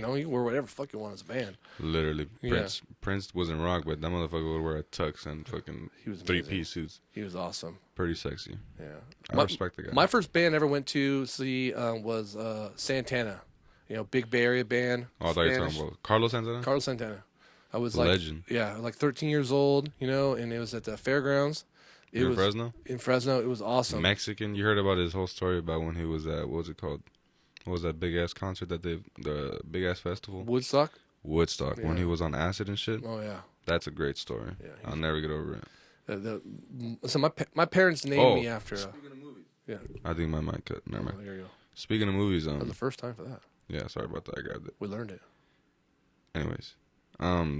Speaker 1: know, you wear whatever the fuck you want as a band.
Speaker 2: Literally. Prince. Prince wasn't rock, but that motherfucker would wear a tux and fucking three-piece suits.
Speaker 1: He was awesome.
Speaker 2: Pretty sexy.
Speaker 1: Yeah.
Speaker 2: I respect the guy.
Speaker 1: My first band I ever went to see was Santana. You know, big Bay Area band.
Speaker 2: Oh, I thought you were talking about Carlos Santana?
Speaker 1: Carlos Santana. I was
Speaker 2: legend.
Speaker 1: Like 13 years old, you know, and it was at the fairgrounds.
Speaker 2: In Fresno?
Speaker 1: In Fresno. It was awesome.
Speaker 2: Mexican. You heard about his whole story about when he was at, what was it called? What was that big-ass concert the big-ass festival?
Speaker 1: Woodstock,
Speaker 2: yeah. When he was on acid and shit.
Speaker 1: Oh, yeah.
Speaker 2: That's a great story. Yeah, I'll never get over it.
Speaker 1: So my parents named me after...
Speaker 3: Speaking of movies.
Speaker 1: Yeah.
Speaker 2: I think my mic cut. Never mind.
Speaker 1: There you go.
Speaker 2: Speaking of movies...
Speaker 1: That was the first time for that.
Speaker 2: Yeah, sorry about that. I grabbed it.
Speaker 1: We learned it.
Speaker 2: Anyways.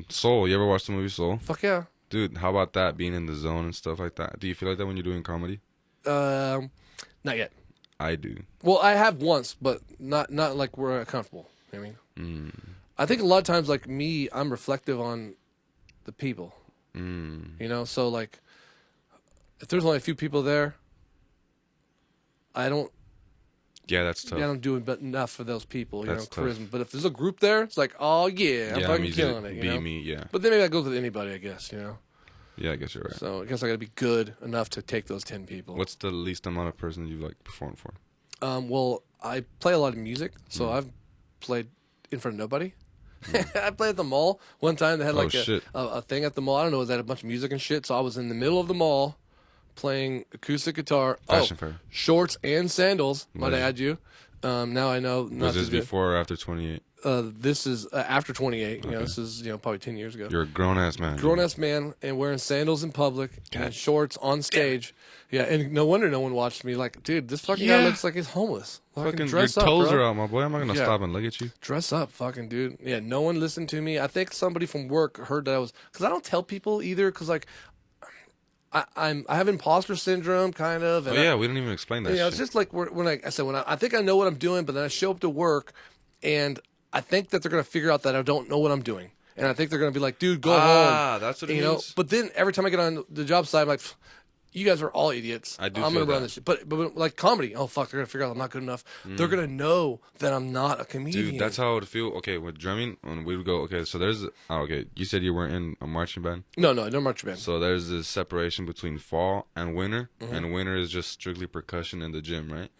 Speaker 2: Soul. You ever watched the movie Soul?
Speaker 1: Fuck yeah.
Speaker 2: Dude, how about that, being in the zone and stuff like that? Do you feel like that when you're doing comedy?
Speaker 1: Not yet.
Speaker 2: I do.
Speaker 1: Well, I have once, but not like we're comfortable. You know what I mean? I think a lot of times, like me, I'm reflective on the people. You know, so like, if there's only a few people there, I don't.
Speaker 2: Yeah, that's tough.
Speaker 1: Yeah, I don't do enough for those people, you
Speaker 2: That's
Speaker 1: know, charisma.
Speaker 2: tough.
Speaker 1: But if there's a group there, it's like, oh yeah, I'm fucking killing it. You know?
Speaker 2: Me, yeah.
Speaker 1: But then maybe that goes with anybody, I guess, you know.
Speaker 2: Yeah, I guess you're right.
Speaker 1: So I guess I got to be good enough to take those 10 people.
Speaker 2: What's the least amount of person you've like performed for?
Speaker 1: Well, I play a lot of music, so I've played in front of nobody. I played at the mall one time. They had like a thing at the mall. I don't know, was that a bunch of music and shit? So I was in the middle of the mall playing acoustic guitar.
Speaker 2: Fashion fair.
Speaker 1: Shorts and sandals. Might I add you? Now I know.
Speaker 2: Was this before or after 28?
Speaker 1: this is after 28. You know,
Speaker 2: Okay.
Speaker 1: this is probably 10 years ago.
Speaker 2: You're a grown ass man.
Speaker 1: Grown ass man and wearing sandals in public and shorts on stage. Yeah, and no wonder no one watched me. Like, dude, this fucking guy looks like he's homeless.
Speaker 2: Fucking your
Speaker 1: dress up,
Speaker 2: toes
Speaker 1: bro.
Speaker 2: are out, my boy. I'm not gonna stop and look at you.
Speaker 1: Dress up, fucking dude. Yeah, no one listened to me. I think somebody from work heard that I was, because I don't tell people either, because like I have imposter syndrome, kind of. And
Speaker 2: We didn't even explain that.
Speaker 1: it's just like when I said I think I know what I'm doing, but then I show up to work, and I think that they're gonna figure out that I don't know what I'm doing, and I think they're gonna be like, dude, go home.
Speaker 2: That's what it
Speaker 1: You know,
Speaker 2: means.
Speaker 1: but then every time I get on the job site, I'm like, you guys are all idiots.
Speaker 2: I do
Speaker 1: I'm
Speaker 2: feel
Speaker 1: gonna run
Speaker 2: that.
Speaker 1: this shit. But like comedy, oh fuck, they're gonna figure out I'm not good enough. They're gonna know that I'm not a comedian.
Speaker 2: Dude, that's how it would feel. Okay, with drumming, when we would go, okay, so there's, you said you weren't in a marching band?
Speaker 1: no marching band.
Speaker 2: So there's this separation between fall and winter, and winter is just strictly percussion in the gym, right?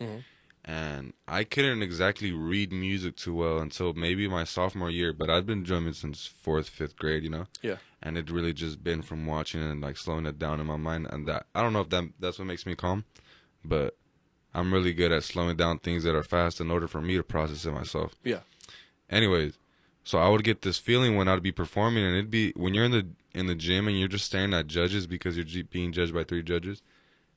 Speaker 2: And I couldn't exactly read music too well until maybe my sophomore year, but I'd been drumming since 4th, 5th grade, you know?
Speaker 1: Yeah.
Speaker 2: And it really just been from watching and like slowing it down in my mind, and that I don't know if that's what makes me calm, but I'm really good at slowing down things that are fast in order for me to process it myself.
Speaker 1: Yeah.
Speaker 2: Anyways, so I would get this feeling when I'd be performing, and it'd be when you're in the gym and you're just staring at judges because you're being judged by 3 judges,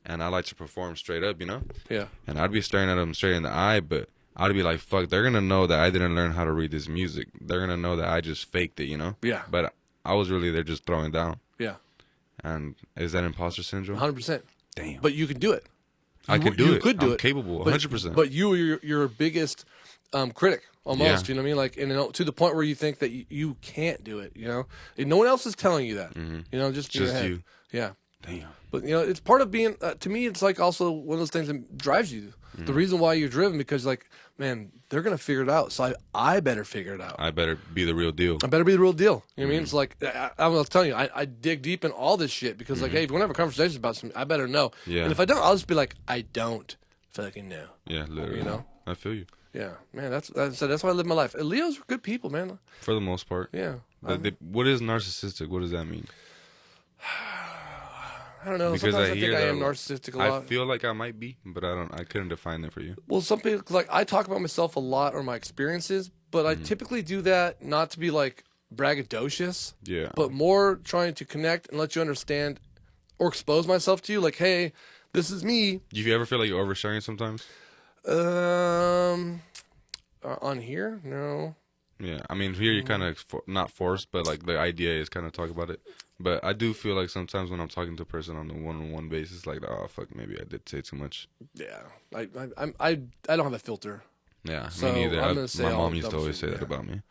Speaker 2: and I like to perform straight up, you know?
Speaker 1: Yeah.
Speaker 2: And I'd be staring at them straight in the eye, but I'd be like, fuck, they're gonna know that I didn't learn how to read this music. They're gonna know that I just faked it, you know?
Speaker 1: Yeah.
Speaker 2: But I was really there just throwing down.
Speaker 1: Yeah.
Speaker 2: And is that imposter syndrome?
Speaker 1: 100%.
Speaker 2: Damn.
Speaker 1: But you can do it.
Speaker 2: I could do it.
Speaker 1: Could do
Speaker 2: I'm
Speaker 1: it.
Speaker 2: capable,
Speaker 1: But-
Speaker 2: 100%.
Speaker 1: But you are your biggest critic, almost.
Speaker 2: Yeah.
Speaker 1: You know what I mean? Like, and to the point where you think that you can't do it. You know, and no one else is telling you that. You know, just in your
Speaker 2: Just
Speaker 1: head.
Speaker 2: you.
Speaker 1: Yeah.
Speaker 2: Damn.
Speaker 1: But it's part of being. To me, it's like also one of those things that drives you. The reason why you're driven, because like, man, they're gonna figure it out. So I better figure it out.
Speaker 2: I better be the real deal.
Speaker 1: I better be the real deal. You know what I mean? It's like I'm gonna tell you, I dig deep in all this shit because like, hey, if you want to have a conversation about something, I better know.
Speaker 2: Yeah.
Speaker 1: And if I don't, I'll just be like, I don't fucking know.
Speaker 2: Yeah, literally.
Speaker 1: You know?
Speaker 2: I feel you.
Speaker 1: Yeah, man. That's why I live my life. And Leos are good people, man.
Speaker 2: For the most part.
Speaker 1: Yeah.
Speaker 2: What is narcissistic? What does that mean?
Speaker 1: I don't know.
Speaker 2: Because
Speaker 1: Sometimes
Speaker 2: I
Speaker 1: I think
Speaker 2: hear
Speaker 1: I
Speaker 2: that
Speaker 1: am
Speaker 2: a lot.
Speaker 1: narcissistic a
Speaker 2: I
Speaker 1: lot.
Speaker 2: feel like I might be, but I couldn't define that for you.
Speaker 1: Well, some people, like, I talk about myself a lot or my experiences, but I typically do that not to be like braggadocious,
Speaker 2: Yeah.
Speaker 1: but more trying to connect and let you understand or expose myself to you. Like, hey, this is me.
Speaker 2: Do you ever feel like you're oversharing sometimes?
Speaker 1: On here, no.
Speaker 2: Yeah. I mean, here you're kind of not forced, but like the idea is kind of talk about it. But I do feel like sometimes when I'm talking to a person on a one-on-one basis, like, oh fuck, maybe I did say too much.
Speaker 1: Yeah, I don't have a filter.
Speaker 2: Yeah,
Speaker 1: So,
Speaker 2: me neither.
Speaker 1: I'm gonna say
Speaker 2: My
Speaker 1: all
Speaker 2: mom used to
Speaker 1: dumb
Speaker 2: always
Speaker 1: shit,
Speaker 2: say that
Speaker 1: yeah.
Speaker 2: about me.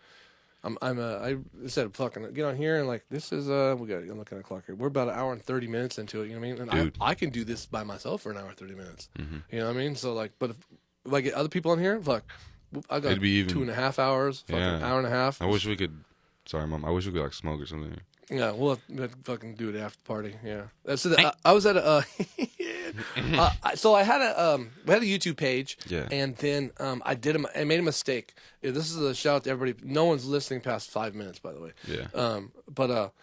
Speaker 1: I said fucking get on here and like this is I'm looking at the clock here. We're about an hour and 30 minutes into it. You know what I mean? And
Speaker 2: Dude.
Speaker 1: I can do this by myself for an hour and 30 minutes. You know what I mean? So like, but if I get other people on here, fuck, I got
Speaker 2: It'd be even-
Speaker 1: 2.5 hours, fucking
Speaker 2: Yeah.
Speaker 1: hour and a half.
Speaker 2: I wish we could. Sorry, mom. I wish we could like smoke or something.
Speaker 1: Yeah, we'll have to fucking do it after the party. Yeah, so I was at a. So I had we had a YouTube page.
Speaker 2: Yeah.
Speaker 1: And then I made a mistake. Yeah, this is a shout out to everybody. No one's listening past 5 minutes, by the way.
Speaker 2: Yeah.
Speaker 1: But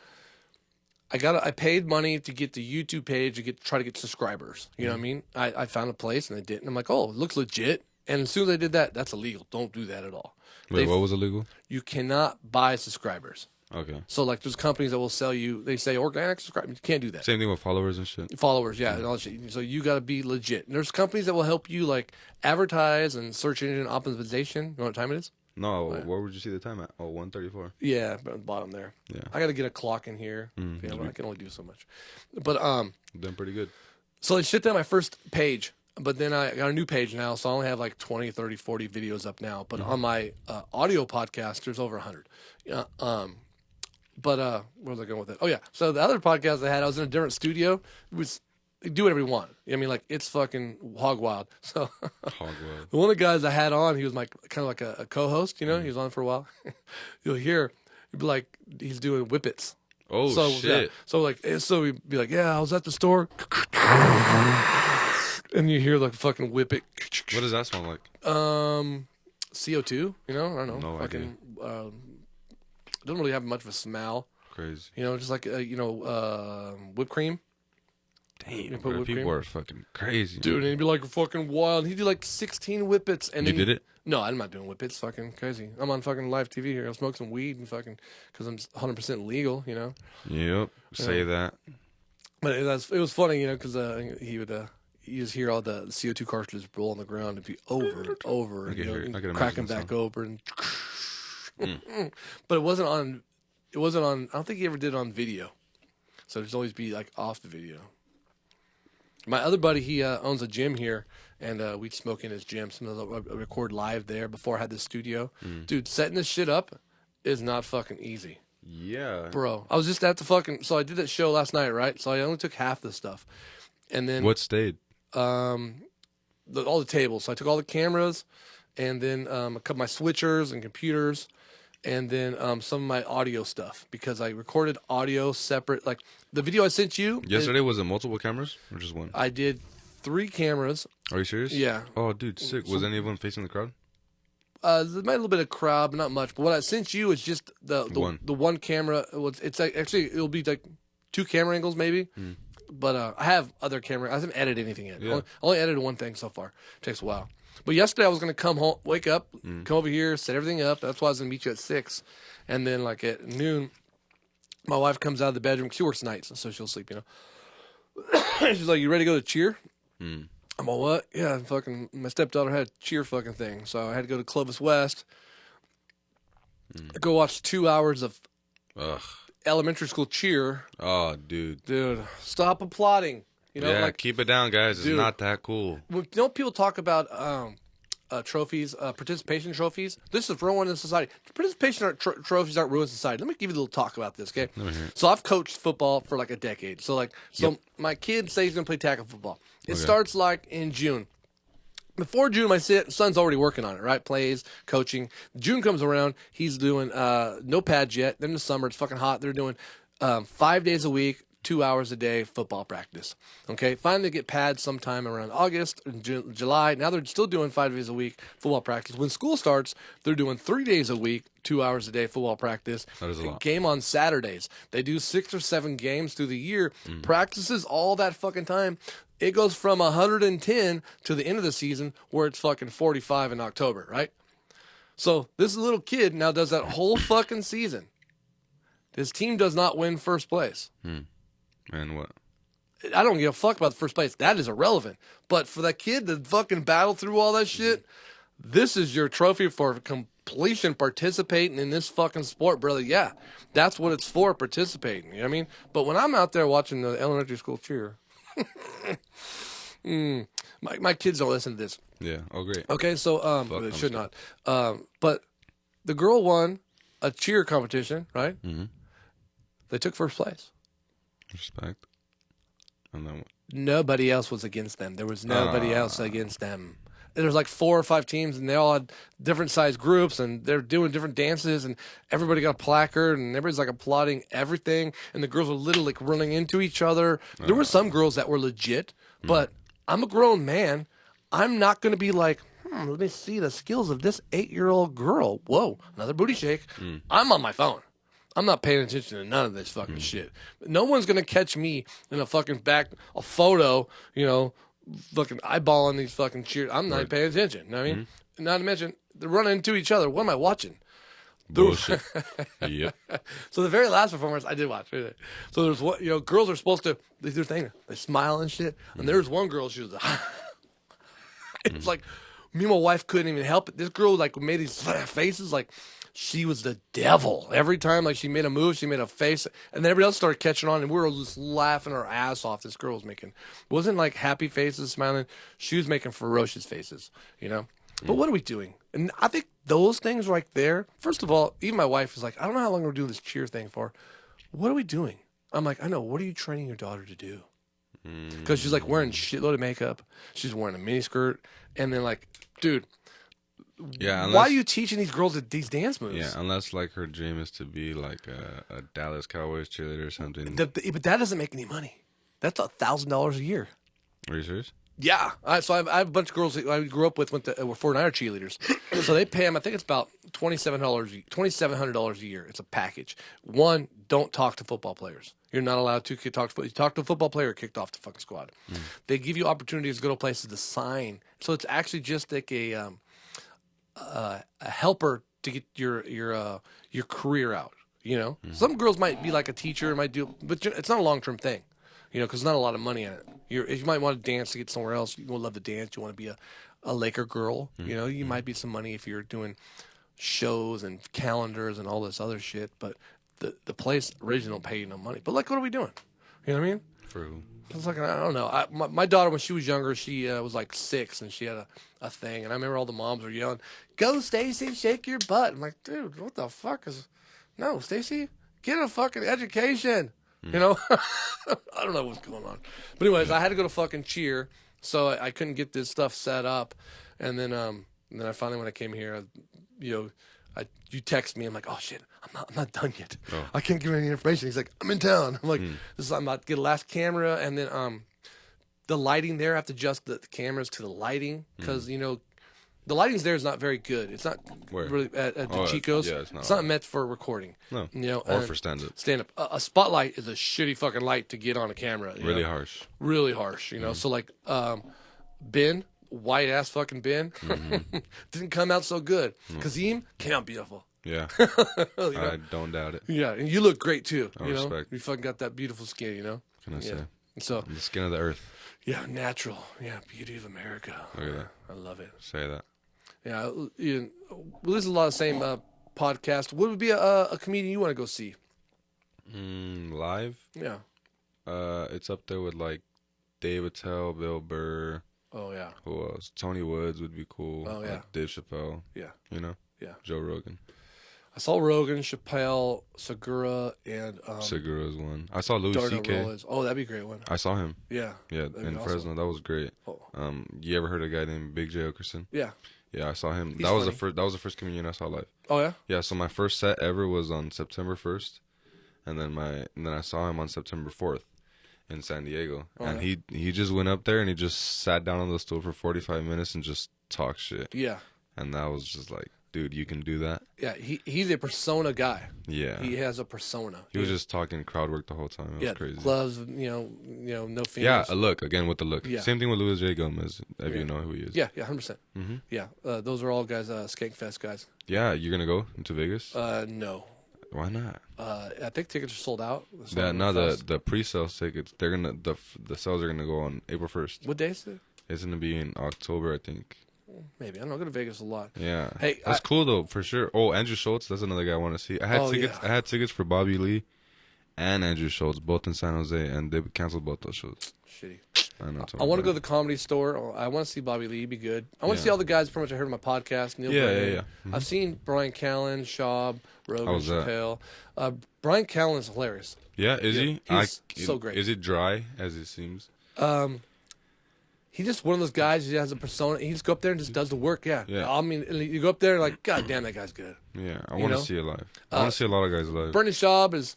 Speaker 1: I paid money to get the YouTube page to try to get subscribers. You know what I mean? I found a place and I did, and I'm like, oh, it looks legit. And as soon as I did that, that's illegal. Don't do that at all.
Speaker 2: Wait, what was illegal?
Speaker 1: You cannot buy subscribers.
Speaker 2: Okay.
Speaker 1: So like, there's companies that will sell you. They say organic subscribers. You can't do that.
Speaker 2: Same thing with followers and shit.
Speaker 1: Followers, yeah, and all that shit. So you got to be legit. And there's companies that will help you like advertise and search engine optimization. You know what time it is?
Speaker 2: No, where would you see the time at? Oh, 1:34.
Speaker 1: Yeah, at the bottom there.
Speaker 2: Yeah.
Speaker 1: I got to get a clock in here. Yeah, but I can only do so much. But
Speaker 2: Done pretty good.
Speaker 1: so I shut down my first page, but then I got a new page now, so I only have like 20, 30, 40 videos up now. But on my audio podcast, there's over 100. But where was I going with it? Oh yeah. So the other podcast I had, I was in a different studio. It was do whatever you want. I mean, like it's fucking hog wild. So
Speaker 2: Hog wild.
Speaker 1: one of the guys I had on, he was my kind of like a co-host. You know, he was on for a while. You'll hear, he'd be like, he's doing whippets.
Speaker 2: Oh
Speaker 1: So
Speaker 2: shit.
Speaker 1: yeah, so he'd be like, yeah, I was at the store, and you hear like fucking whippet.
Speaker 2: What does that sound like?
Speaker 1: CO2. You know, I don't know.
Speaker 2: No
Speaker 1: fucking doesn't really have much of a smell.
Speaker 2: Crazy.
Speaker 1: You know, just like whipped cream.
Speaker 2: Damn,
Speaker 1: put
Speaker 2: bro,
Speaker 1: whipped
Speaker 2: people
Speaker 1: cream.
Speaker 2: are fucking crazy.
Speaker 1: Dude, and he'd be like fucking wild. He'd do like 16 whippets. And
Speaker 2: You
Speaker 1: then
Speaker 2: did it?
Speaker 1: No, I'm not doing whippets. Fucking crazy. I'm on fucking live TV here. I'll smoke some weed and fucking, because I'm 100% legal, you know?
Speaker 2: Yep. Say that.
Speaker 1: But it was funny, you know, because he would, you just hear all the CO2 cartridges roll on the ground and be over and over. And,
Speaker 2: can
Speaker 1: you know,
Speaker 2: hear it.
Speaker 1: and
Speaker 2: I can
Speaker 1: crack
Speaker 2: imagine
Speaker 1: them
Speaker 2: the
Speaker 1: back
Speaker 2: sound.
Speaker 1: over. And But it wasn't on, I don't think he ever did it on video. So it'd always be like off the video. My other buddy, he owns a gym here, and we'd smoke in his gym. Sometimes I record live there before I had the studio. Dude, setting this shit up is not fucking easy.
Speaker 2: Yeah.
Speaker 1: Bro, I was just at the fucking, so I did that show last night, right? So I only took half the stuff. And then
Speaker 2: What stayed?
Speaker 1: all the tables. So I took all the cameras, and then a couple my switchers and computers, and then some of my audio stuff, because I recorded audio separate. Like the video I sent you
Speaker 2: Yesterday, was it multiple cameras or just one?
Speaker 1: I did 3 cameras.
Speaker 2: Are you serious?
Speaker 1: Yeah.
Speaker 2: Oh, dude, sick. Was any of them facing the crowd?
Speaker 1: There might be a little bit of crowd, but not much. But what I sent you is just the one camera. It's like, actually, it'll be like 2 camera angles maybe. But I have other camera. I haven't edited anything yet.
Speaker 2: Yeah.
Speaker 1: Only edited one thing so far. It takes a while. But yesterday I was going to come home, wake up, come over here, set everything up. That's why I was going to meet you at 6. And then like at noon, my wife comes out of the bedroom. She works nights, so she'll sleep, you know. She's like, "You ready to go to cheer?" I'm all, "What?" "Yeah, fucking my stepdaughter had a cheer fucking thing, so I had to go to Clovis West. Go watch 2 hours of
Speaker 2: Ugh.
Speaker 1: elementary school cheer.
Speaker 2: Oh, dude.
Speaker 1: Dude, stop applauding. You know,
Speaker 2: Yeah,
Speaker 1: like,
Speaker 2: keep it down, guys. It's
Speaker 1: dude.
Speaker 2: not that cool.
Speaker 1: when, you know, people talk about trophies, participation trophies. This is ruining society. Participation trophies aren't ruining society. Let me give you a little talk about this, okay? So I've coached football for like a decade. So my kid says he's gonna play tackle football. It starts like in June. Before June, my son's already working on it, right? Plays, coaching. June comes around, he's doing no pads yet. Then in the summer, it's fucking hot. They're doing 5 days a week, 2 hours a day football practice. Okay, finally get pads sometime around August, July. Now they're still doing 5 days a week football practice. When school starts, they're doing 3 days a week, 2 hours a day football practice.
Speaker 2: That is a lot.
Speaker 1: Game on Saturdays. They do 6 or 7 games through the year. Practices all that fucking time. It goes from 110 to the end of the season where it's fucking 45 in October, right? So this little kid now does that whole fucking season. His team does not win first place.
Speaker 2: Man, what?
Speaker 1: I don't give a fuck about the first place. That is irrelevant. But for that kid to fucking battle through all that shit, this is your trophy for completion, participating in this fucking sport, brother. Yeah, that's what it's for, participating. You know what I mean? But when I'm out there watching the elementary school cheer, my kids don't listen to this.
Speaker 2: Yeah. Oh, great.
Speaker 1: Okay, so
Speaker 2: Fuck,
Speaker 1: they
Speaker 2: I'm
Speaker 1: should not. But the girl won a cheer competition, right? They took first place.
Speaker 2: Respect. And then what?
Speaker 1: Nobody else was against them. There was nobody else against them. There was like 4 or 5 teams, and they all had different size groups, and they're doing different dances, and everybody got a placard, and everybody's like applauding everything, and the girls were literally like running into each other. There were some girls that were legit, but I'm a grown man. I'm not going to be like, let me see the skills of this 8-year-old girl. Whoa, another booty shake. I'm on my phone. I'm not paying attention to none of this fucking shit. No one's going to catch me in a fucking a photo, you know, fucking eyeballing these fucking cheers. I'm not paying attention. You know what I mean? Not to mention, they're running into each other. What am I watching?
Speaker 2: Bullshit. Yep.
Speaker 1: So the very last performance I did watch. So there's what, you know, girls are supposed to, they do their thing. They smile and shit. And there's one girl, she was like, it's like, me and my wife couldn't even help it. This girl like made these faces like she was the devil. Every time like she made a move, she made a face, and then everybody else started catching on, and we were just laughing our ass off. This girl was making, wasn't like happy faces, smiling. She was making ferocious faces, you know. But what are we doing? And I think those things right there, first of all, even my wife is like, I don't know how long we're doing this cheer thing for. What are we doing? I'm like, I know. What are you training your daughter to do? Because she's like wearing shitload of makeup. She's wearing a mini skirt. And then like, dude,
Speaker 2: Yeah.
Speaker 1: why are you teaching these girls these dance moves?
Speaker 2: Yeah, unless like her dream is to be like a Dallas Cowboys cheerleader or something.
Speaker 1: But that doesn't make any money. That's $1,000 a year.
Speaker 2: Are you serious?
Speaker 1: Yeah. So I have a bunch of girls that I grew up with were 49er cheerleaders. So they pay them, I think it's about $2,700 a year. It's a package. One, don't talk to football players. You're not allowed to talk to football. You talk to a football player, kicked off the fucking squad. They give you opportunities to go to places to sign. So it's actually just like a helper to get your career out. You know, some girls might be like a teacher, but it's not a long-term thing. You know, because there's not a lot of money in it. You might want to dance to get somewhere else. You love to dance. You want to be a Laker girl. You know, you might be some money if you're doing shows and calendars and all this other shit. But the place originally don't pay you no money. But like, what are we doing? You know what I mean?
Speaker 2: For who?
Speaker 1: It's like, I don't know. My daughter, when she was younger, she was like 6, and she had a thing. And I remember all the moms were yelling, "Go, Stacy, shake your butt." I'm like, dude, what the fuck is... No, Stacy, get a fucking education. You know, I don't know what's going on. But anyways, I had to go to fucking cheer, so I couldn't get this stuff set up. And then I finally, when I came here, you text me. I'm like, oh shit, I'm not done yet.
Speaker 2: Oh.
Speaker 1: I can't give you any information. He's like, I'm in town. I'm like, I'm about to get a last camera, and then the lighting there. I have to adjust the cameras to the lighting because the lighting's there is not very good. It's not really at the Chico's.
Speaker 2: Yeah,
Speaker 1: it's not meant for recording.
Speaker 2: No.
Speaker 1: You know,
Speaker 2: Or for stand-up.
Speaker 1: Stand-up. A spotlight is a shitty fucking light to get on a camera.
Speaker 2: Really harsh.
Speaker 1: Really harsh, you know. So like Ben, white ass fucking Ben, didn't come out so good. Kazim came out beautiful.
Speaker 2: Yeah.
Speaker 1: know?
Speaker 2: I don't doubt it.
Speaker 1: Yeah, and you look great too.
Speaker 2: I
Speaker 1: you know,
Speaker 2: respect.
Speaker 1: you fucking got that beautiful skin. You know.
Speaker 2: What can I say?
Speaker 1: So
Speaker 2: The skin of the earth.
Speaker 1: yeah, natural. Yeah, beauty of America.
Speaker 2: Look at that.
Speaker 1: I love it.
Speaker 2: Say that.
Speaker 1: Yeah, we listen to a lot of the same podcast. What would be a comedian you want to go see?
Speaker 2: Live?
Speaker 1: Yeah.
Speaker 2: It's up there with like Dave Attell, Bill Burr.
Speaker 1: Oh yeah.
Speaker 2: Who else? Tony Woods would be cool.
Speaker 1: Oh, yeah.
Speaker 2: Like Dave Chappelle.
Speaker 1: Yeah.
Speaker 2: You know?
Speaker 1: Yeah.
Speaker 2: Joe Rogan.
Speaker 1: I saw Rogan, Chappelle, Segura, and
Speaker 2: Segura's one. I saw Louis
Speaker 1: Darnell
Speaker 2: C.K.
Speaker 1: Rollins. Oh, that'd be a great one.
Speaker 2: I saw him.
Speaker 1: Yeah.
Speaker 2: Yeah,
Speaker 1: That'd be
Speaker 2: in
Speaker 1: awesome.
Speaker 2: Fresno. That was great.
Speaker 1: Oh.
Speaker 2: You ever heard of a guy named Big J. Okerson?
Speaker 1: Yeah.
Speaker 2: Yeah, I saw him.
Speaker 1: He's
Speaker 2: That was
Speaker 1: funny.
Speaker 2: that was the first comedian I saw live.
Speaker 1: Oh yeah.
Speaker 2: Yeah, so my first set ever was on September 1st, and then I saw him on September 4th in San Diego, and
Speaker 1: yeah.
Speaker 2: he just went up there and he just sat down on the stool for 45 minutes and just talked shit,
Speaker 1: Yeah.
Speaker 2: and that was just like, dude, you can do that?
Speaker 1: Yeah. He's a persona guy.
Speaker 2: Yeah,
Speaker 1: He has a persona.
Speaker 2: he was just talking crowd work the whole time. It was crazy.
Speaker 1: Gloves. No fingers.
Speaker 2: Yeah, a look again with the look.
Speaker 1: Yeah.
Speaker 2: Same thing with Luis J. Gomez, if you know who he is.
Speaker 1: Yeah. 100%. Yeah. Those are all guys. Skankfest guys.
Speaker 2: Yeah, you're gonna go to Vegas?
Speaker 1: No.
Speaker 2: Why not?
Speaker 1: I think tickets are sold out.
Speaker 2: The pre-sale tickets, they're gonna the sales are gonna go on April 1st.
Speaker 1: What day is it?
Speaker 2: It's gonna be in October, I think.
Speaker 1: Maybe. I don't know. I go to Vegas a lot.
Speaker 2: Yeah.
Speaker 1: Hey,
Speaker 2: that's cool though, for sure. Oh, Andrew Schultz, that's another guy I want to see. I had tickets.
Speaker 1: yeah.
Speaker 2: I had tickets for Bobby Lee and Andrew Schultz, both in San Jose, and they canceled both those shows.
Speaker 1: Shitty.
Speaker 2: I know.
Speaker 1: I want to go to the Comedy Store. I want to see Bobby Lee. Be good. I want to see all the guys pretty much I heard on my podcast. Neil Brennan.
Speaker 2: Yeah.
Speaker 1: I've seen Brian Callen, Schaub, Rogan,
Speaker 2: How was that?
Speaker 1: Chappelle. Brian Callen is hilarious.
Speaker 2: Yeah, is he?
Speaker 1: He's so great.
Speaker 2: Is it dry as it seems?
Speaker 1: He's just one of those guys who has a persona. He just go up there and just does the work. Yeah.
Speaker 2: Yeah.
Speaker 1: I mean, you go up there and like, God damn, that guy's good.
Speaker 2: Yeah, I
Speaker 1: You
Speaker 2: want to
Speaker 1: know?
Speaker 2: see it live. I want to see a lot of guys live.
Speaker 1: Brendan Schaub is,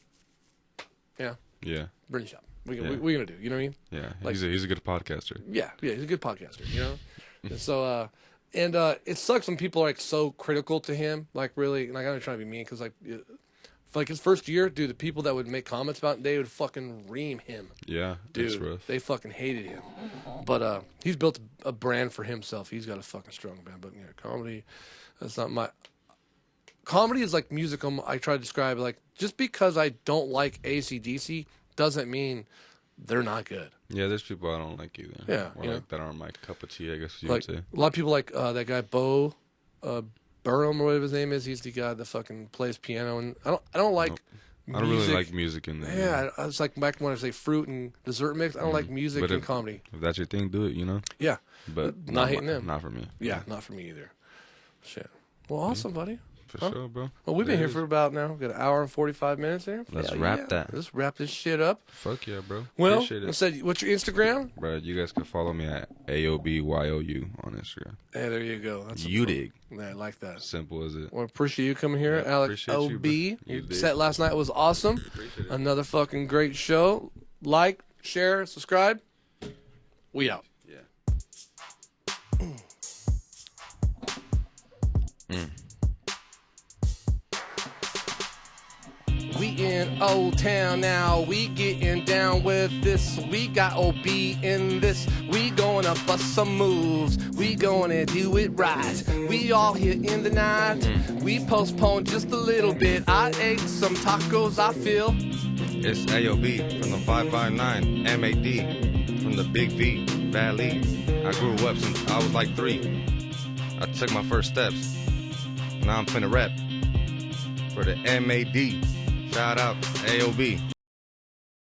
Speaker 1: yeah,
Speaker 2: Yeah,
Speaker 1: Brendan Schaub. What
Speaker 2: Yeah.
Speaker 1: are you gonna do? You know what I mean?
Speaker 2: yeah.
Speaker 1: Like-
Speaker 2: He's a good podcaster.
Speaker 1: Yeah, he's a good podcaster, you know? And so, it sucks when people are, like, so critical to him, like, really, like, I'm not trying to be mean, because, like his first year, dude, the people that would make comments about him, they would fucking ream him.
Speaker 2: Yeah, it's
Speaker 1: Dude,
Speaker 2: rough.
Speaker 1: they fucking hated him. But, he's built a brand for himself. He's got a fucking strong brand, but, comedy, that's not my... Comedy is like music. I try to describe, like, just because I don't like AC/DC doesn't mean they're not good.
Speaker 2: Yeah, there's people I don't like either.
Speaker 1: Yeah,
Speaker 2: or
Speaker 1: you
Speaker 2: like that aren't my cup of tea, I guess you
Speaker 1: Like
Speaker 2: would say.
Speaker 1: a lot of people like that guy Bo Burnham or whatever his name is. He's the guy that fucking plays piano, and I don't like.
Speaker 2: I don't really
Speaker 1: music.
Speaker 2: like music in there.
Speaker 1: Yeah, I was like back when I say fruit and dessert mix. I don't like music
Speaker 2: But
Speaker 1: and comedy.
Speaker 2: If that's your thing, do it. You know.
Speaker 1: Yeah,
Speaker 2: But
Speaker 1: Not hating them.
Speaker 2: Not for me.
Speaker 1: yeah, not for me either. Shit. Well, awesome, buddy.
Speaker 2: For
Speaker 1: Huh?
Speaker 2: sure, bro.
Speaker 1: Well, we've been
Speaker 2: There
Speaker 1: here
Speaker 2: it
Speaker 1: for
Speaker 2: is.
Speaker 1: about now. We've got an hour and 45 minutes here.
Speaker 2: Let's
Speaker 1: Hell
Speaker 2: wrap
Speaker 1: yeah.
Speaker 2: that.
Speaker 1: Let's wrap this shit up.
Speaker 2: Fuck yeah, bro.
Speaker 1: Well,
Speaker 2: Appreciate
Speaker 1: I
Speaker 2: it.
Speaker 1: said, what's your Instagram?
Speaker 2: Bro, you guys can follow me at AOBYOU on Instagram.
Speaker 1: Hey, there you go. That's
Speaker 2: You dig.
Speaker 1: Yeah, I like that.
Speaker 3: Simple as it.
Speaker 1: Well, appreciate you coming here,
Speaker 2: Yeah,
Speaker 1: Alec
Speaker 2: appreciate you,
Speaker 1: O.B.
Speaker 2: bro. You
Speaker 1: Your
Speaker 2: did.
Speaker 1: set last night was awesome. Another fucking great show. Like, share, subscribe. We out.
Speaker 2: Yeah.
Speaker 1: We in Old Town now, we getting down with this. We got O.B in this. We gonna bust some moves. We gonna do it right. We all here in the night. We postponed just a little bit. I ate some tacos, I feel.
Speaker 2: It's AOB from the 559 MAD from the Big V Valley. I grew up since I was like 3. I took my first steps. Now I'm finna rap for the MAD. Shout out AOB.